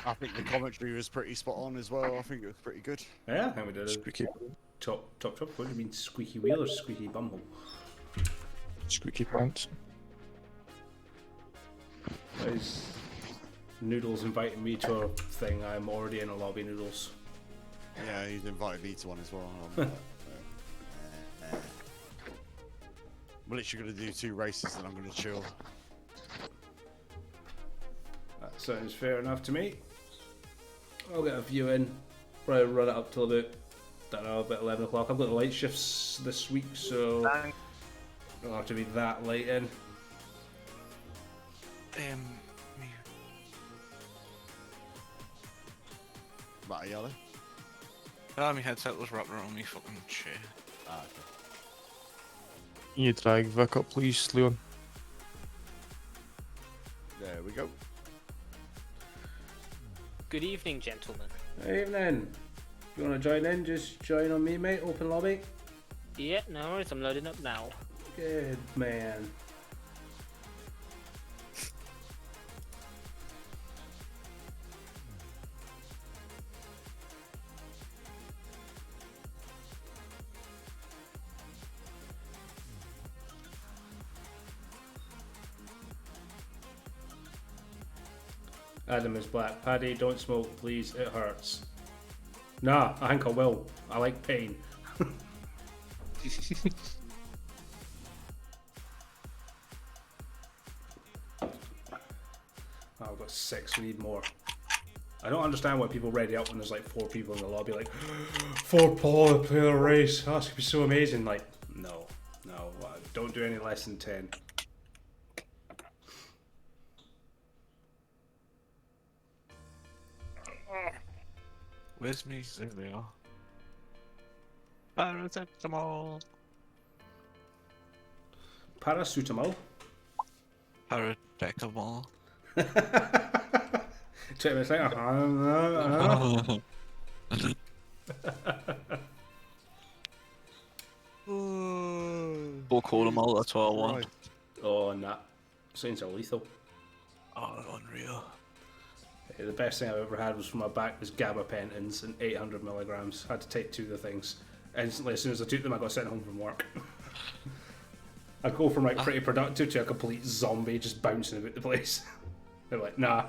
I think the commentary was pretty spot on as well. I think it was pretty good. Yeah, I think we did a squeaky, top. What do you mean, squeaky wheel or squeaky bumble? squeaky pants. Is Noodles inviting me to a thing? I'm already in a lobby, Noodles. Yeah, he's invited me to one as well. I'm literally going to do 2 races and I'm going to chill. That sounds fair enough to me. I'll get a view in. Probably run it up till about, don't know, about 11 o'clock. I've got the light shifts this week, so it'll have to be that late in. Right, yellow. Ah, my headset was wrapped around me fucking chair. Ah, okay. Can you drag Vic up, please, Leon? There we go. Good evening, gentlemen. Evening. If you want to join in, just join on me, mate. Open lobby. Yeah, no worries, I'm loading up now. Good man. Adam is black. Paddy, don't smoke, please. It hurts. Nah, I think I will. I like pain. Oh, I've got 6. We need more. I don't understand why people ready up when there's like 4 people in the lobby. Like 4 Paul to play a race. Oh, this could be so amazing. Like, no, don't do any less than 10. Where's me? There they are. Paracetamol. Paracetamol. Paracetamol. Check this out. Full quartermall, that's what I want. Oh, nah. Saints are lethal. Oh, unreal. The best thing I've ever had was from my back was gabapentins and 800 milligrams. I had to take 2 of the things. Instantly, as soon as I took them, I got sent home from work. I go from like pretty productive to a complete zombie just bouncing about the place. They're like, nah.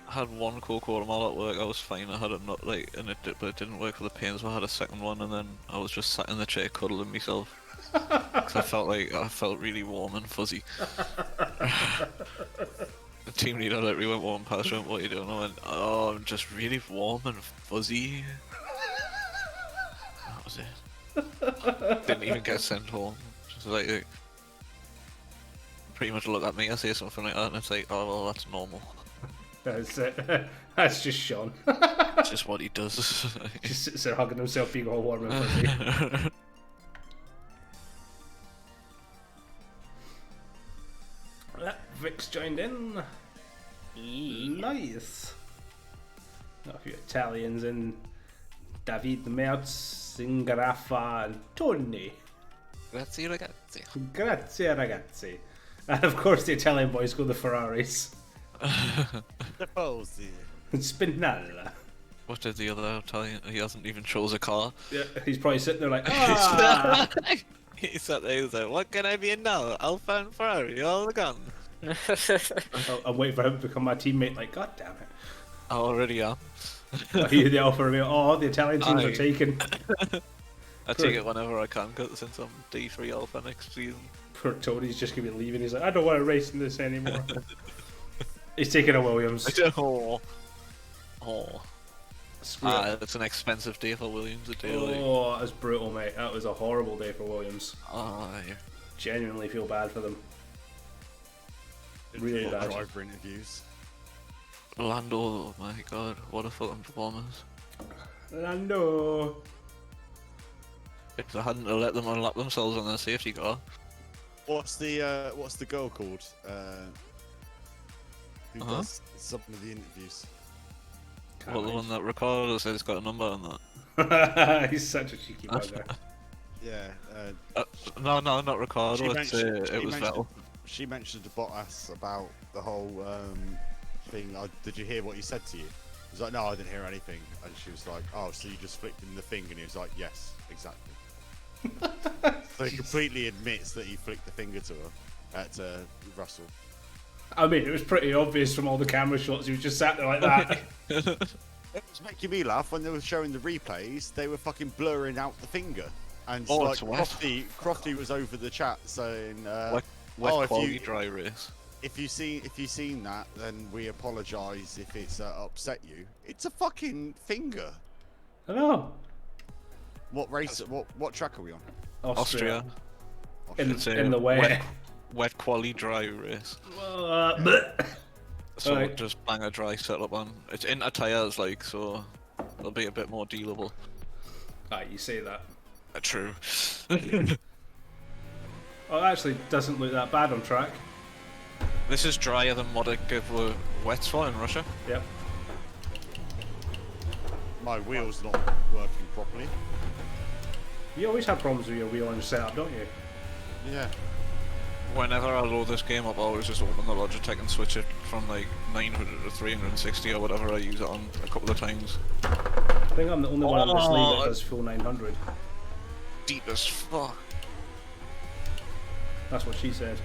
I had one cold quartermall at work, I was fine, I had it not like, but it didn't work for the pain, so I had a second one, and then I was just sat in the chair cuddling myself. Cause I felt really warm and fuzzy. The team leader literally went warm past me, what are you doing? I went, oh, I'm just really warm and fuzzy. That was it. Didn't even get sent home. Just like, pretty much look at me, I say something like that, and it's like, oh well, that's normal. That's it. That's just Sean. That's just what he does. Just sits there hugging himself, being all warm and fuzzy. Vic's joined in. Nice. Got a few Italians in. David Merz, Ingarafa, and Tony. Grazie ragazzi. Grazie ragazzi. And of course the Italian boys go the Ferraris. Spinella. What did the other Italian? He hasn't even chose a car. Yeah, he's probably sitting there like, ah! He sat there, he was like, what can I be in now? Alfa and Ferrari, all the gun. I'm waiting for him to become my teammate, like, god damn it. I already am. You the Alfa Romeo, oh, the Italian teams are taken. I take it whenever I can, cause since I'm D3 Alpha next season. Poor Tony's just gonna be leaving, he's like, I don't want to race in this anymore. He's taking a Williams. Oh. It's an expensive day for Williams a day. Oh, that was brutal, mate. That was a horrible day for Williams. Yeah. Genuinely feel bad for them. Really bad. Driver interviews. Lando, oh my god, what a fucking performance. Lando. If I hadn't let them unlap themselves on their safety car. What's the girl called? Who does some of the interviews? Well, the one that Ricardo said has got a number on that. He's such a cheeky bugger. Yeah. No, not Ricardo. It was Vettel. She mentioned to Bottas about the whole thing. Did you hear what he said to you? He was like, no, I didn't hear anything. And she was like, oh, so you just flicked in the thing? And he was like, yes, exactly. So he completely admits that he flicked the finger to her, to Russell. I mean, it was pretty obvious from all the camera shots. He was just sat there like that. It was making me laugh when they were showing the replays. They were fucking blurring out the finger, and Crofty was over the chat saying, wet quality dry race. If you've seen that, then we apologise if it's upset you. It's a fucking finger. I know. What race? What track are we on? Austria. In the way. Wet quality dry race. So just bang a dry setup on. It's inter tires, like, so it'll be a bit more dealable. Ah, you say that. True. Oh, it actually doesn't look that bad on track. This is drier than what it gave wet for in Russia. Yep. My wheel's not working properly. You always have problems with your wheel and setup, don't you? Yeah. Whenever I load this game up, I always just open the Logitech and switch it from like 900 to 360 or whatever I use it on a couple of times. I think I'm the only one on this league that does full 900. Deep as fuck. That's what she said.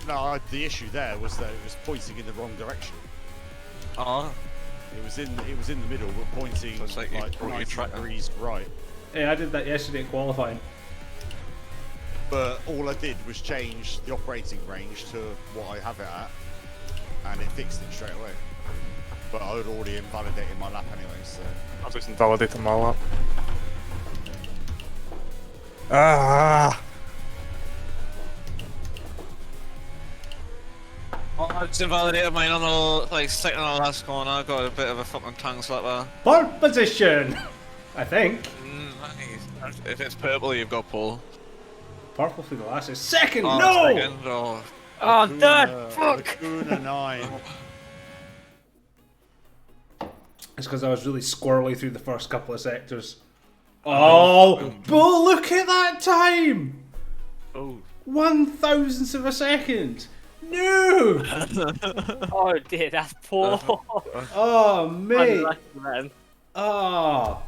No, the issue there was that it was pointing in the wrong direction. Ah. It was in the middle, but pointing So it's like you brought your 90 track degrees right. Yeah, I did that yesterday in qualifying. But all I did was change the operating range to what I have it at, and it fixed it straight away. But I had already invalidated my lap anyway, so... I've just invalidated my lap. Ah! Oh, I just invalidated mine on the like second on the last corner. I got a bit of a fucking tongue slapper. Pole position! I think. Nice. If it's purple, you've got pole. Purple for the last is second! Oh, no! Second. Oh. Oh, I'm done! Fuck! Lacuna 9. It's because I was really squirrely through the first couple of sectors. Oh, but look at that time! Oh. 1,000th of a second! No! Oh dear, that's poor. Oh, mate! Unlucky, man. Oh.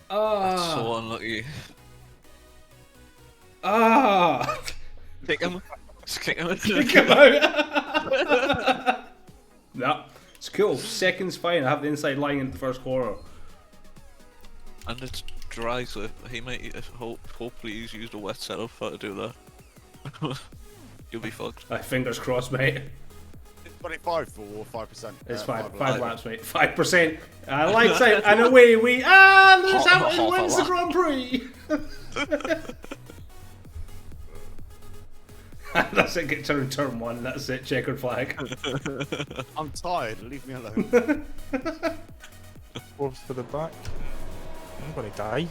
That's so Oh. unlucky. Ah. Kick him. Just kick him. Kick him out. No, it's cool. Second's fine. I have the inside line in the first quarter. And it's dry, so he might hopefully he's used a wet setup for to do that. You'll be fucked. Fingers crossed, mate. 25 or 5%? It's five laps, mate. 5%. Lights out and away we. Lewis Hamilton wins the Grand Prix. That's it. Get to turn one. That's it. Checkered flag. I'm tired. Leave me alone. Fourth for the back. I'm gonna die.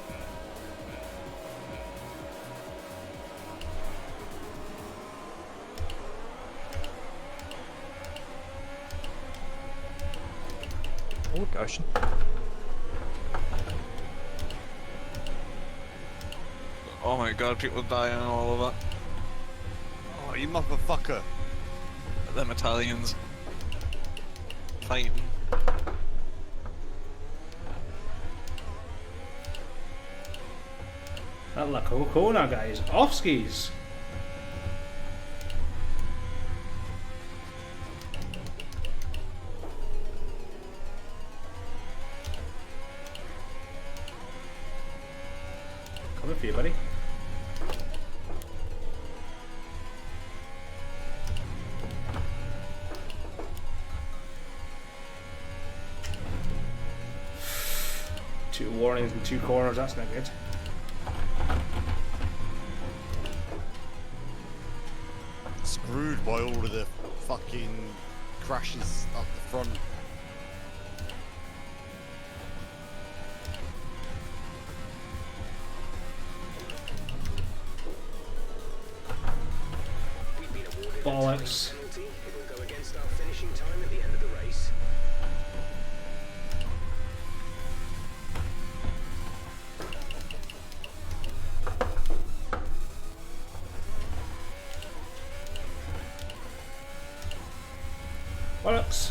Oh gosh. Oh my god, people dying all over. Oh, you motherfucker. Them Italians. Fighting. That La Cocona guys. Off skis. Coming for you, buddy. Two warnings and two corners, that's not good. Screwed by all of the fucking crashes up the front. Bollocks. Bollocks.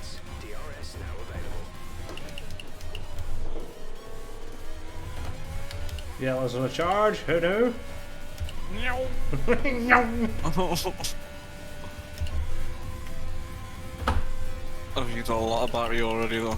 Yes. DRS now available. Yellow's on a charge. Who knew? I've used a lot of battery already though.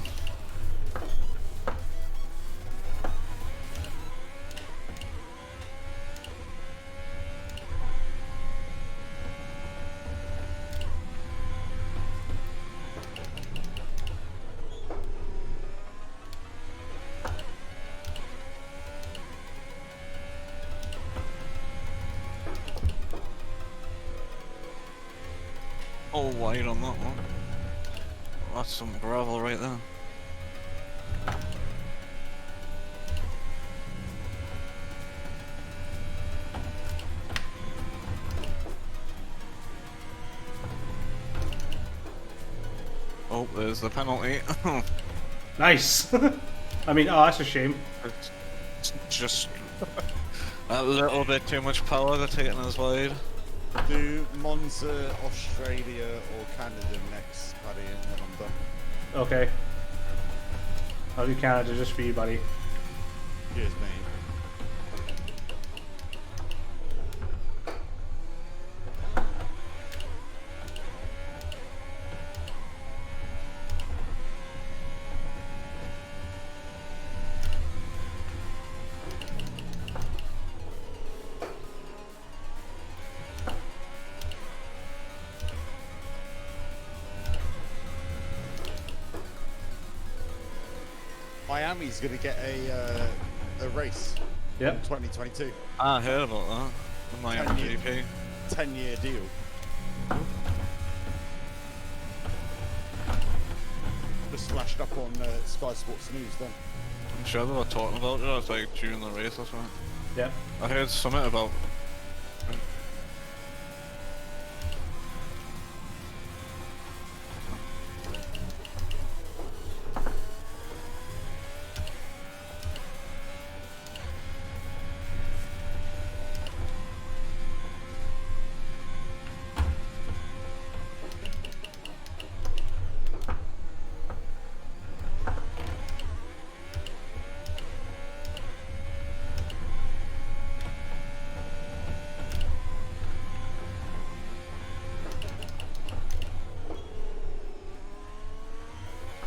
Oh, wide on that one. That's some gravel right there. Oh, there's the penalty. Nice. I mean, oh, that's a shame. It's just a little bit too much power to take it as wide. Do Monza, Australia, or Canada next, buddy, and then I'm done. Okay. I'll do Canada just for you, buddy. Cheers, mate. Miami's going to get a race. Yep. In 2022. I heard about that. The Miami GP. 10-year deal. Just flashed up on Sky Sports News then. I'm sure they were talking about it, it's like during the race or something. Yep. I heard something about.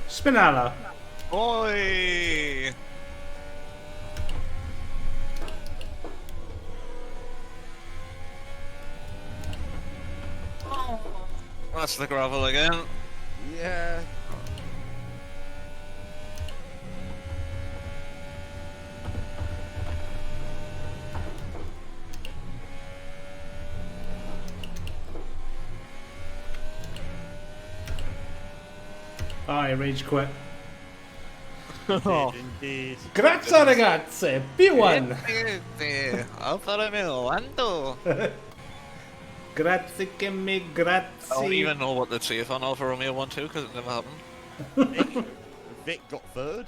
Spinella. Oi! That's the gravel again. Yeah. I rage quit. Indeed. Grazie ragazzi, P1. I'll follow me, Wando. Grazie che mi grazie. I don't even know what they'd say for an Alfa Romeo 1-2 because it never happened. Vic got third.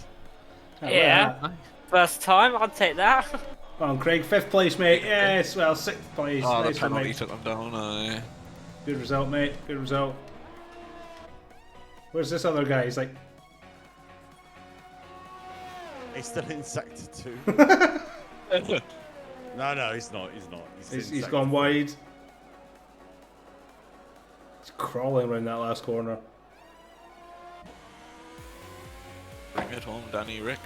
Yeah. First time, I'll take that. Come on, Craig, 5th place, mate. Yes, well, 6th place. Oh, Nice the one, penalty mate. took them down. Aye. Good result, mate. Good result. Where's this other guy? He's like, He's still in sector 2. No, he's not. He's not. he's gone wide. He's crawling around that last corner. Bring it home, Danny Rick.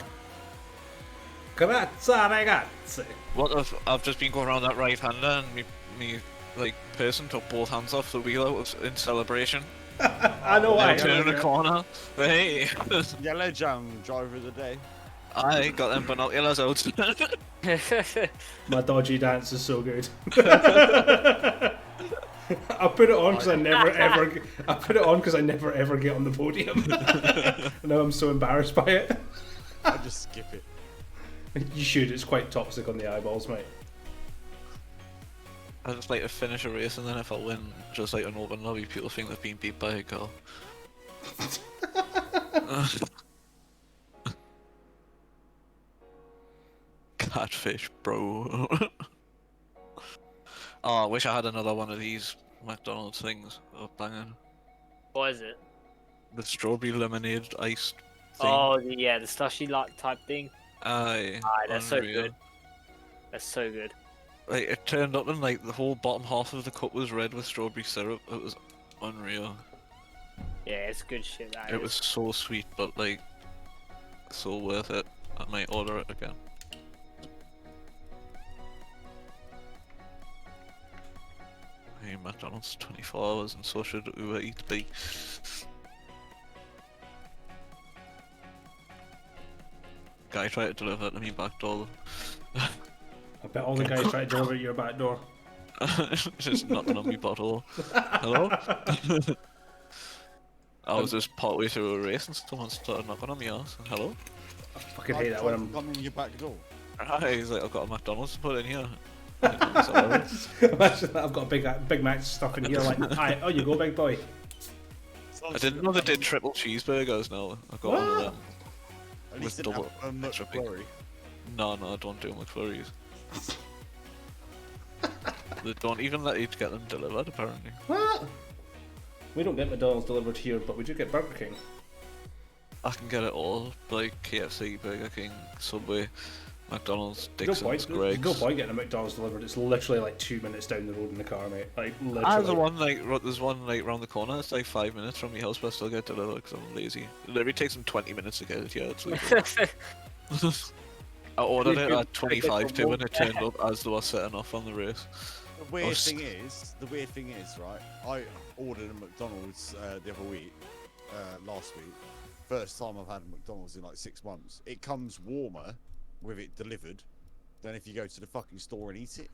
Grazie ragazzi. What if I've just been going around that right hander and me like person took both hands off the wheel out in celebration. I know why. Turn the corner. Hey. Yellow Jam driver of the day. I got them binoculars out. My dodgy dance is so good. I put it on because I never ever. I put it on because I never ever get on the podium. Now I'm so embarrassed by it. I just skip it. You should. It's quite toxic on the eyeballs, mate. I just like to finish a race and then if I win, just like an open lobby, people think they've been beat by a girl. Catfish, bro. Oh, I wish I had another one of these McDonald's things. Oh, banging. What is it? The strawberry lemonade iced thing. Oh, yeah, the slushy type thing. Aye. Aye, that's so unreal. good. That's so good. Like, it turned up and like the whole bottom half of the cup was red with strawberry syrup. It was unreal. Yeah, it's good shit. That It is. was so sweet, but like so worth it. I might order it again. Hey, McDonald's 24 hours, and so should Uber Eats be. Guy tried to deliver it to me back door. I bet all the guys try to deliver at your back door. Just knocking on me bottle. Hello? I was just partway through a race and someone started knocking on my ass. Hello? I fucking hate that when I'm. Come in your back door. He's like, I've got a McDonald's to put in here. Imagine that I've got a Big Mac stuff in here, like, aye, oh, you go, big boy. I didn't know they did triple cheeseburgers now. I got one of them. At least With didn't double have a extra big. McFlurry. No, I don't do McFlurries. They don't even let you get them delivered, apparently. What? We don't get McDonald's delivered here, but we do get Burger King. I can get it all, like KFC, Burger King, Subway, McDonald's, There's Dixon's, no Greg's. point getting a McDonald's delivered. It's literally like 2 minutes down the road in the car, mate. Like literally. There's one like round the corner. It's like 5 minutes from my house, but I still get delivered because I'm lazy. It literally takes them 20 minutes to get it here. It's like, I ordered it at 25 to, and it turned up as they were setting off on the race. The weird thing is, right? I ordered a McDonald's the other week, last week. First time I've had a McDonald's in like 6 months. It comes warmer with it delivered than if you go to the fucking store and eat it.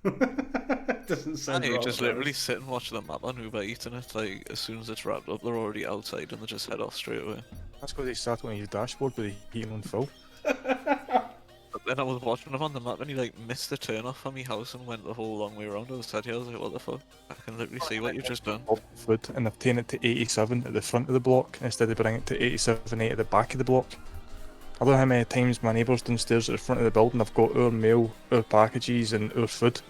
Doesn't sound You wrong, just does. literally sit and watch the map on Uber eating it. Like as soon as it's wrapped up, they're already outside and they just head off straight away. That's because they start on your dashboard with the heating on full. But then I was watching them on the map and he like missed the turn off from my house and went the whole long way around. I was sat here, I was like, what the fuck? I can literally see what you've just done. Food, and they've taken it to 87 at the front of the block instead of bringing it to 87.8 at the back of the block. I don't know how many times my neighbours downstairs at the front of the building have got our mail, our packages, and our food.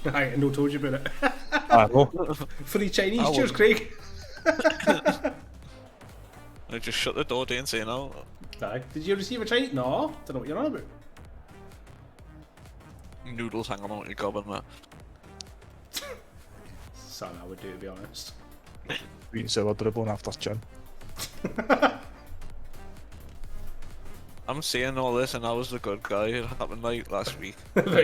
I no told you about it. I know. Free Chinese, cheers, Craig. I just shut the door, didn't say no. Aye. Did you receive a Chinese? No, don't know what you're on about. Noodles hanging out your gob and that. Something I would do, to be honest. Sweet and sour dribbling after gin. I'm saying all this and I was the good guy. It happened like last week.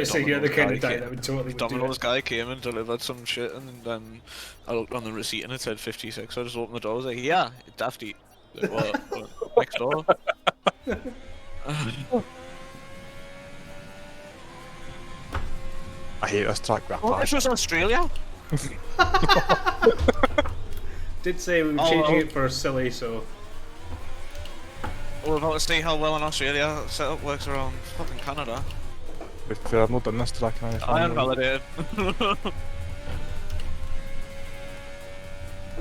So you're the kind of guy that would totally would do Domino's it. guy came and delivered some shit and then I looked on the receipt and it said 56, so I just opened the door. I was like, yeah, dafty. Like, what? Next door. I hate this track back. Oh, this was Australia? Did say we were changing it for silly, so. We're about to see how well in Australia setup works around fucking Canada. To be fair, I've not done this track in any I am time. validated.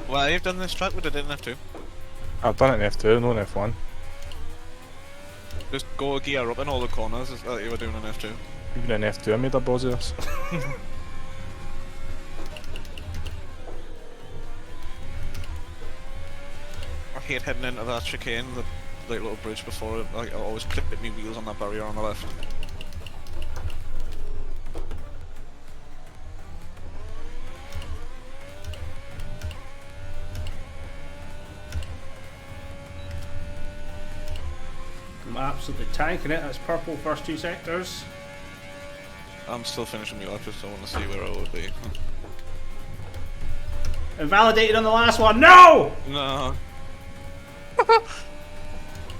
Well, you've done this track, but I didn't have to. I've done it in F2, not in F1. Just go gear up in all the corners that you were doing in F2. Even in F2 I made a buzz of this. I hate heading into that chicane, the like, little bridge before it. Like, I always clip my wheels on that barrier on the left. I'm absolutely tanking it. That's purple first 2 sectors. I'm still finishing my lap, just I want to see where I would be. Invalidated on the last one. No! No.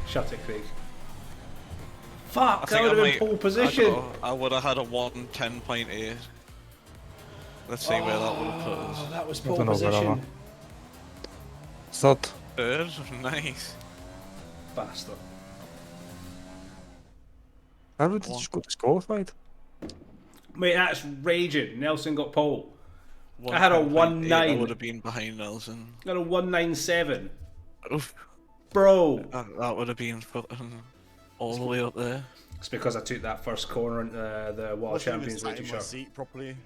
Shut it, Craig. Fuck, that would have been pole position. I would have had a 110.8. Let's see where that would have put us. That was pole position. Third. Third? Nice. Bastard. How did you just go disqualified? Mate, that's raging. Nelson got pole. I had a 1.9. I would have been behind Nelson. I had a 1.97. Oof. Bro. That would have been fucking all the way up there. It's because I took that first corner into the World Champions way too sharp. Seat properly.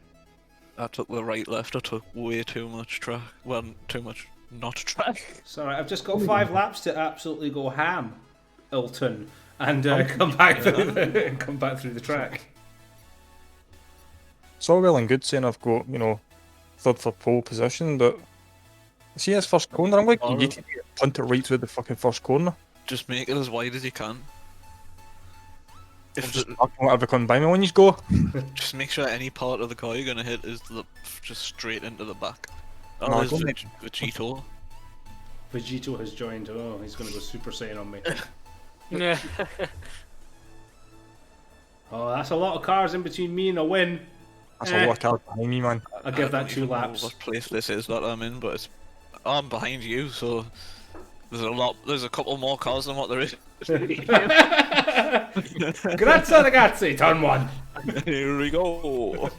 I took the right left, I took way too much track. Well, too much not track. Sorry, I've just got 5 laps to absolutely go ham, Ilton, and come back through the track. It's all well and good saying I've got, you know, third for pole position, but see his first corner, I'm like, you need to punt it right through the fucking first corner. Just make it as wide as you can. If Just whatever come by me when you go. Just make sure any part of the car you're gonna hit is just straight into the back. Oh, No, there's go Vegito. Vegito has joined. Oh, he's going to go Super Saiyan on me. Yeah. Oh, that's a lot of cars in between me and a win. That's a lot of cars behind me, man. I'll give that don't 2 even know laps. what place this is that I'm in, but I'm behind you, so there's a couple more cars than what there is. Grazie ragazzi, turn 1. Here we go.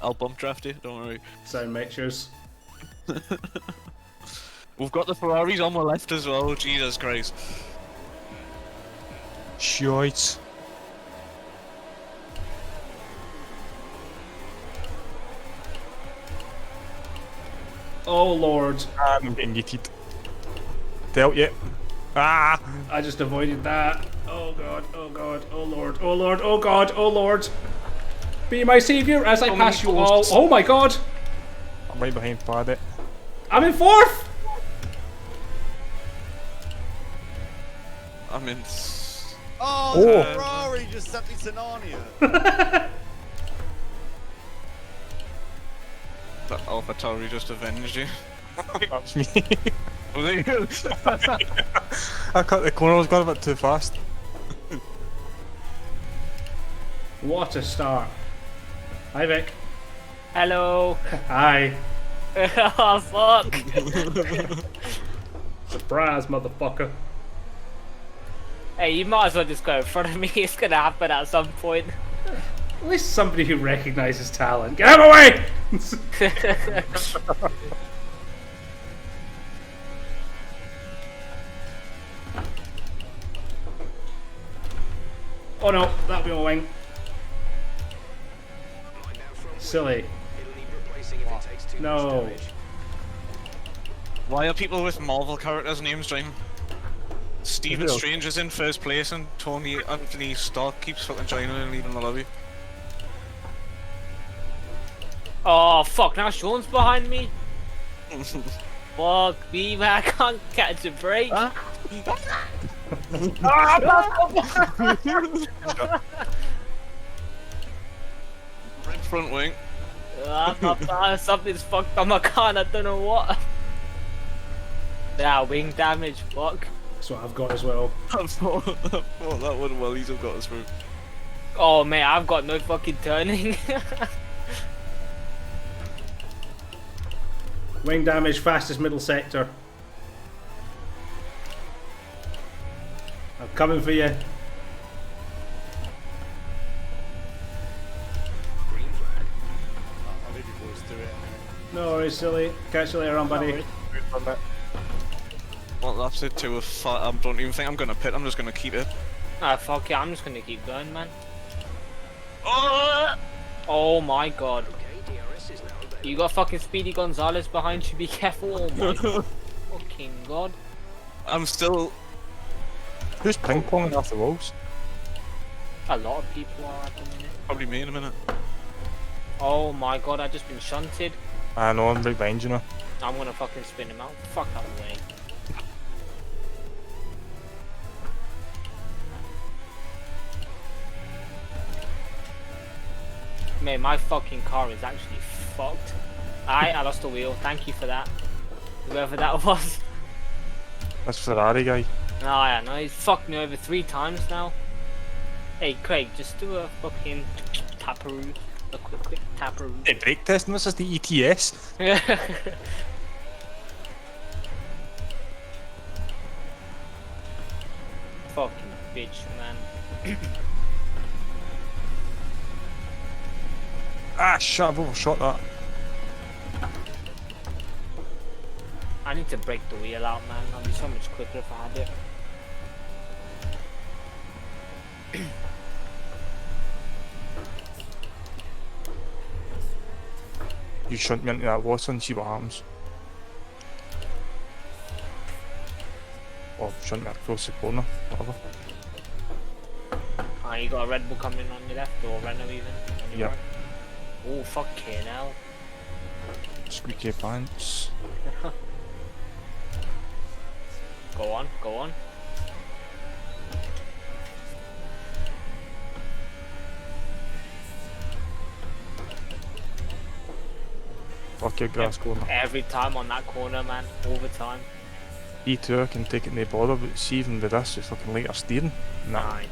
I'll bump draft you, don't worry. Sound mixtures. We've got the Ferraris on my left as well, Jesus Christ. Shite. Oh lord. I'm getting yeeted. Dealt you. Ah! I just avoided that. Oh god, oh god, oh lord, oh lord, oh god, oh lord. Be my saviour as I pass you all. Oh my god! I'm right behind Paddy. I'm in 4th! I'm in. Oh, Oh. Ferrari just sent me to Narnia. That AlphaTauri just avenged you. That's me. Was it you? I cut the corner, I was going a bit too fast. What a start. Hi Vic. Hello. Hi. Oh fuck. Surprise, motherfucker. Hey, you might as well just go in front of me. It's gonna happen at some point. At least somebody who recognises talent. Get out of my way! Oh no, that'll be my wing. Silly. No. Why are people with Marvel characters' names joining? Stephen Real. Strange is in first place and Anthony Stark keeps fucking joining and leaving the lobby. Oh fuck! Now Sean's behind me. Fuck me, man! I can't catch a break. Red front wing. Something's fucked on my car and I don't know what. Nah, wing damage, fuck. That's what I've got as well. I thought that would well easily have got us through. Oh mate, I've got no fucking turning. Wing damage, fastest middle sector. I'm coming for you. I'll leave you boys to it. No worries, silly. Catch you later on, buddy. Well, that's it too. I don't even think I'm gonna pit. I'm just gonna keep it. Ah, fuck it, I'm just gonna keep going, man. Oh my god. You got fucking Speedy Gonzalez behind you, be careful. Oh my fucking god. I'm still. Who's ping ponging off the walls? A lot of people are at the minute. Probably me in a minute. Oh my god, I just been shunted. I know, I'm right behind you now. I'm gonna fucking spin him out. Fuck out of the way. Mate, my fucking car is actually fucked. I lost a wheel. Thank you for that. Whoever that was. That's Ferrari guy. Oh yeah, no, he's fucked me over 3 times now. Hey Craig, just do a fucking taparoo. A quick taparoo. Hey, brake testing, this is the ETS. Fucking bitch, man. Ah, shit, I've overshot that. I need to break the wheel out, man. I'll be so much quicker if I had it. You shunt me into that water and see what happens. or shouldn't across the corner, whatever. Ah, you got a Red Bull coming on your left, or Renault even on your Yep. right? Oh, fucking hell. Squeaky pants. Go on, go on. Fuck your grass corner. Every time on that corner, man. All the time. E2 I can take it no bother, but see even with this, it's fucking later steering. Nah. Nine.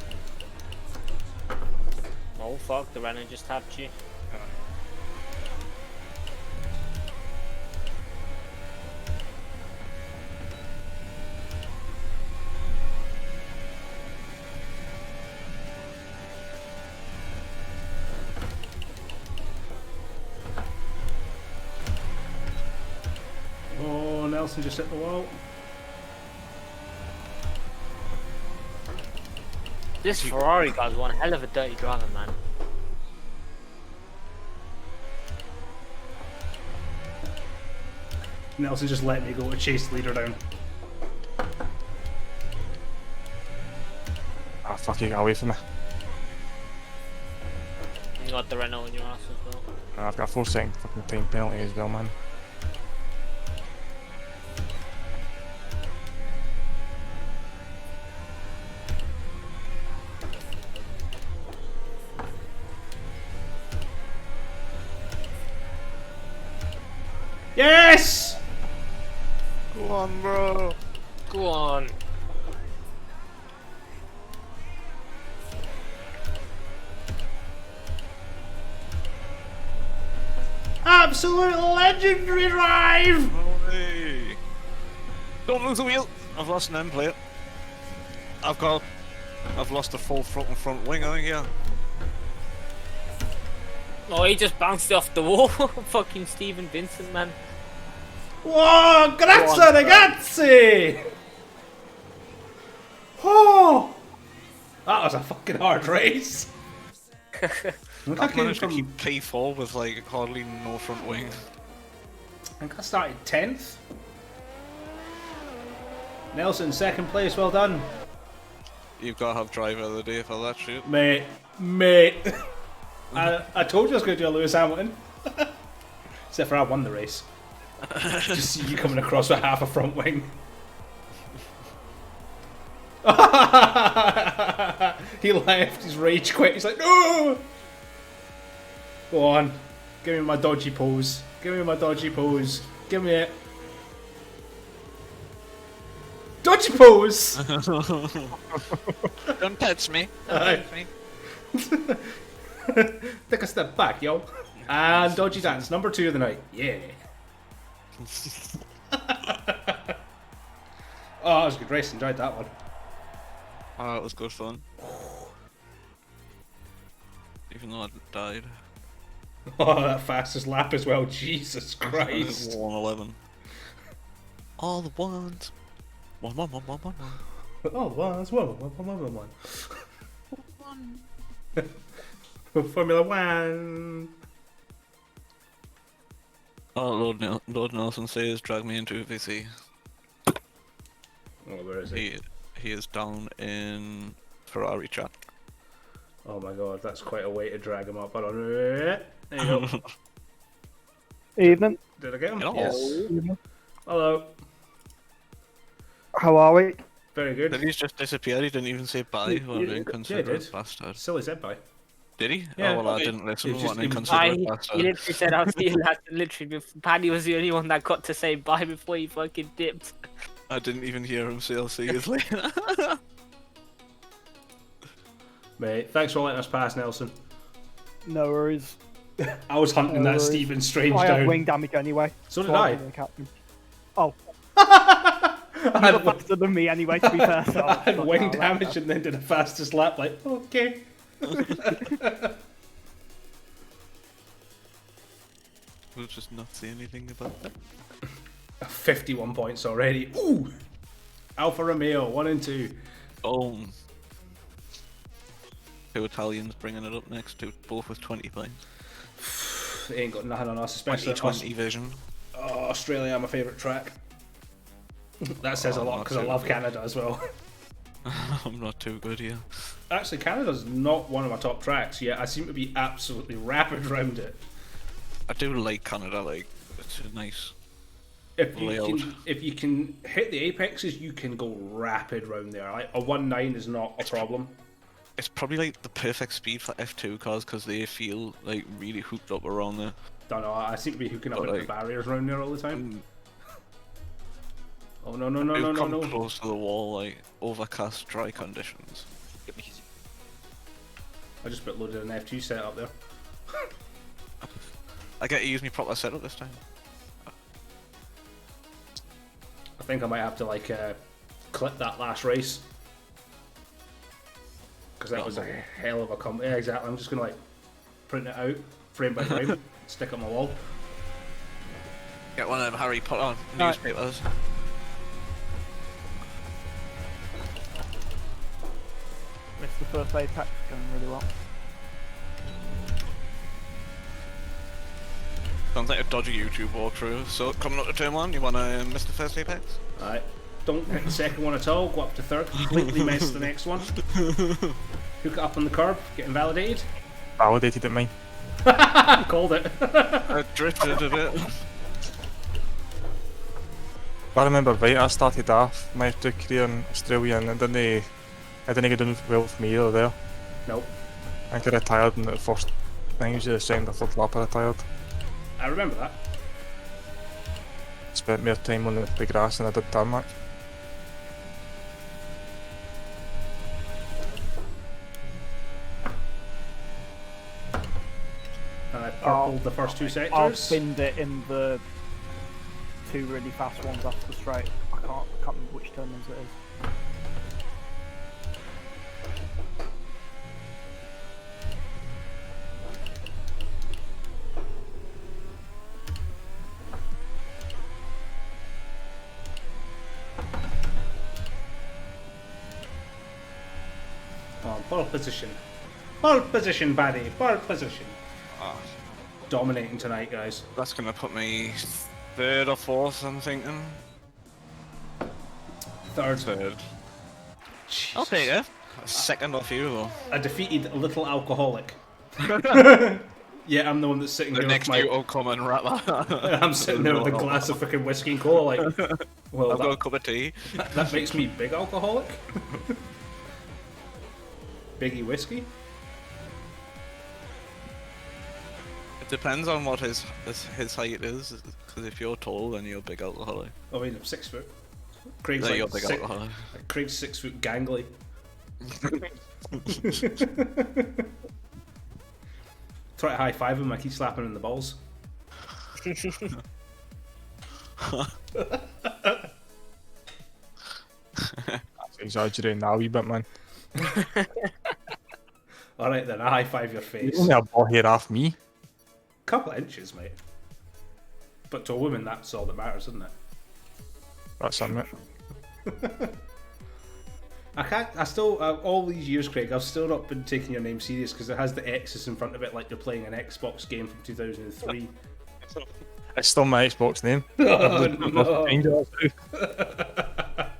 Oh fuck, the Renault just tapped you. Oh, Nelson just hit the wall. This Ferrari guy's one hell of a dirty driver, man. Nelson just let me go to chase the leader down. Ah, fuck you, get away from me. You got the Renault in your ass as well. I've got a 4-second fucking time penalty as well, man. Yes! Go on, bro. Go on. Absolute legendary drive! Hey. Don't lose the wheel. I've lost an end plate. I've lost a full front wing, I think, yeah. Oh, he just bounced off the wall. Fucking Stephen Vincent, man. Whoa, grazie ragazzi! Oh! That was a fucking hard race. Look, I I've came managed to from, keep P4 with like hardly no front wing. I think I started 10th. Nelson, second place, well done. You've got to have driver of the day for that shit. Mate. I told you I was going to do a Lewis Hamilton. Except for I won the race. Just see you coming across with half a front wing. He left, his rage quit. He's like, no! Go on. Give me my dodgy pose. Give me my dodgy pose. Give me it. Dodgy pose! Don't touch me. Don't touch me. Take a step back, yo. And dodgy dance, number 2 of the night. Yeah. Oh, that was a good race. Enjoyed that one. Oh, it was good fun. Even though I died. Oh, that fastest lap as well. Jesus Christ. 1:11. All the ones. One. Oh, well, that's one. Formula 1. Oh, Lord Nelson says, drag me into a VC. Oh, where is he? He is down in Ferrari chat. Oh my god, that's quite a way to drag him up. Hold on. There you go. Evening. Did I get him? Hello. Yes. Evening. Hello. How are we? Very good. Did he just disappear? He didn't even say bye. What an Yeah, he inconsiderate did. bastard. Silly said bye. Did he? Yeah. Oh, well, I didn't listen. It's What just an him- inconsiderate He bastard. literally said, I'll see you later. Literally, Paddy was the only one that got to say bye before he fucking dipped. I didn't even hear him say I'll see you later. Mate, thanks for letting us pass, Nelson. No worries. I was hunting No that worries. Stephen Strange I down. had wing damage anyway. So did I'm I. the captain. Oh. You were faster than me anyway, to be fair. So I had fuck wing no, damage that's and then did the fastest lap. Like, okay. We'll just not say anything about that. 51 points already. Ooh! Alfa Romeo, 1 and 2. Boom. 2 Italians bringing it up next to both with 20 points. They ain't got nothing on us, especially 20 vision. Oh, Australia, my favourite track. That says a lot because I love Canada as well. I'm not too good here. Actually, Canada's not one of my top tracks yet. I seem to be absolutely rapid around it. I do like Canada, like, it's a nice If layout. you can hit the apexes, you can go rapid round there. Like, a 1.9 is not a problem. It's probably like the perfect speed for F2 cars because they feel like really hooked up around there. Don't know, I seem to be hooking up into the barriers around there all the time. Oh no no no no no come no! close to the wall, like overcast, dry conditions. I just put loaded an F2 set up there. I get to use my proper setup this time. I think I might have to like clip that last race because that was a hell of a yeah, exactly. I'm just gonna like print it out frame by frame, stick it on my wall. Get one of them Harry Potter newspapers. Missed the first apex, going really well. Sounds like a dodgy YouTube walkthrough. So coming up to turn 1, you wanna miss the first apex? Alright. Don't hit the second one at all, go up to third, completely miss the next one. Hook it up on the curb, get invalidated. Validated at mine. Called it. I drifted a bit. If I remember right, I started off my F2 career in Australia and it didn't get done well for me either there. Nope. I think I retired in the first, I think usually the second or third lap I retired. I remember that. Spent more time on the grass than I did tarmac. And I purpled the first two sectors. I'll spinned it in the two really fast ones after the straight. I can't remember which turn ones it is. Oh, pole position. Pole position, buddy. Pole position. Dominating tonight, guys. That's gonna put me third or fourth, I'm thinking. Third. I'll take it. A second off you, though. A defeated little alcoholic. Yeah, I'm the one that's sitting The there next with my... you will come and rattler. I'm sitting there with a glass of fucking whiskey and cola, like... Well, I've got a cup of tea. That makes me big alcoholic? Biggie whiskey? It depends on what his height is, because if you're tall, then you're a big alcoholic. I mean, I'm 6 foot. Craig's No, like you're big alcoholic. Craig's 6 foot gangly. Try to high five him, I keep slapping him in the balls. That's exaggerating that a wee bit, man. Alright then, I high five your face. You only a ball hair off me. Couple of inches, mate. But to a woman, that's all that matters, isn't it? That's it. I still, all these years, Craig, I've still not been taking your name serious because it has the X's in front of it like you're playing an Xbox game from 2003. It's still my Xbox name. Oh, no.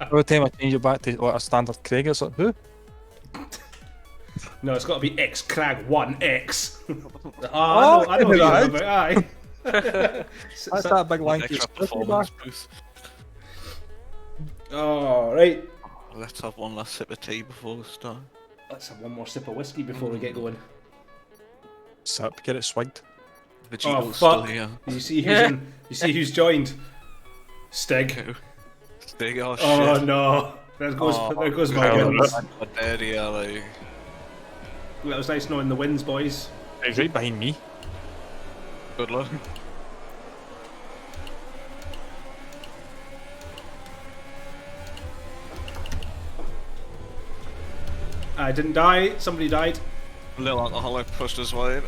Every time I change it back to like a standard Craig, it's like, who? No, it's got to be X Crag 1X. I know what you're about, aye. That's that big line. Extra performance boost. Oh, right. Let's have one last sip of tea before we start. Let's have one more sip of whiskey before we get going. Sip, get it swagged. Oh fuck! You see who's in? You see who's joined? Stig. Stig, oh shit. Oh no! There goes my wins. That was nice knowing the wins, boys. He's right behind me. Good luck. I didn't die. Somebody died. Little alcoholic pushed us wide.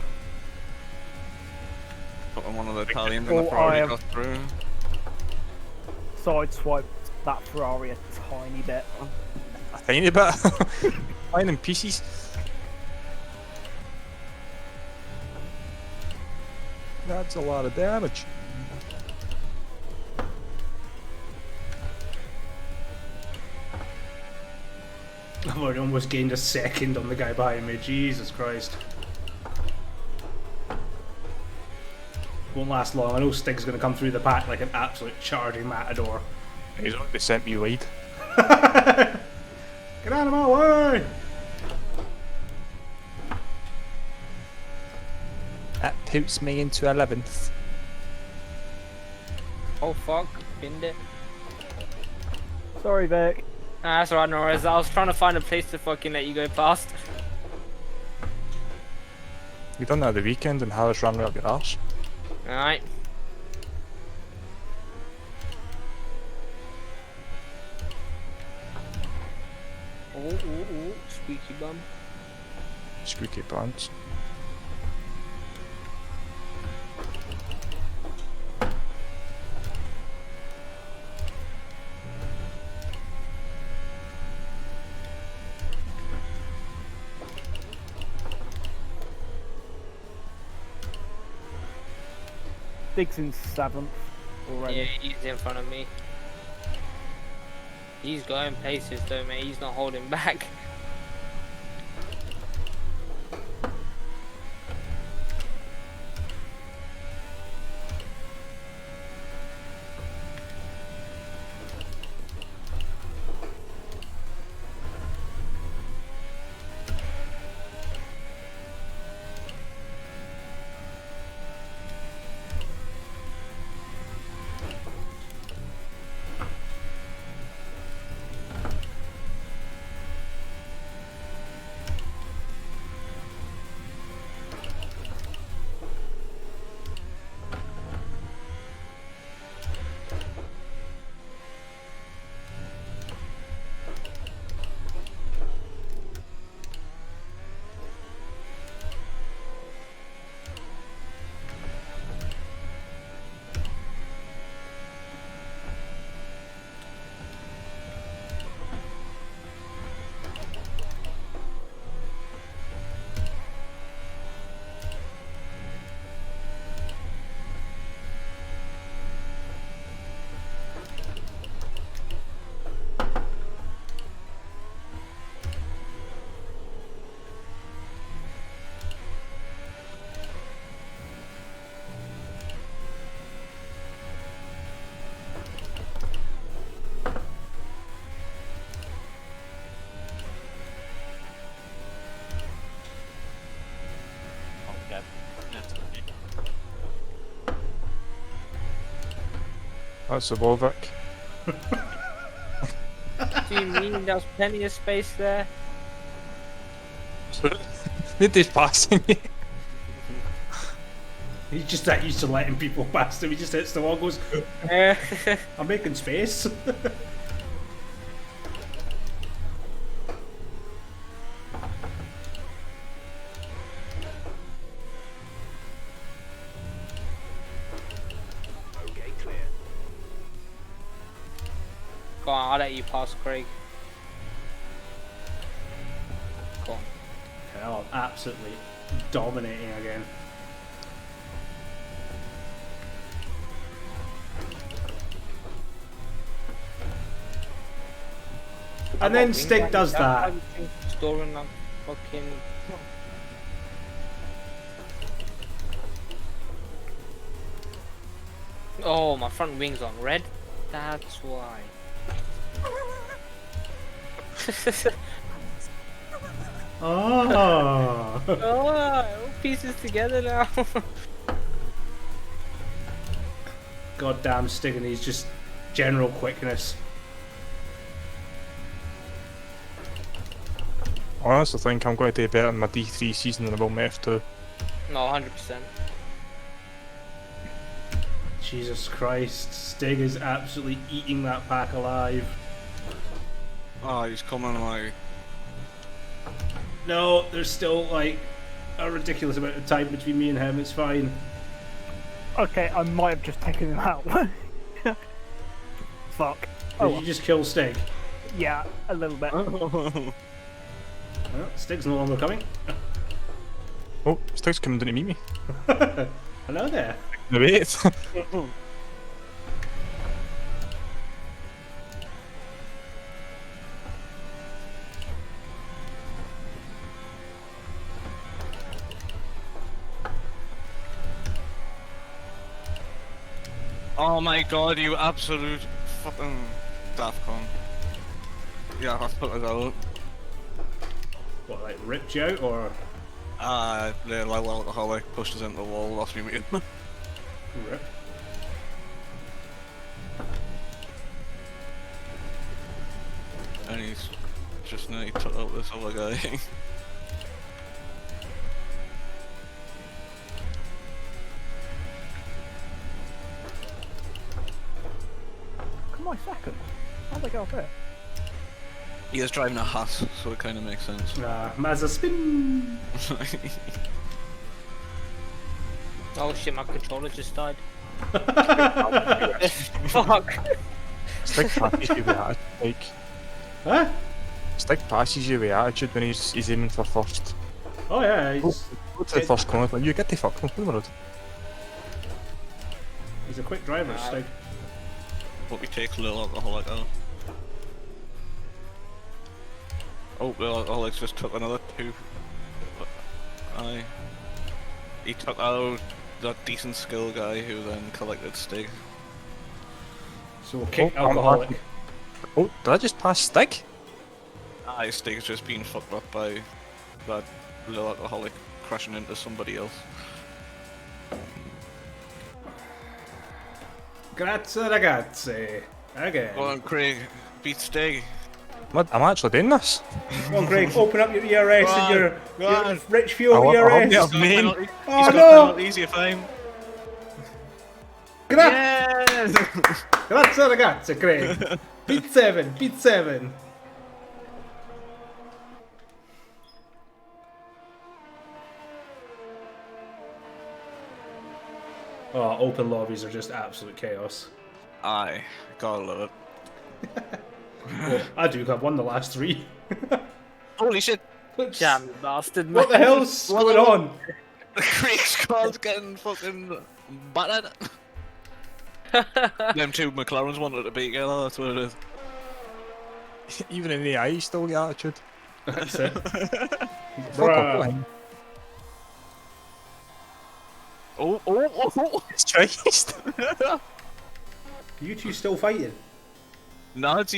Put on one of the Italians and the I Ferrari have got through. sideswiped that Ferrari a tiny bit. A tiny bit? Flying in pieces. That's a lot of damage. I've already almost gained a second on the guy behind me. Jesus Christ. Won't last long. I know Stig's going to come through the pack like an absolute charging matador. He's already sent me wide. Get out of my way! That puts me into 11th. Oh fuck, pinned it. Sorry, Vic. Nah, that's alright, Norris. I was trying to find a place to fucking let you go past. You done that at the weekend and Harris ran right up your arse. Alright. Oh, squeaky bum. Squeaky pants. Stig's in 7th already. Yeah, he's in front of me. He's going places though, mate. He's not holding back. That's a Volvic. Do you mean there's plenty of space there? Did this passing me? He's just that used to letting people past him. He just hits the wall and goes, I'm making space. Go on, I'll let you pass Craig. Go on. Hell, I'm absolutely dominating again. And then Stig does that. Storing that fucking. Oh, my front wing's on red. That's why. Oh. Oh, all pieces together now. Goddamn Stig and he's just general quickness. I honestly think I'm going to do better in my D3 season than I will my F2. No, 100%. Jesus Christ, Stig is absolutely eating that pack alive. Oh, he's coming away. No, there's still like a ridiculous amount of time between me and him, it's fine. Okay, I might have just taken him out. Fuck. Did you just kill Stig? Yeah, a little bit. Well, Stig's no longer coming. Oh, Stig's coming down to meet me. Hello there. No, wait. Oh my god, you absolute fucking daft cunt. Yeah, that's put it out. What, like ripped you out or? Yeah, like alcoholic pushed us into the wall, lost me meeting. Rip. And he's just nearly took out this other guy. Come on, second. How'd they go up there? He is driving a Haas, so it kind of makes sense. Mazza spin! Oh shit, my controller just died. Fuck. Stig passes you with attitude, like. Huh? Stig passes you with attitude when he's aiming for first. Oh yeah, he's... Go to the first corner, like, you get the fuck on the road. He's a quick driver, Stig. But we take a little alcoholic out. Oh, little alcoholics just took another 2. Aye. He took out that decent skill guy who then collected Stig. So we'll kick alcoholic. Oh, did I just pass Stig? Aye, Stig's just been fucked up by that little alcoholic crashing into somebody else. Grazie ragazzi. Again. Go on, Craig. Beat Stig. I'm actually doing this. Come on, Greg, open up your ERS Go on, and your go on. rich fuel I ERS. want to main. He's Oh got no! penalties, you fine. Yes! Grazie ragazzi, Craig. Beat 7, beat 7. Oh, open lobbies are just absolute chaos. Aye, gotta love it. Well, I do. I've won the last 3. Holy shit! Damn you bastard, What the hell's going on? The Craig squad's getting fucking battered. Them 2 McLarens wanted to beat together, that's what it is. Even in the AI, you still got attitude. That's it. Fuck off, Glenn. Oh! It's Christ. You two still fighting? No, it's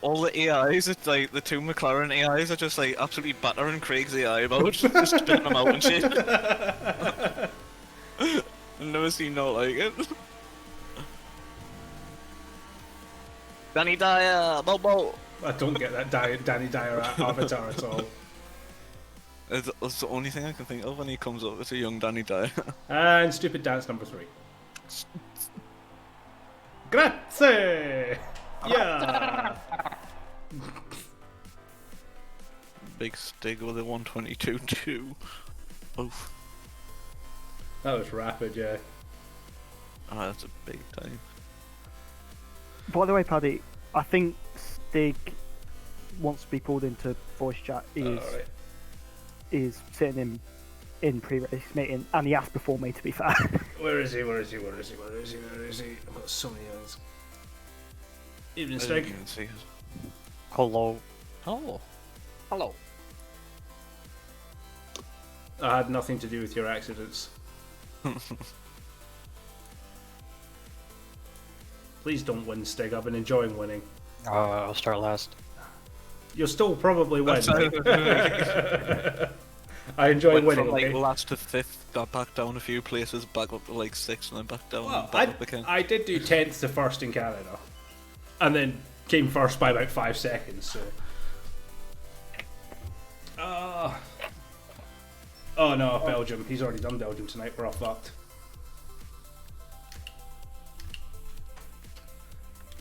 all the AIs. It's like the 2 McLaren AIs are just like absolutely battering Craig's AI about, just spitting them out and shit. I've never seen not like it. Danny Dyer, Bobo. I don't get that Danny Dyer avatar at all. That's the only thing I can think of when he comes up as a young Danny Dyer. And stupid dance number 3. Grazie! Yeah! Big Stig with a 122-2. Oof. That was rapid, yeah. Ah, that's a big time. By the way, Paddy, I think Stig wants to be pulled into voice chat. Is sitting in pre-race meeting, and he asked before me. To be fair. Where is he? Where is he? Where is he? Where is he? Where is he? I've got so many others. Evening, I Stig. didn't even see us. Hello. Oh. Hello. I had nothing to do with your accidents. Please don't win, Stig. I've been enjoying winning. I'll start last. You'll still probably win. That's I enjoy Went winning. from like Okay? last to 5th, got back down a few places, back up to like 6th, and then back down Well, and back up again. I did do 10th to 1st in Canada, and then came first by about 5 seconds. So. Oh no, Belgium. He's already done Belgium tonight. We're all fucked.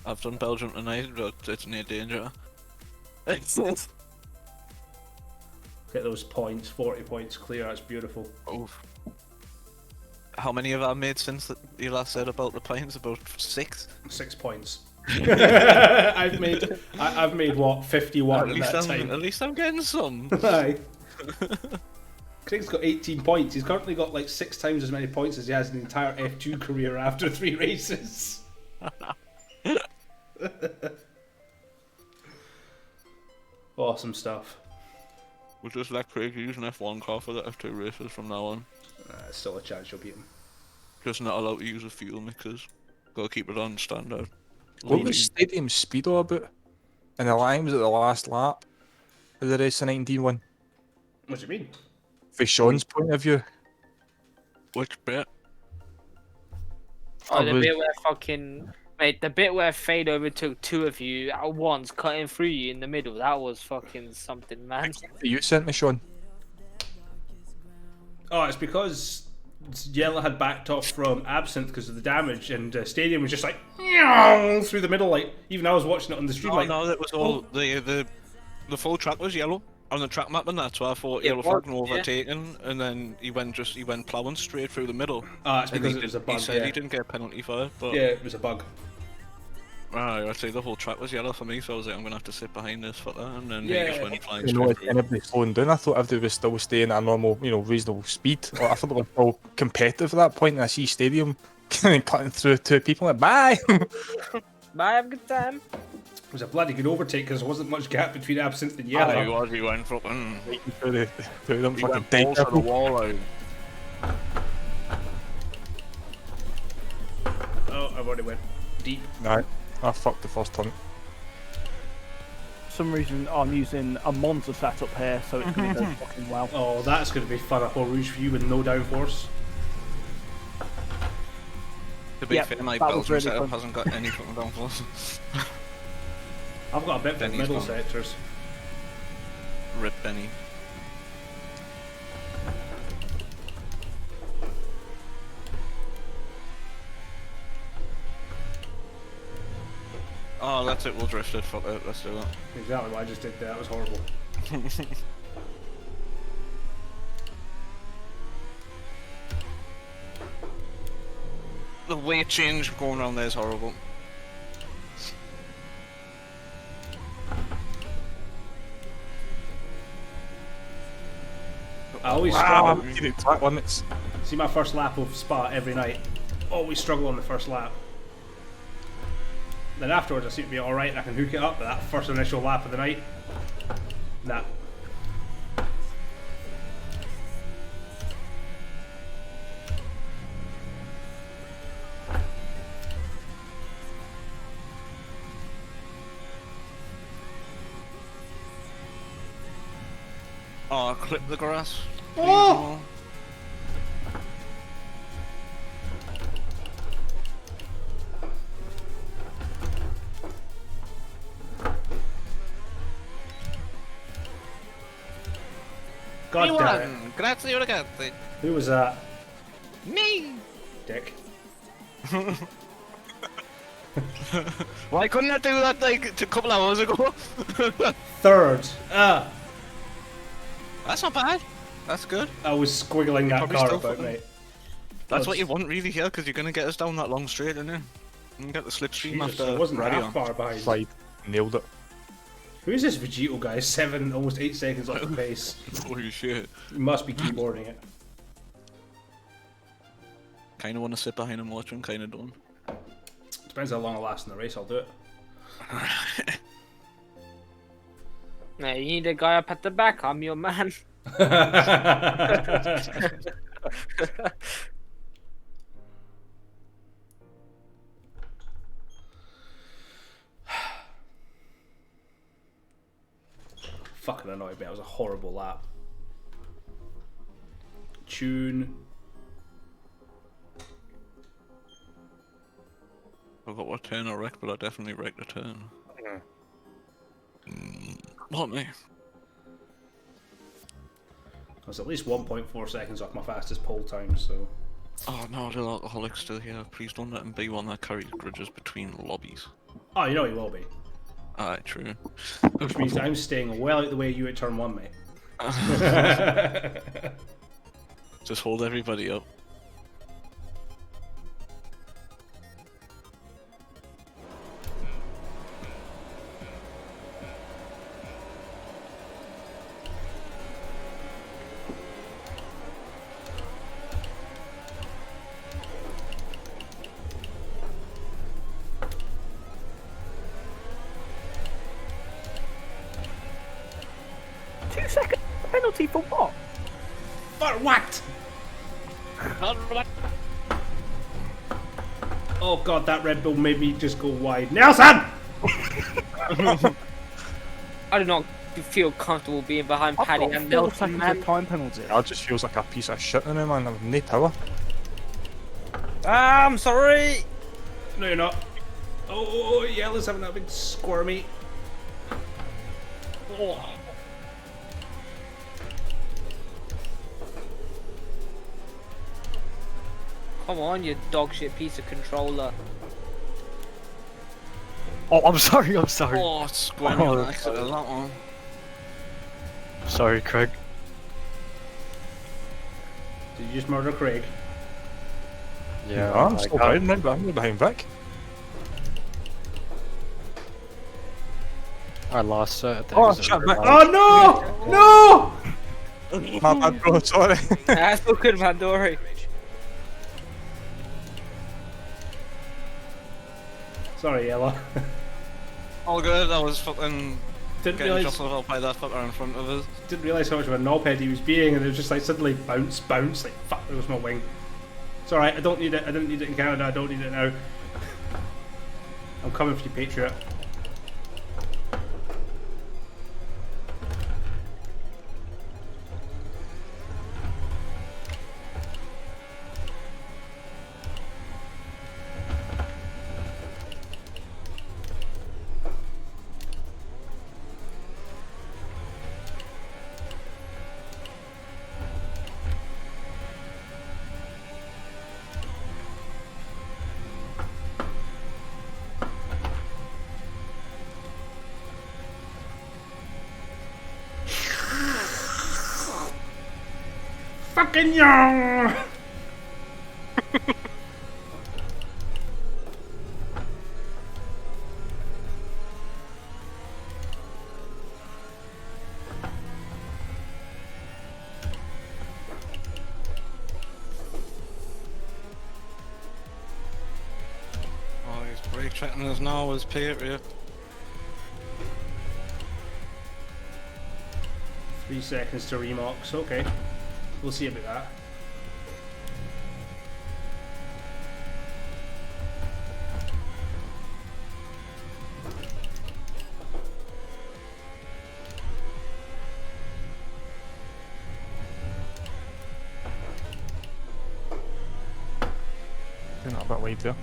I've done Belgium tonight, but it's near danger. Get those points, 40 points clear. That's beautiful. Oof. How many have I made since you last said about the points? About 6? 6 points. I've made what 51 in that time. At least I'm getting some. Aye. Craig's got 18 points. He's currently got like 6 times as many points as he has in the entire F2 career after 3 races. Awesome stuff. We'll just let Craig use an F1 car for the F2 races from now on. Still a chance you'll beat him. Just not allowed to use the fuel mixers. Got to keep it on standard. What was Stadium Speedo about? And the line was at the last lap of the race of 19-1. What do you mean? From Sean's point of view. Which bit? Oh, the bit where fucking mate, the bit where Fade overtook two of you at once, cutting through you in the middle. That was fucking something, man. You sent me, Sean. Oh, it's because Yellow had backed off from Absinthe because of the damage, and Stadium was just like through the middle. Like even I was watching it on the stream. Oh, like, no, that was all the full track was yellow on the track map, and that's why I thought Yeah, yellow flag and yeah. overtaken, and then he went ploughing straight through the middle. it's And because he it was did- a bug. He said Yeah. he didn't get a penalty for it, but Yeah, it was a bug. I'd say the whole track was yellow for me, so I was like, I'm gonna have to sit behind this for that, and then he Yeah. just went flying You know, straight through. anybody slowing down. I thought everybody was still staying at a normal, reasonable speed. Or I thought they were still competitive at that point, and I see Stadium cutting through two people like, bye! Bye, have a good time. It was a bloody good overtake because there wasn't much gap between Absinthe and Yellow. He went fucking... Through them He fucking went balls to the dive. wall out. Oh, I've already went deep. Right, I fucked the first turn. For some reason, I'm using a Monza setup here, so it's going to go fucking well. Oh, that's going to be fun. A whole Rouge for you with no downforce. To be Yep, fair, my that was Belgium really setup fun. hasn't got any fucking downforce. I've got a bit for Benny's middle gone. sectors. Rip Benny. Oh, that's it, we'll drift it, fuck it, let's do that. Exactly what I just did there. That was horrible. The weight change going around there is horrible. I always Wow, struggle. you did track limits. See my first lap of Spa every night. Always struggle on the first lap. Then afterwards I seem to be alright and I can hook it up, but that first initial lap of the night, nah. Oh, clip the grass. Oh! God damn it. Grazie ragazzi. Who was that? Me! Dick. Why couldn't I do that like a couple hours ago? Third. That's not bad. That's good. I was squiggling that Probably car still about, fucking- mate. That's what you want really here, because you're going to get us down that long straight, and then you can get the slipstream Jesus, after I wasn't radio. half far behind. Slide. Nailed it. Who is this Vegito guy? 7, almost 8 seconds off the pace. Holy shit. He must be keyboarding it. Kind of want to sit behind and watch him, kind of don't. Depends how long I last in the race, I'll do it. Now you need a guy up at the back. I'm your man. Fucking annoyed me. That was a horrible lap. Tune. I forgot what turn I wrecked, but I definitely wrecked a turn. Not me. I was at least 1.4 seconds off my fastest pole time, so. Oh no, the alcoholic's still here. Please don't let him be one that carries grudges between lobbies. Oh, you know he will be. Aye, true. Which means I'm staying well out the way you at turn 1, mate. Just hold everybody up. Second penalty for what? For what? Oh god, that Red Bull made me just go wide. Nelson! I do not feel comfortable being behind I've Paddy got and 4 Nelson, seconds man. of time penalty. It just feels like a piece of shit in him, man. I've no power. I'm sorry. No, you're not. Oh, Yellow's having that big squirmy. Oh. Come on, you dog shit piece of controller. Oh, I'm sorry. I'm sorry. Oh, squirmy on accident, that one. Sorry, Craig. Did you just murder Craig? Yeah, I'm still behind, I'm behind Vic. I lost it. Oh, shit, Vic. Oh, no! No! My bad, bro, sorry. That's so good, man, don't worry. Sorry, Yellow. All good, I was fucking Didn't getting realise. jostled up by that fucker in front of us. Didn't realise how much of a knobhead he was being, and it was just like suddenly bounce, bounce, like fuck, there was my wing. It's alright, I don't need it. I didn't need it in Canada. I don't need it now. I'm coming for you, Patriot. Fucking young. Oh, he's brake tracking us now as Patriot. 3 seconds to remarks. Okay, we'll see about that. Doing that a bit wide there.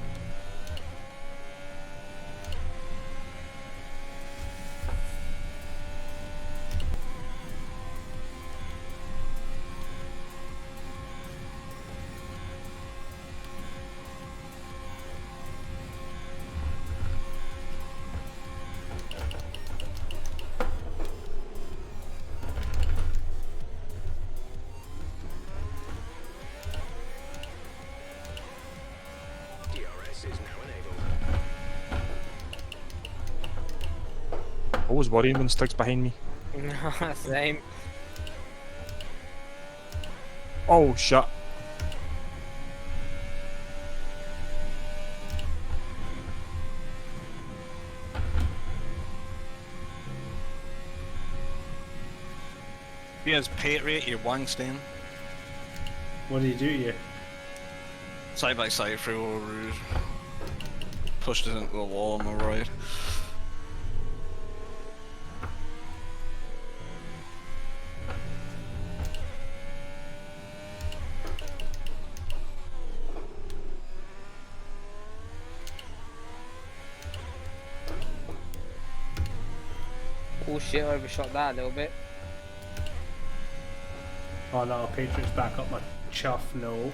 Always worrying when Stig's behind me. Same. Oh, shit. He has Patriot, you Wangstein. What do you do to you? Side by side through Eau Rouge. Pushed it into the wall on the right. Oh shit, I overshot that a little bit. Oh no, Patriot's back up my chuff. No.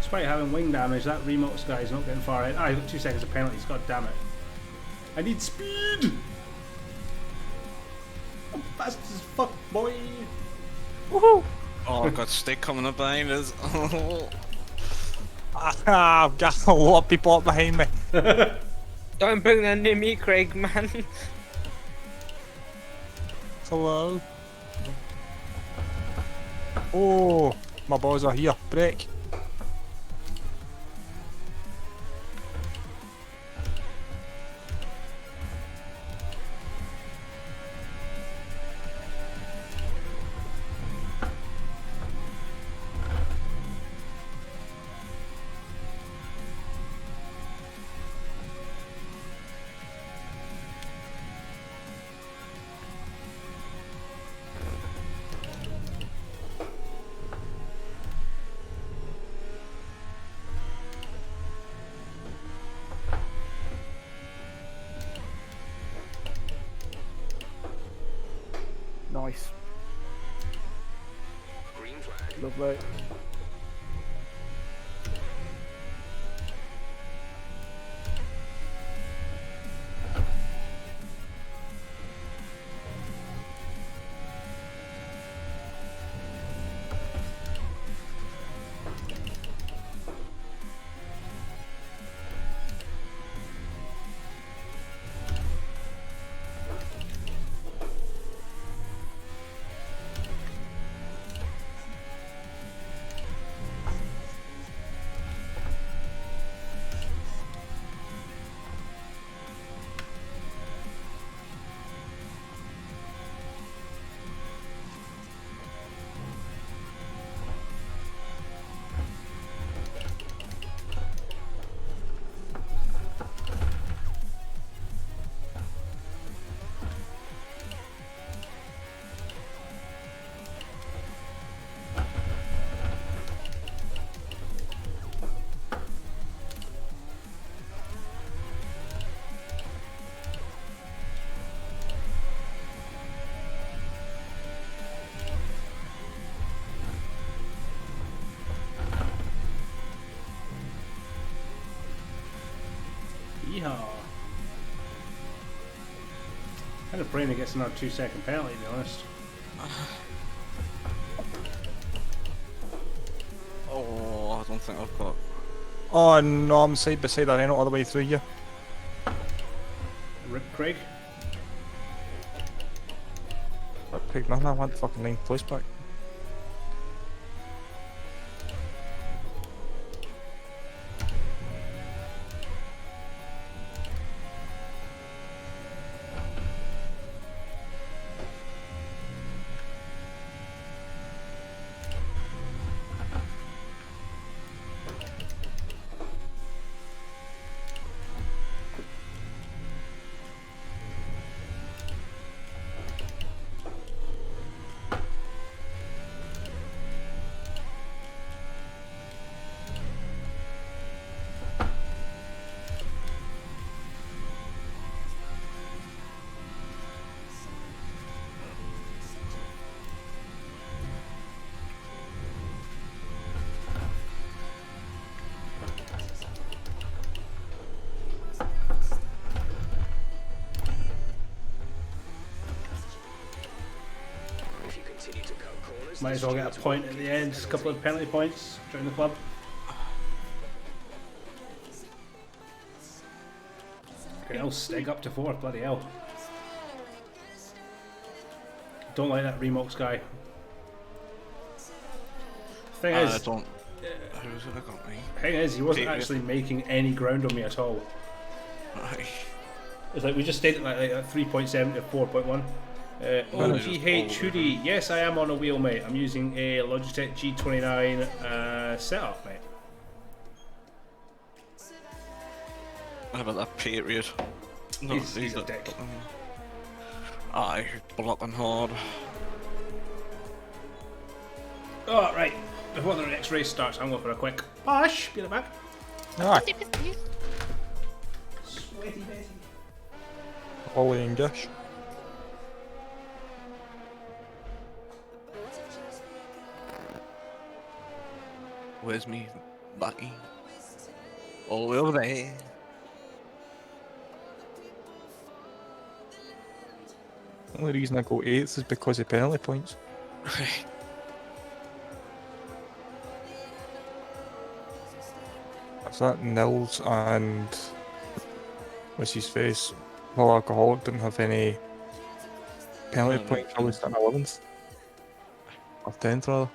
Despite having wing damage, that remote guy is not getting far ahead. Ah, he's got 2 seconds of penalties. God damn it! I need speed. I'm fast as fuck, boy. Woohoo! Oh, I've got Stick coming up behind us. I've got a lot of people up behind me. Don't bring them near me, Craig, man. Hello. Oh, my balls are here. Break. Nice. Lovely. Yeehaw. I had a brain that gets another 2-second penalty, to be honest. Oh, I don't think I've got. Oh no, I'm side by side arena all the way through here. Rip Craig. Craig, nothing, I want fucking 9th place back. Might as well get a point at the end, a couple of penalty points, join the club. Okay, I'll steg up to 4th, bloody hell. Don't like that Remox guy. Thing is, Who's gonna got me? thing is, he wasn't David. actually making any ground on me at all. Aye. It's like we just stayed at like 3.7 to 4.1. OGH Hoodie, yes I am on a wheel, mate. I'm using a Logitech G29 setup, mate. How about that Patriot? No, He's a dick. Aye, blocking hard. Oh, right. Before the next race starts, I'm going for a quick push. Be right back. Aye. Sweaty Betty. All English. Where's me Bucky? All the way over there. The only reason I go 8th is because of penalty points. That's that Nils and what's his face? Paul Alcoholic didn't have any penalty points. I was sitting 11th. Or 10th rather.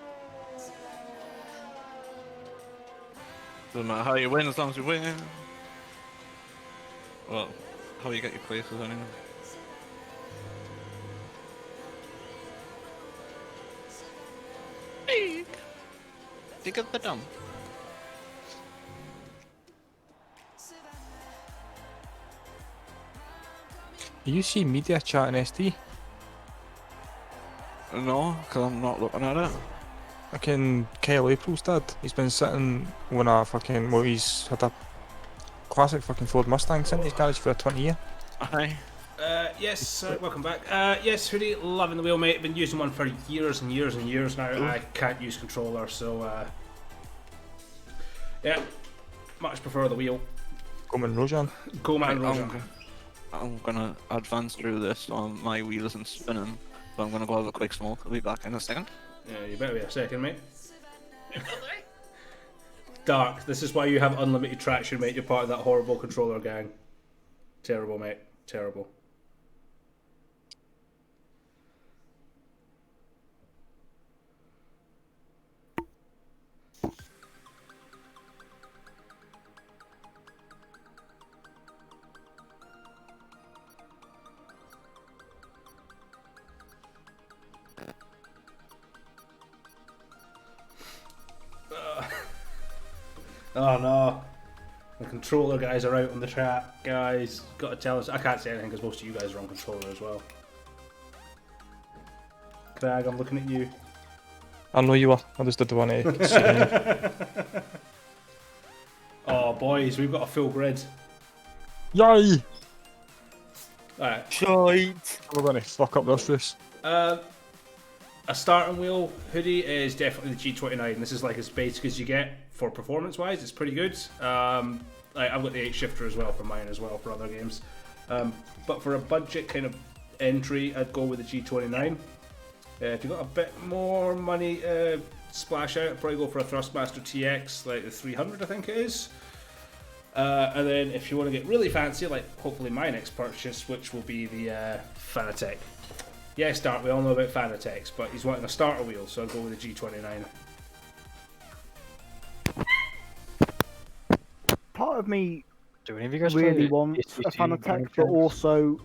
Doesn't matter how you win as long as you win. Well, how you get your places anyway. Hey! Dig up the dump. You see media chat in SD? No, because I'm not looking at it. Fucking Kyle April's dad. He's been sitting when he's had a classic fucking Ford Mustang sitting in his garage for 20 years. Aye. Yes, welcome back. Yes, Hoodie, loving the wheel, mate. Been using one for years and years and years now. Ooh. I can't use controller, so yeah, much prefer the wheel. Goman Rojan. Goman Rojan. I'm gonna advance through this on my wheel isn't spinning, so I'm gonna go have a quick smoke. I'll be back in a second. Yeah, you better be a second, mate. Dark, this is why you have unlimited traction, mate. You're part of that horrible controller gang. Terrible, mate. Terrible. Oh no. The controller guys are out on the chat, guys. Got to tell us. I can't say anything because most of you guys are on controller as well. Craig, I'm looking at you. I know you are. I just did the 180. Oh, boys, we've got a full grid. Yay! Alright. Shite! We're going to fuck up this race. A starting wheel Hoodie is definitely the G29. This is like as basic as you get for performance-wise. It's pretty good. I've got the 8-shifter as well for mine as well for other games. But for a budget kind of entry, I'd go with the G29. If you've got a bit more money splash out, I'd probably go for a Thrustmaster TX, like the 300 I think it is. And then if you want to get really fancy, like hopefully my next purchase, which will be the Fanatec. Yeah, start. We all know about Fanatec's, but he's wanting a starter wheel, so I'll go with the G29. Part of me Do any of you guys really play wants a ACC Fanatec, but also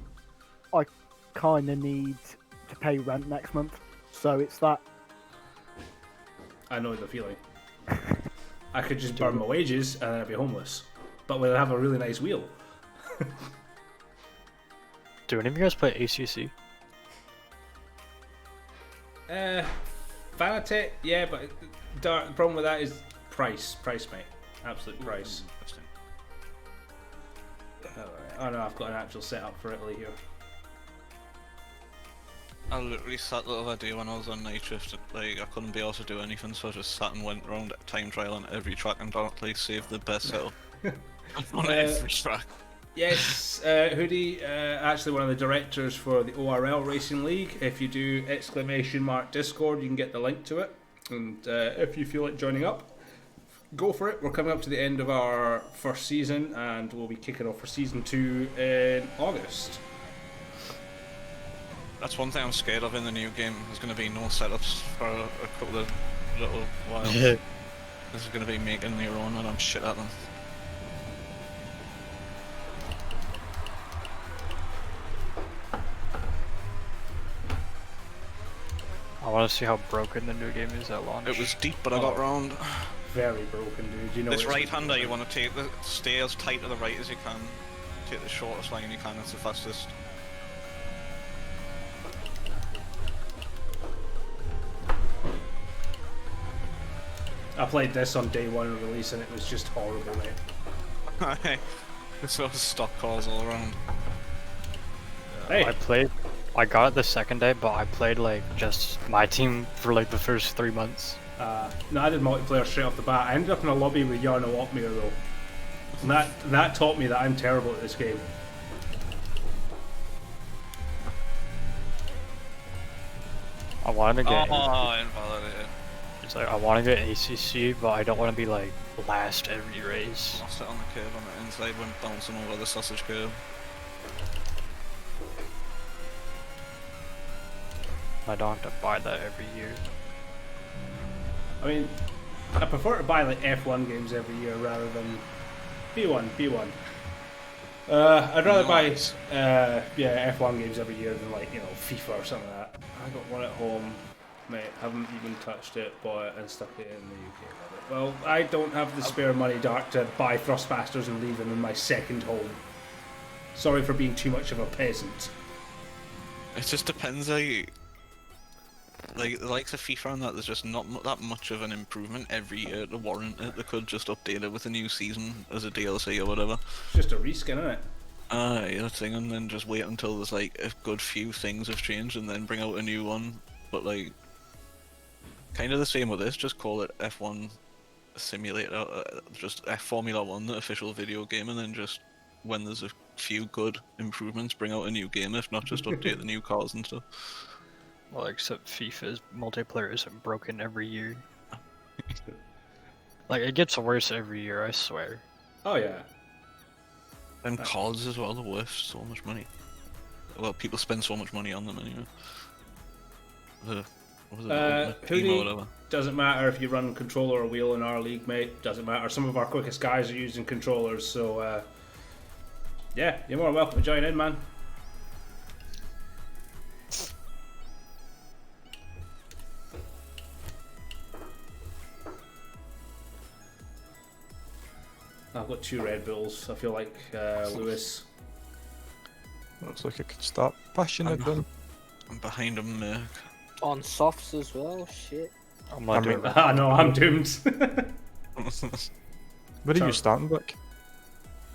I kind of need to pay rent next month. So it's that. I know the feeling. I could just burn my wages and then I'd be homeless. But we'll have a really nice wheel. Do any of you guys play ACC? Fanatec, yeah, but the problem with that is price, mate. Absolute price. Oh no, I've got an actual setup for Italy here. I literally sat the other day when I was on night shift, like I couldn't be able to do anything, so I just sat and went around time trial on every track and like saved the best setup on every track. Yes, Hoodie, actually one of the directors for the ORL Racing League. If you do !Discord, you can get the link to it. And if you feel like joining up, go for it. We're coming up to the end of our first season and we'll be kicking off for season 2 in August. That's one thing I'm scared of in the new game. There's going to be no setups for a couple of little while. Yeah. This is going to be making your own and I'm shit at them. I want to see how broken the new game is at launch. It was deep, but I got round. Very broken, dude. You know This right-hander, you want to take stay as tight to the right as you can. Take the shortest line you can, it's the fastest. I played this on day 1 of release and it was just horrible, mate. It's all stock cars all around. Hey. I got it the second day, but I played like just my team for like the first 3 months. No, I did multiplayer straight off the bat. I ended up in a lobby with Jarno Opmir though. And that taught me that I'm terrible at this game. I wanted to get. Oh, invalidated. It's like I want to get ACC, but I don't want to be like last every race. I'll sit on the curve on the inside when bouncing over the sausage curve. I don't have to buy that every year. I mean, I prefer to buy like F1 games every year rather than B1. I'd rather buy F1 games every year than like FIFA or something like that. I got one at home, mate. Haven't even touched it. Bought it and stuck it in the UK. Well, I don't have the spare money, Dark, to buy Thrustbusters and leave them in my second home. Sorry for being too much of a peasant. It just depends. Like the likes of FIFA and that, there's just not that much of an improvement every year to warrant it. They could just update it with a new season as a DLC or whatever. It's just a reskin, isn't it? Yeah, that's the thing, and then just wait until there's like a good few things have changed and then bring out a new one. But like, kind of the same with this, just call it F1 Simulator, just Formula 1, the official video game, and then just when there's a few good improvements, bring out a new game, if not just update the new cars and stuff. Well, except FIFA's multiplayer isn't broken every year. Like, it gets worse every year, I swear. Oh, yeah. And CODs as well are worth so much money. Well, people spend so much money on them anyway. Doesn't matter if you run controller or wheel in our league, mate. Doesn't matter. Some of our quickest guys are using controllers, so yeah, you're more than welcome to join in, man. I've got 2 Red Bulls. I feel like Lewis. Looks like I could start pushing it then. I'm behind him, On softs as well, shit. No, I'm doomed. Where are you starting, Vic?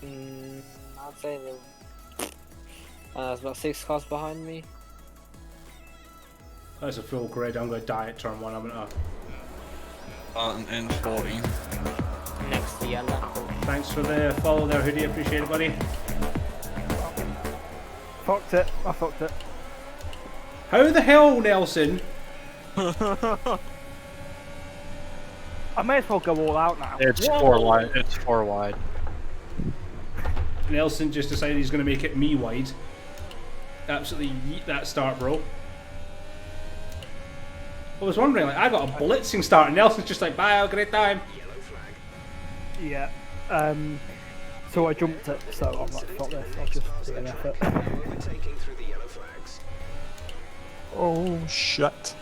I'd say there's about 6 cars behind me. That's a full grid. I'm going to die at turn 1. I'm going to. And 40. Next to yellow. Thanks for the follow there, Hoodie. Appreciate it, buddy. Fucked it. I fucked it. How the hell, Nelson? I may as well go all out now. It's 4 wide. It's 4 wide. Nelson just decided he's going to make it me wide. Absolutely yeet that start, bro. I was wondering, like, I got a blitzing start, and Nelson's just like, bye, have a great time. Yeah. So I jumped it, so I'm like, fuck this, I'll just do an effort. Oh shit.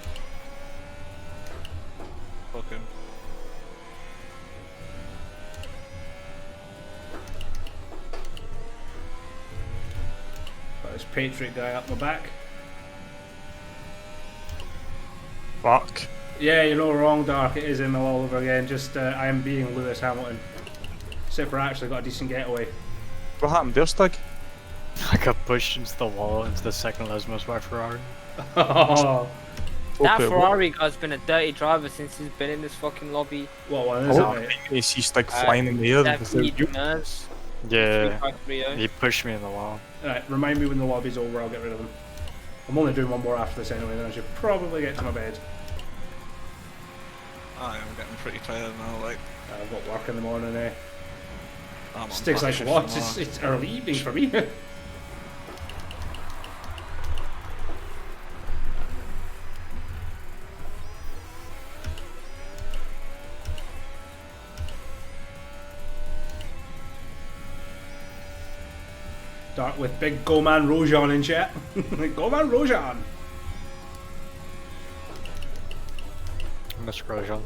Fuck him. Got this Patriot guy up my back. Fuck. Yeah, you're not wrong, Dark. It is him all over again. Just, I am being Lewis Hamilton. Except for actually got a decent getaway. What happened there, Stig? I got pushed into the wall into the second Lesmos by Ferrari. Oh. That Ferrari guy's been a dirty driver since he's been in this fucking lobby. What one is it, mate? You see Stig flying in the air without you. Yeah, he pushed me in the wall. Alright, remind me when the lobby's over, I'll get rid of him. I'm only doing one more after this anyway, then I should probably get to my bed. I am getting pretty tired now, like. I've got work in the morning, eh? I'm Sticks like what? It's early evening for me. Start with big Goman Rojan in chat. Goman Rojan! Mr. Grosjean.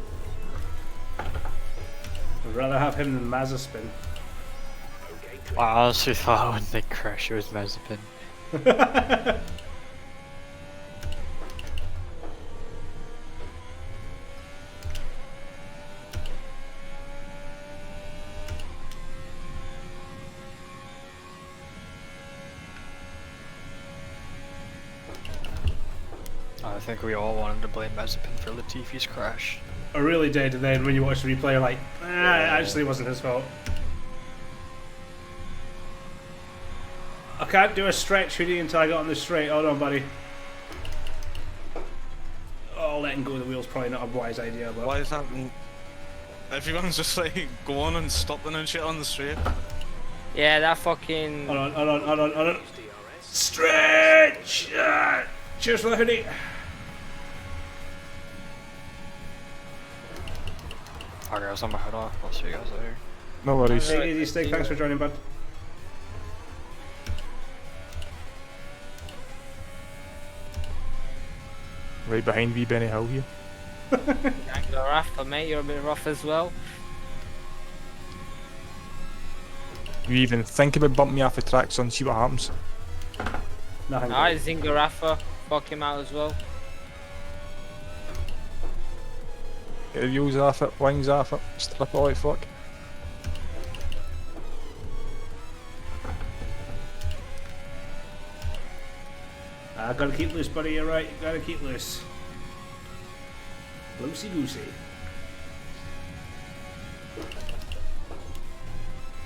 I'd rather have him than Mazepin. I honestly thought when they crashed it was Mazepin. I think we all wanted to blame Mazepin for Latifi's crash. I really did, and then when you watch the replay, you're like, it actually wasn't his fault. I can't do a stretch hoodie until I got on the straight. Hold on, buddy. Oh, letting go of the wheel's probably not a wise idea, but... Why is that? Everyone's just like going and stopping and shit on the straight. Yeah, that fucking... Hold on. Stretch! Cheers for the hoodie. Alright, I was on my head off. I'll see you guys later. No worries. Take it easy, Stig. Thanks for joining, bud. Right behind wee Benny Hill here. You're rough, mate. You're a bit rough as well. You even think about bumping me off the track, son, see what happens. Nothing. Alright, Zingarafa. Fuck him out as well. Get the wheels off it, wings off it, strip it like fuck. Gotta keep loose, buddy. You're right. Gotta keep loose. Loosey goosey.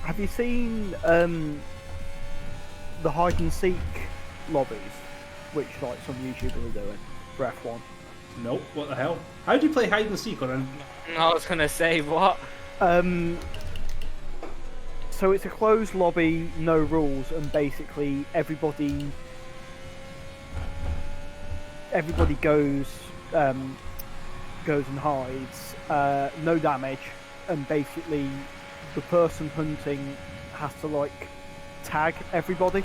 Have you seen the hide and seek lobbies, which like some YouTubers are doing for F1? Nope. What the hell? How do you play hide and seek on an... I was gonna say what? So it's a closed lobby, no rules, and basically everybody goes and hides, no damage, and basically the person hunting has to like tag everybody.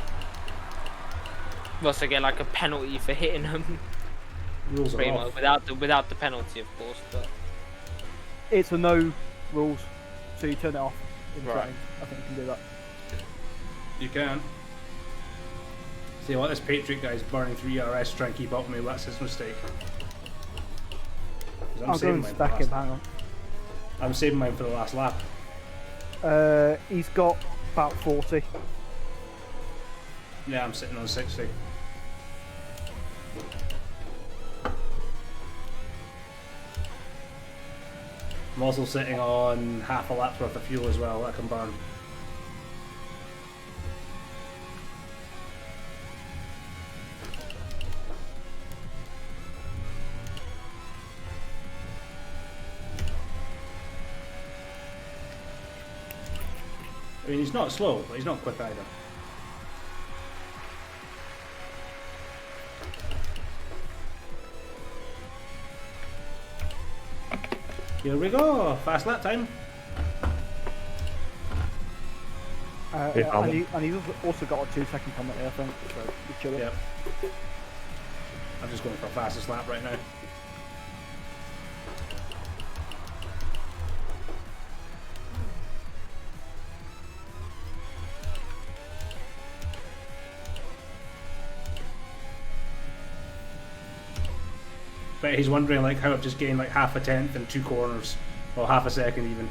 Must get like a penalty for hitting him. Rules are Pretty off. much, without the penalty, of course. But It's a no rules, so you turn it off in Right. settings. I think you can do that. You can. See what, this Patriot guy's burning 3 RS to try and keep up with me. That's his mistake. 'Cause I'll go saving and mine for the stack him. last- Hang on. I'm saving mine for the last lap. He's got about 40. Yeah, I'm sitting on 60. I'm also sitting on half a lap's worth of fuel as well that I can burn. I mean, he's not slow, but he's not quick either. Here we go, fast lap time. Yeah, And he's also got a 2-second penalty, I think. So he's chilling. Yep. I'm just going for a fastest lap right now. But he's wondering like how I've just gained like half a tenth in 2 corners, or half a second even.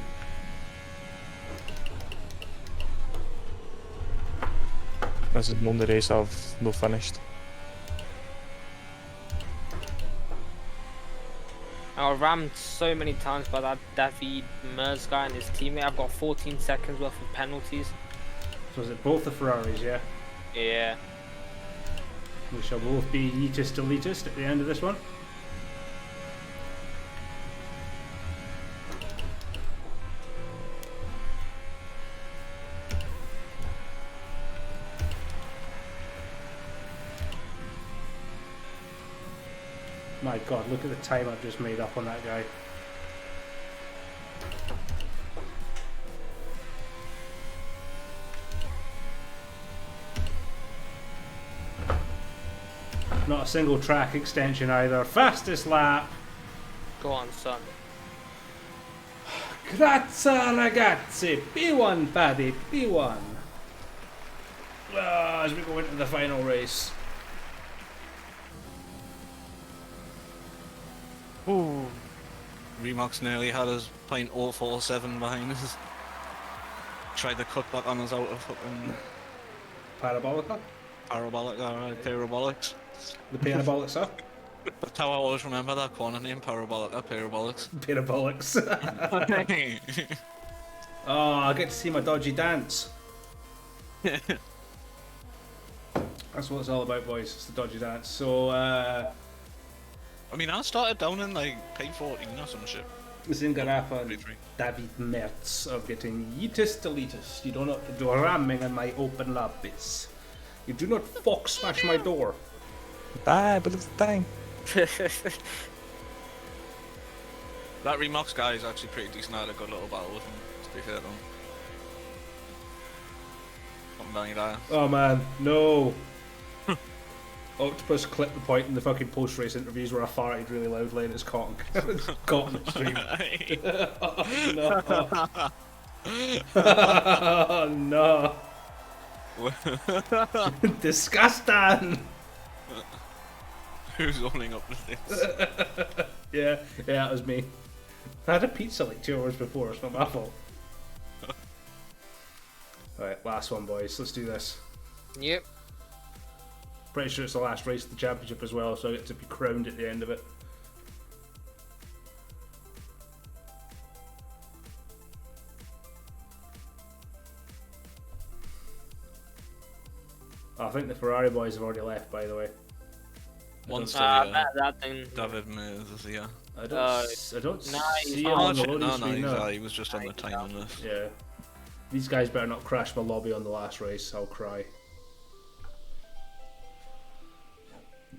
This is the only race I've no finished. I got rammed so many times by that David Merz guy and his teammate. I've got 14 seconds worth of penalties. So is it both the Ferraris, yeah? Yeah. We shall both be yeetist to elitist at the end of this one. My god, look at the time I've just made up on that guy. Not a single track extension either. Fastest lap. Go on, son. Grazie ragazzi. P1 Paddy, P1. As we go into the final race. Ooh. Remox nearly had us playing 047 behind us. Tried to cut back on us out of fucking Parabolica? Parabolics. The parabolics up? That's how I always remember that corner name, Parabolics. Parabolics. Oh, I get to see my dodgy dance. That's what it's all about, boys. It's the dodgy dance. So, I mean, I started down in like P14 or some shit. Zingarafa and David Mertz are getting yeetist elitist. You do not do ramming in my open lobbies. You do not fox smash my door. Bye, but it's time. That Remox guy is actually pretty decent. I had a good little battle with him, to be fair to him. Something down your eye. Oh man, no. Octopus clipped the point in the fucking post-race interviews where I farted really loudly and it's caught on the stream. Oh no. Oh no. Disgusting. Who's owning up to this? Yeah, that was me. I had a pizza like 2 hours before, it's not my fault. Alright, last one, boys. Let's do this. Yep. Pretty sure it's the last race of the championship as well, so I get to be crowned at the end of it. I think the Ferrari boys have already left, by the way. Once that thing. David Mays is here. I don't see him Oh, on the shit, loading no, screen. No, he was just on the time on this. Yeah. These guys better not crash my lobby on the last race, I'll cry.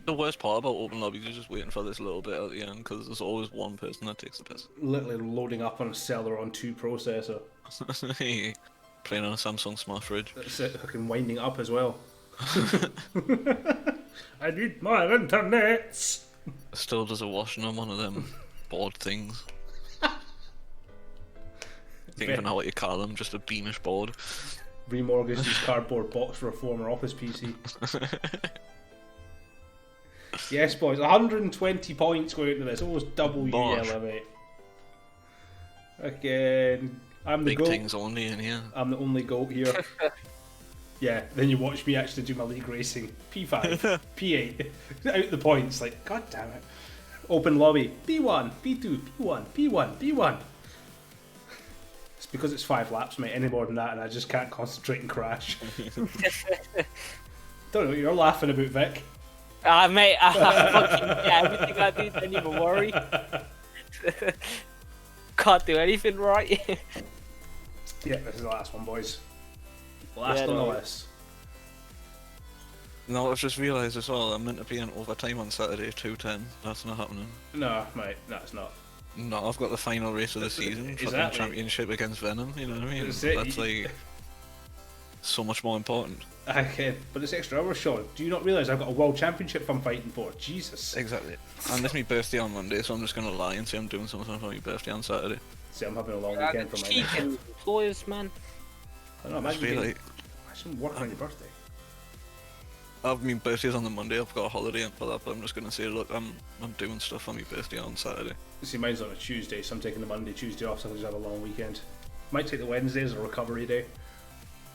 The worst part about open lobbies is just waiting for this little bit at the end, because there's always one person that takes the piss. Literally loading up on a Celeron 2 processor. Playing on a Samsung Smart Fridge. That's it, fucking winding up as well. I need more internet! Still does a washing on one of them board things. Don't even know what you call them, just a Beamish board. Remortgaged his cardboard box for a former office PC. Yes, boys, 120 points going into this, almost double you, Yellow, mate. Again, I'm the Big goat. things only in here. I'm the only goat here. Yeah, then you watch me actually do my league racing. P5, P8, out the points, like, god damn it. Open lobby, P1, P2, P1, P1, P1. It's because it's 5 laps, mate, any more than that, and I just can't concentrate and crash. Don't know what you're laughing about, Vic. Mate, fucking everything I do, don't even worry. Can't do anything right. Yeah, this is the last one, boys. Last on the list. No, I've just realised as well, I'm meant to be in overtime on Saturday, 2:10. That's not happening. No, mate, that's not. No, I've got the final race of the season, fucking Exactly. championship against Venom, you know what I mean? That's it. That's like so much more important. Okay, but it's extra hours, Sean. Do you not realise I've got a world championship I'm fighting for? Jesus. Exactly. And it's my birthday on Monday, so I'm just gonna lie and say I'm doing something for my birthday on Saturday. See, I'm having a long weekend for Cheeky mine. employers, man. I don't know, Must be imagine working on your birthday. I mean, birthday's on the Monday. I've got a holiday for that, but I'm just gonna say, look, I'm doing stuff for my birthday on Saturday. See, mine's on a Tuesday, so I'm taking the Monday, Tuesday off, so I can just have a long weekend. Might take the Wednesday as a recovery day.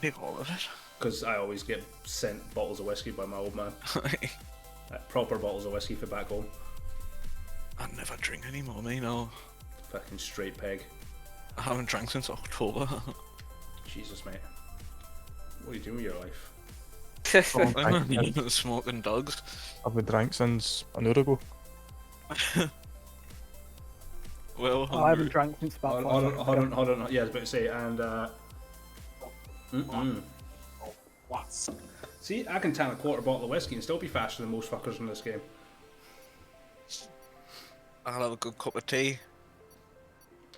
Take all of it. Because I always get sent bottles of whiskey by my old man. Proper bottles of whiskey for back home. I never drink anymore, me, no. Fucking straight peg. I haven't drank since October. Jesus, mate. What are you doing with your life? I'm smoking dogs. I've been drank since an hour ago. Well, I haven't drank since about Hold on. Yeah, I was about to say, and What? See, I can tan a quarter bottle of whiskey and still be faster than most fuckers in this game. I'll have a good cup of tea.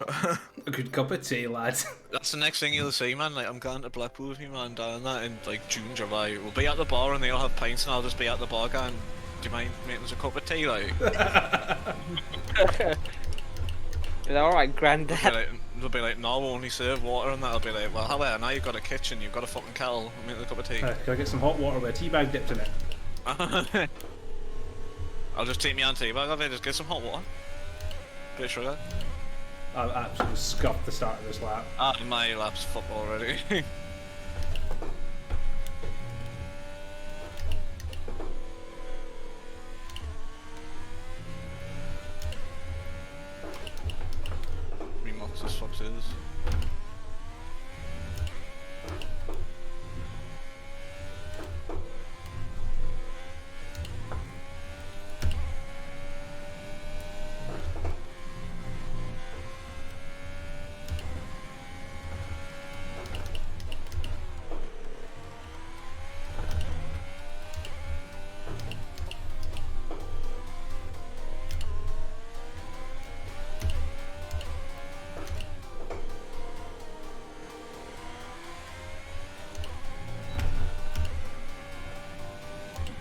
A good cup of tea, lad. That's the next thing you'll see, man. Like, I'm going to Blackpool with you, man, down that in like June, July. We'll be at the bar and they'll have pints, and I'll just be at the bar going, "Do you mind making us a cup of tea, like?" Is that alright, Grandad? They'll be like, "No, we'll only serve water," and that'll be like, "Well, however, now you've got a kitchen, you've got a fucking kettle, make us a cup of tea." Can I get some hot water with a tea bag dipped in it? I'll just take me on tea bag, I'll just get some hot water. Bit of sugar. I've absolutely scuffed the start of this lap. My lap's fucked already. Remox as fuck is.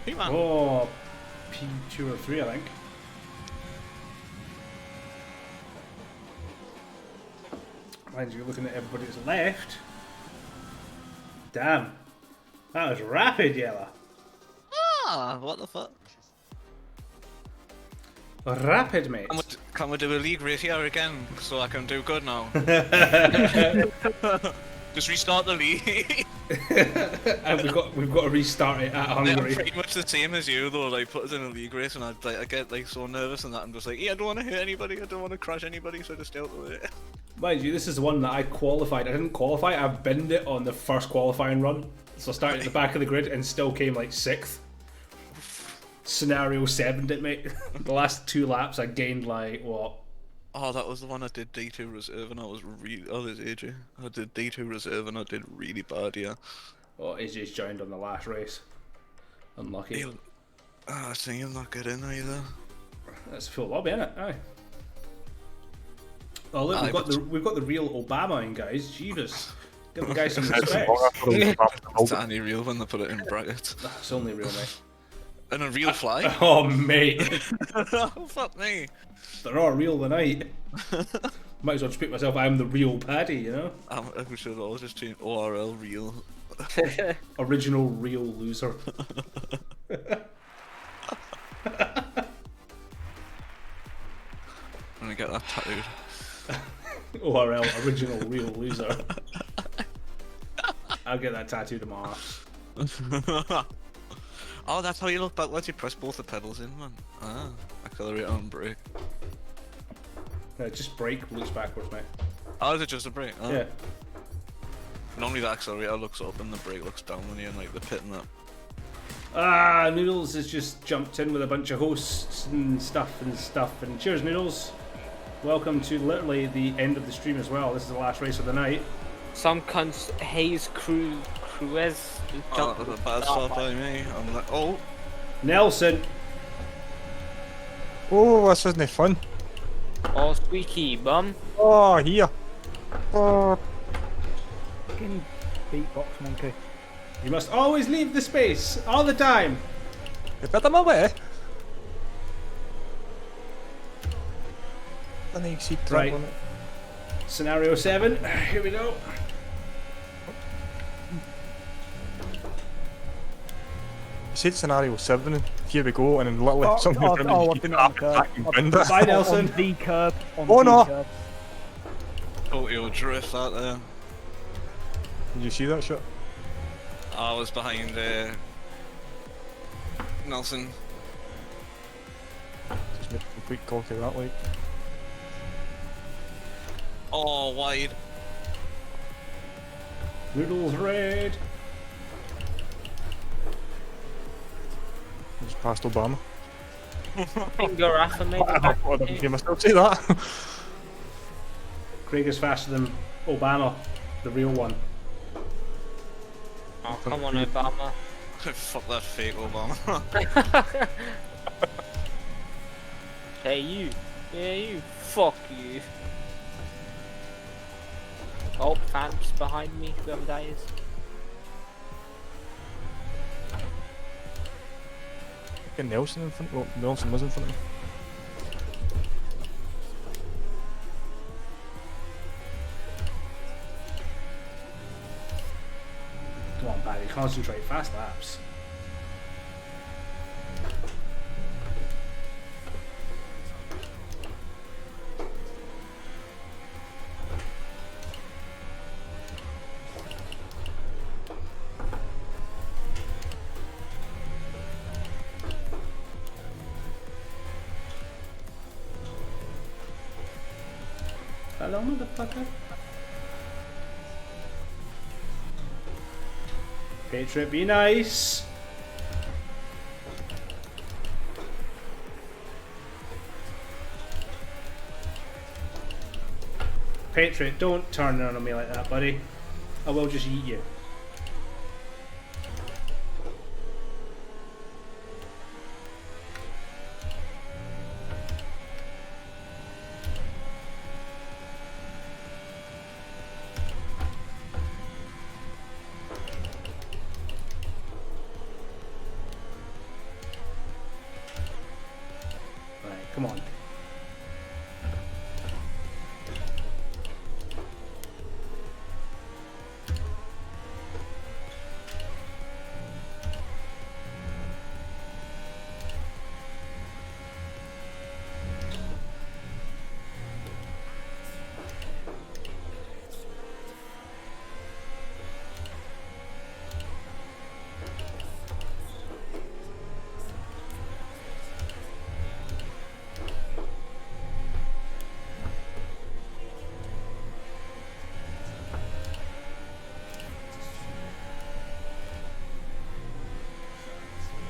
P-Man. Oh, P2 or 3, I think. Mind you, looking at everybody that's left. Damn. That was rapid, Yella. Ah, what the fuck? Rapid, mate. Can we do a league race here again so I can do good now? Just restart the league. And we've got to restart it at I'm Hungary. pretty much the same as you though. Like put us in a league race and I get like so nervous and that I'm just like, yeah, I don't want to hit anybody. I don't want to crash anybody. So just stay out the way. Mind you, this is the one that I qualified. I didn't qualify. I binned it on the first qualifying run. So I started at the back of the grid and still came like 6th. Scenario 7'd it, mate. The last 2 laps I gained like, what? Oh, that was the one I did D2 reserve and I was really... Oh, there's AJ. I did D2 reserve and I did really bad, yeah. Oh, AJ's joined on the last race. Unlucky. I think he'll not get in either. That's a full lobby, innit? Aye. Oh look, we've got the real Obama in, guys. Jesus. Give the guy some respect. It's only real when they put it in brackets. That's only real, mate. And a real fly? Oh, mate. Oh, fuck me. They're all real tonight. Might as well just pick myself, I'm the real Paddy, you know? We should all just change ORL real. Original real loser. I'm gonna get that tattooed. ORL, original real loser. I'll get that tattoo tomorrow. Oh, that's how you look back once you press both the pedals in, man. Ah, accelerator and brake. Just brake looks backwards, mate. Oh, is it just a brake? Oh. Yeah. Normally the accelerator looks up and the brake looks down when you're in like the pit and that. Ah, Noodles has just jumped in with a bunch of hosts and stuff. And cheers, Noodles. Welcome to literally the end of the stream as well. This is the last race of the night. Some cunts Hayes Cruez. Oh, that was a bad start by me. I'm like, oh. Nelson. Oh, this isn't fun. Oh, squeaky bum. Oh, here. Oh. Fucking beatbox monkey. You must always leave the space, all the time. Get out of my way. I need to see Right. on it. Scenario 7. Here we go. You said scenario 7 and here we go, and then literally something in front of you. I've been on the curb. Bye, Nelson. On the curb. Oh, no. Curb. Tokyo drift out there. Did you see that shit? I was behind Nelson. Just make a complete cock of that, like. Oh, wide. Noodles red. Just past Obama. Finger after me. I didn't hear myself say that. Craig is faster than Obama, the real one. Oh, come on, Obama. Fuck that fake Obama. Hey, you. Yeah, you. Fuck you. Oh, fans behind me, whoever that is. Fucking Nelson in front. Well, Nelson was in front of me. Come on, Paddy, concentrate. Fast laps. Hello, motherfucker. Patriot, be nice. Patriot, don't turn on me like that, buddy. I will just eat you. Come on.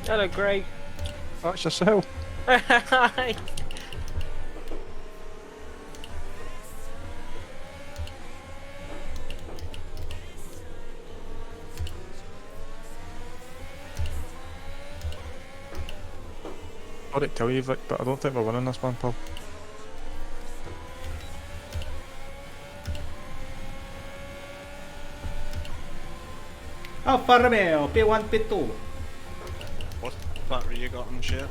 Hello, Greg. That's yourself. Hi. Sorry to tell you, Vic, but I don't think we're winning this one, pal. Alfa Romeo, P1, P2. What battery you got and shit?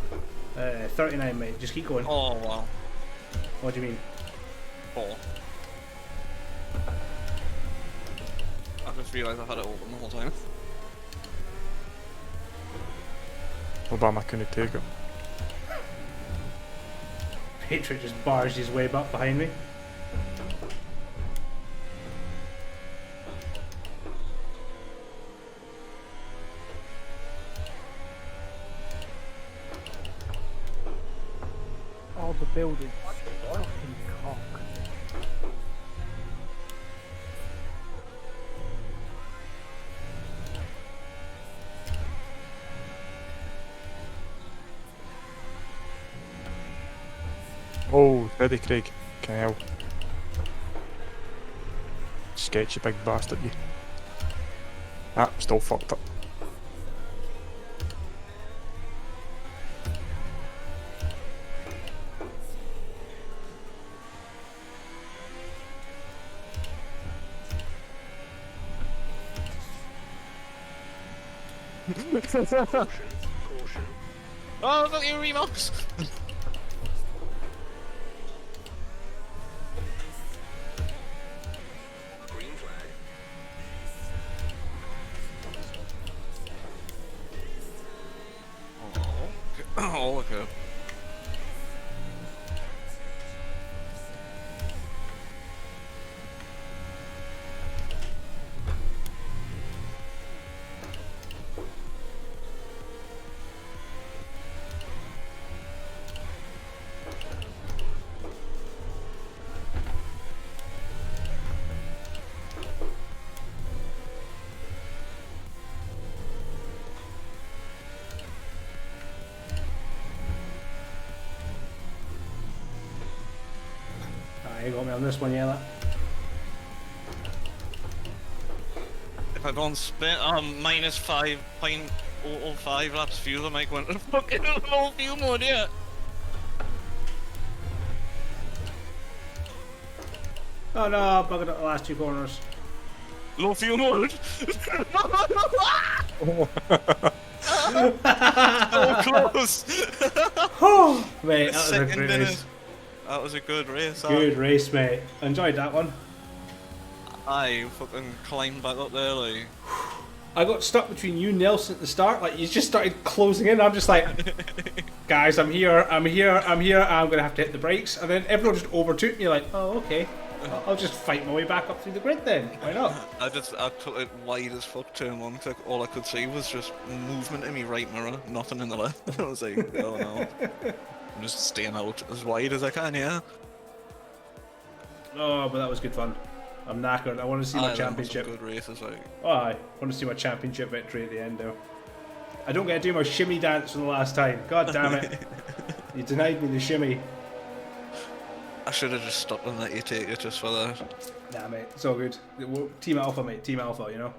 39, mate. Just keep going. Oh, wow. What do you mean? 4. I just realised I had it open the whole time. Obama couldn't take it. Patriot just barged his way back behind me. Oh, the building. Fucking cock. Oh, steady, Craig. Can I help? Sketchy big bastard, you. Ah, still fucked up. Oh, I've got your remotes! Green flag. Oh, okay. You got me on this one, Yella. If I don't spin, minus 5.005 laps fuel, I might go into fucking low fuel mode, yeah. Oh no, I buggered up the last two corners. Low fuel mode. So close. Mate, that was a Second great in race. it. That was a good race. Good race, mate. Enjoyed that one. I fucking climbed back up there, like. I got stuck between you and Nelson at the start. Like, you just started closing in. I'm just like, guys, I'm here, I'm gonna have to hit the brakes. And then everyone just overtook me, like, oh, okay. I'll just fight my way back up through the grid then. Why not? I took it wide as fuck turn one, cause all I could see was just movement in my right mirror, nothing in the left. I was like, oh no. I'm just staying out as wide as I can, yeah. Oh, but that was good fun. I'm knackered. I want to see my championship. Good races, like. Oh, I want to see my championship victory at the end, though. I don't get to do my shimmy dance for the last time. God damn it. You denied me the shimmy. I should have just stopped and let you take it just for that. Nah, mate. It's all good. Team Alpha, mate. Team Alpha, you know?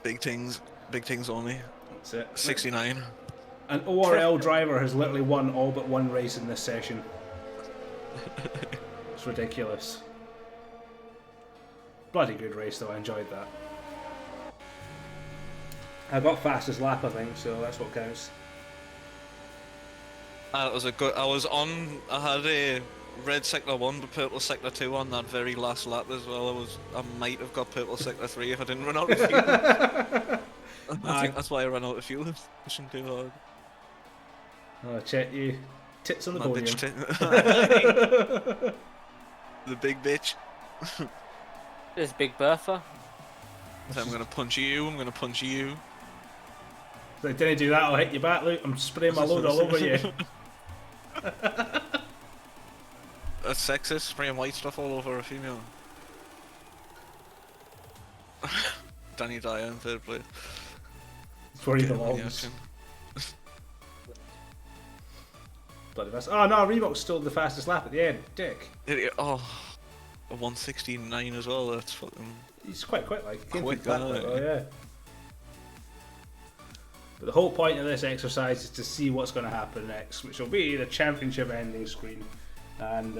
Big things only. That's it. 69. An ORL driver has literally won all but one race in this session. It's ridiculous. Bloody good race, though. I enjoyed that. I got fastest lap, I think, so that's what counts. It was a good. I was on. I had a red sector 1 but purple sector 2 on that very last lap as well. I might have got purple sector 3 if I didn't run out of fuel. I think that's why I ran out of fuel. Pushing too hard. Oh, check you. Tits on the My podium. bitch the big bitch. There's Big Bertha. So I'm gonna punch you. I'm gonna punch you. If I didn't do that, I'll hit you back, Luke. I'm spraying my load all over you. That's sexist, spraying white stuff all over a female. Danny Dyer in 3rd place. That's where he Get him in the belongs. action. Bloody mess. Oh no, Reebok's still the fastest lap at the end. Dick. Oh, a 169 as well. That's fucking. He's quite quick, like. Came Quick, through that aye. quick, oh yeah. But the whole point of this exercise is to see what's going to happen next, which will be the championship ending screen. And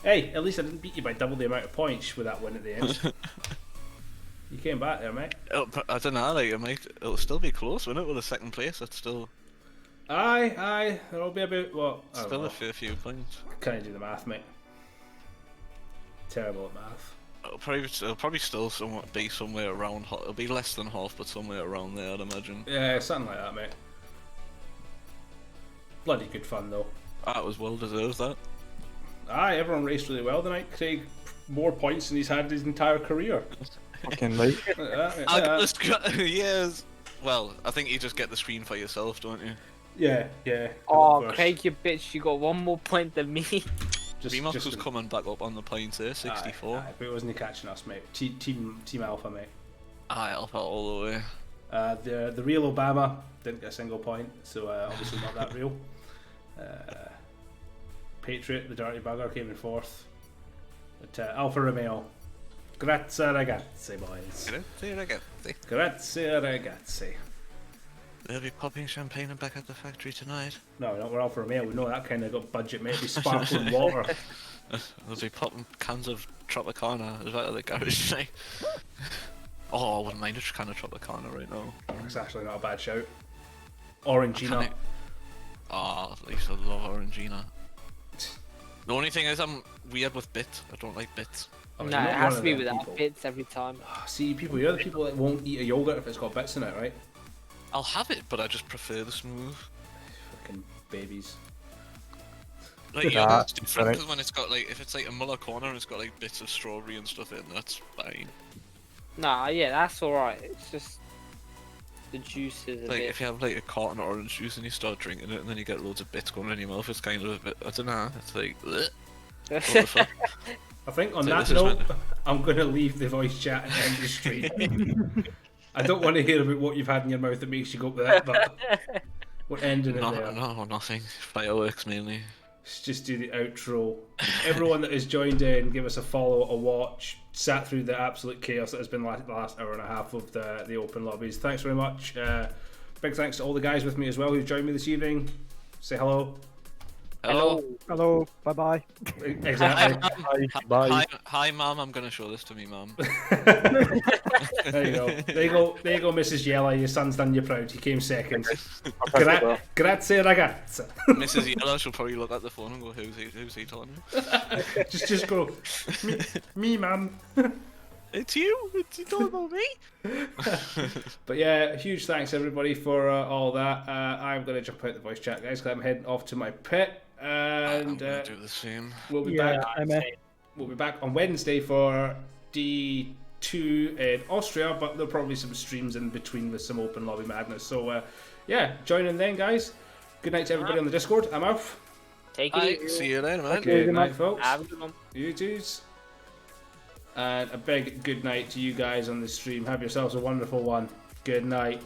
hey, at least I didn't beat you by double the amount of points with that win at the end. You came back there, mate. I don't know. Like, it'll still be close, won't it? With a 2nd place, it's still. Aye. There'll be about what? I don't Still know. a fair few points. Can't do the math, mate. Terrible at math. It'll probably still be somewhere around. It'll be less than half, but somewhere around there, I'd imagine. Yeah, something like that, mate. Bloody good fun though. That was well deserved. That. Aye, everyone raced really well tonight. Craig, more points than he's had his entire career. Fucking right. Yes. Well, I think you just get the screen for yourself, don't you? Yeah. Oh, Craig, you bitch! You got 1 more point than me. Remox was coming back up on the points there, 64. Aye, but it wasn't catching us, mate. Team Alpha, mate. Aye, Alpha all the way. The real Obama didn't get a single point, so obviously not that real. Patriot, the dirty bugger, came in 4th. But Alfa Romeo, grazie ragazzi, boys. Grazie ragazzi. Grazie ragazzi. They'll be popping champagne and back at the factory tonight. No, we're Alfa Romeo. We know that kind of got budget, mate. Be sparkling water. They'll be popping cans of Tropicana as well at the garage tonight. Oh, I wouldn't mind a can of Tropicana right now. It's actually not a bad shout. Orangina. Oh, at least I love Orangina. The only thing is I'm weird with bits. I don't like bits. Oh, No, you're it not has one to of be them without people. bits every time. See, you're the people that won't eat a yogurt if it's got bits in it, right? I'll have it, but I just prefer the smooth. Fucking babies. Like, it's different because when it's got like, if it's like a Muller corner and it's got like bits of strawberry and stuff in, that's fine. Nah, yeah, that's alright. It's just the juice is a Like bit. if you have like a carton of orange juice and you start drinking it and then you get loads of bits going in your mouth, it's kind of a bit, I don't know, it's like, bleh. What the fuck? I think on So that this is note, meant- I'm going to leave the voice chat and end the stream. I don't want to hear about what you've had in your mouth that makes you go with that, but we're ending it there. No, nothing. Fireworks mainly. Let's just do the outro. Everyone that has joined in, give us a follow, a watch, sat through the absolute chaos that has been the last hour and a half of the open lobbies. Thanks very much. Big thanks to all the guys with me as well who joined me this evening. Say hello. Hello. Bye bye. Exactly. Hi, Mum. I'm gonna show this to me, Mum. There you go. There you go, Mrs. Yella. Your son's done you proud. He came second. Grazie ragazza. Mrs. Yellow, she'll probably look at the phone and go, "Who's he telling you?" just go. Me, mum. It's you. You don't know me. But yeah, huge thanks everybody for all that. I'm gonna jump out the voice chat, guys, because I'm heading off to my pit, and I'm gonna do the same. we'll be Yeah, back. I'm in. We'll be back on Wednesday for D2 in Austria, but there'll probably be some streams in between with some open lobby madness. So yeah, join in then, guys. Good night to everybody on the Discord. I'm out. Take it easy. See you later, man. Good night, folks. Have a good one. You twos. And a big good night to you guys on the stream. Have yourselves a wonderful one. Good night.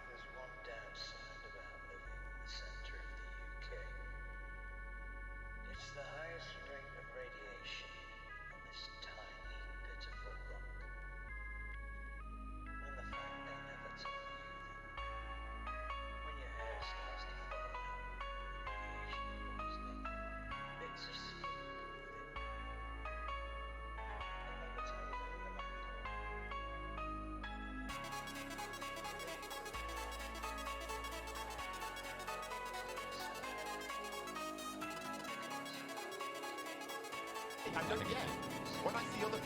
There's one downside about living in the center of the UK. It's the highest rate of radiation on this tiny, pitiful rock. And the fact they never tell you that when your hair starts to fall out, radiation poisoning, bits of skin with it. They never tell you anything about that. And don't forget, when I see other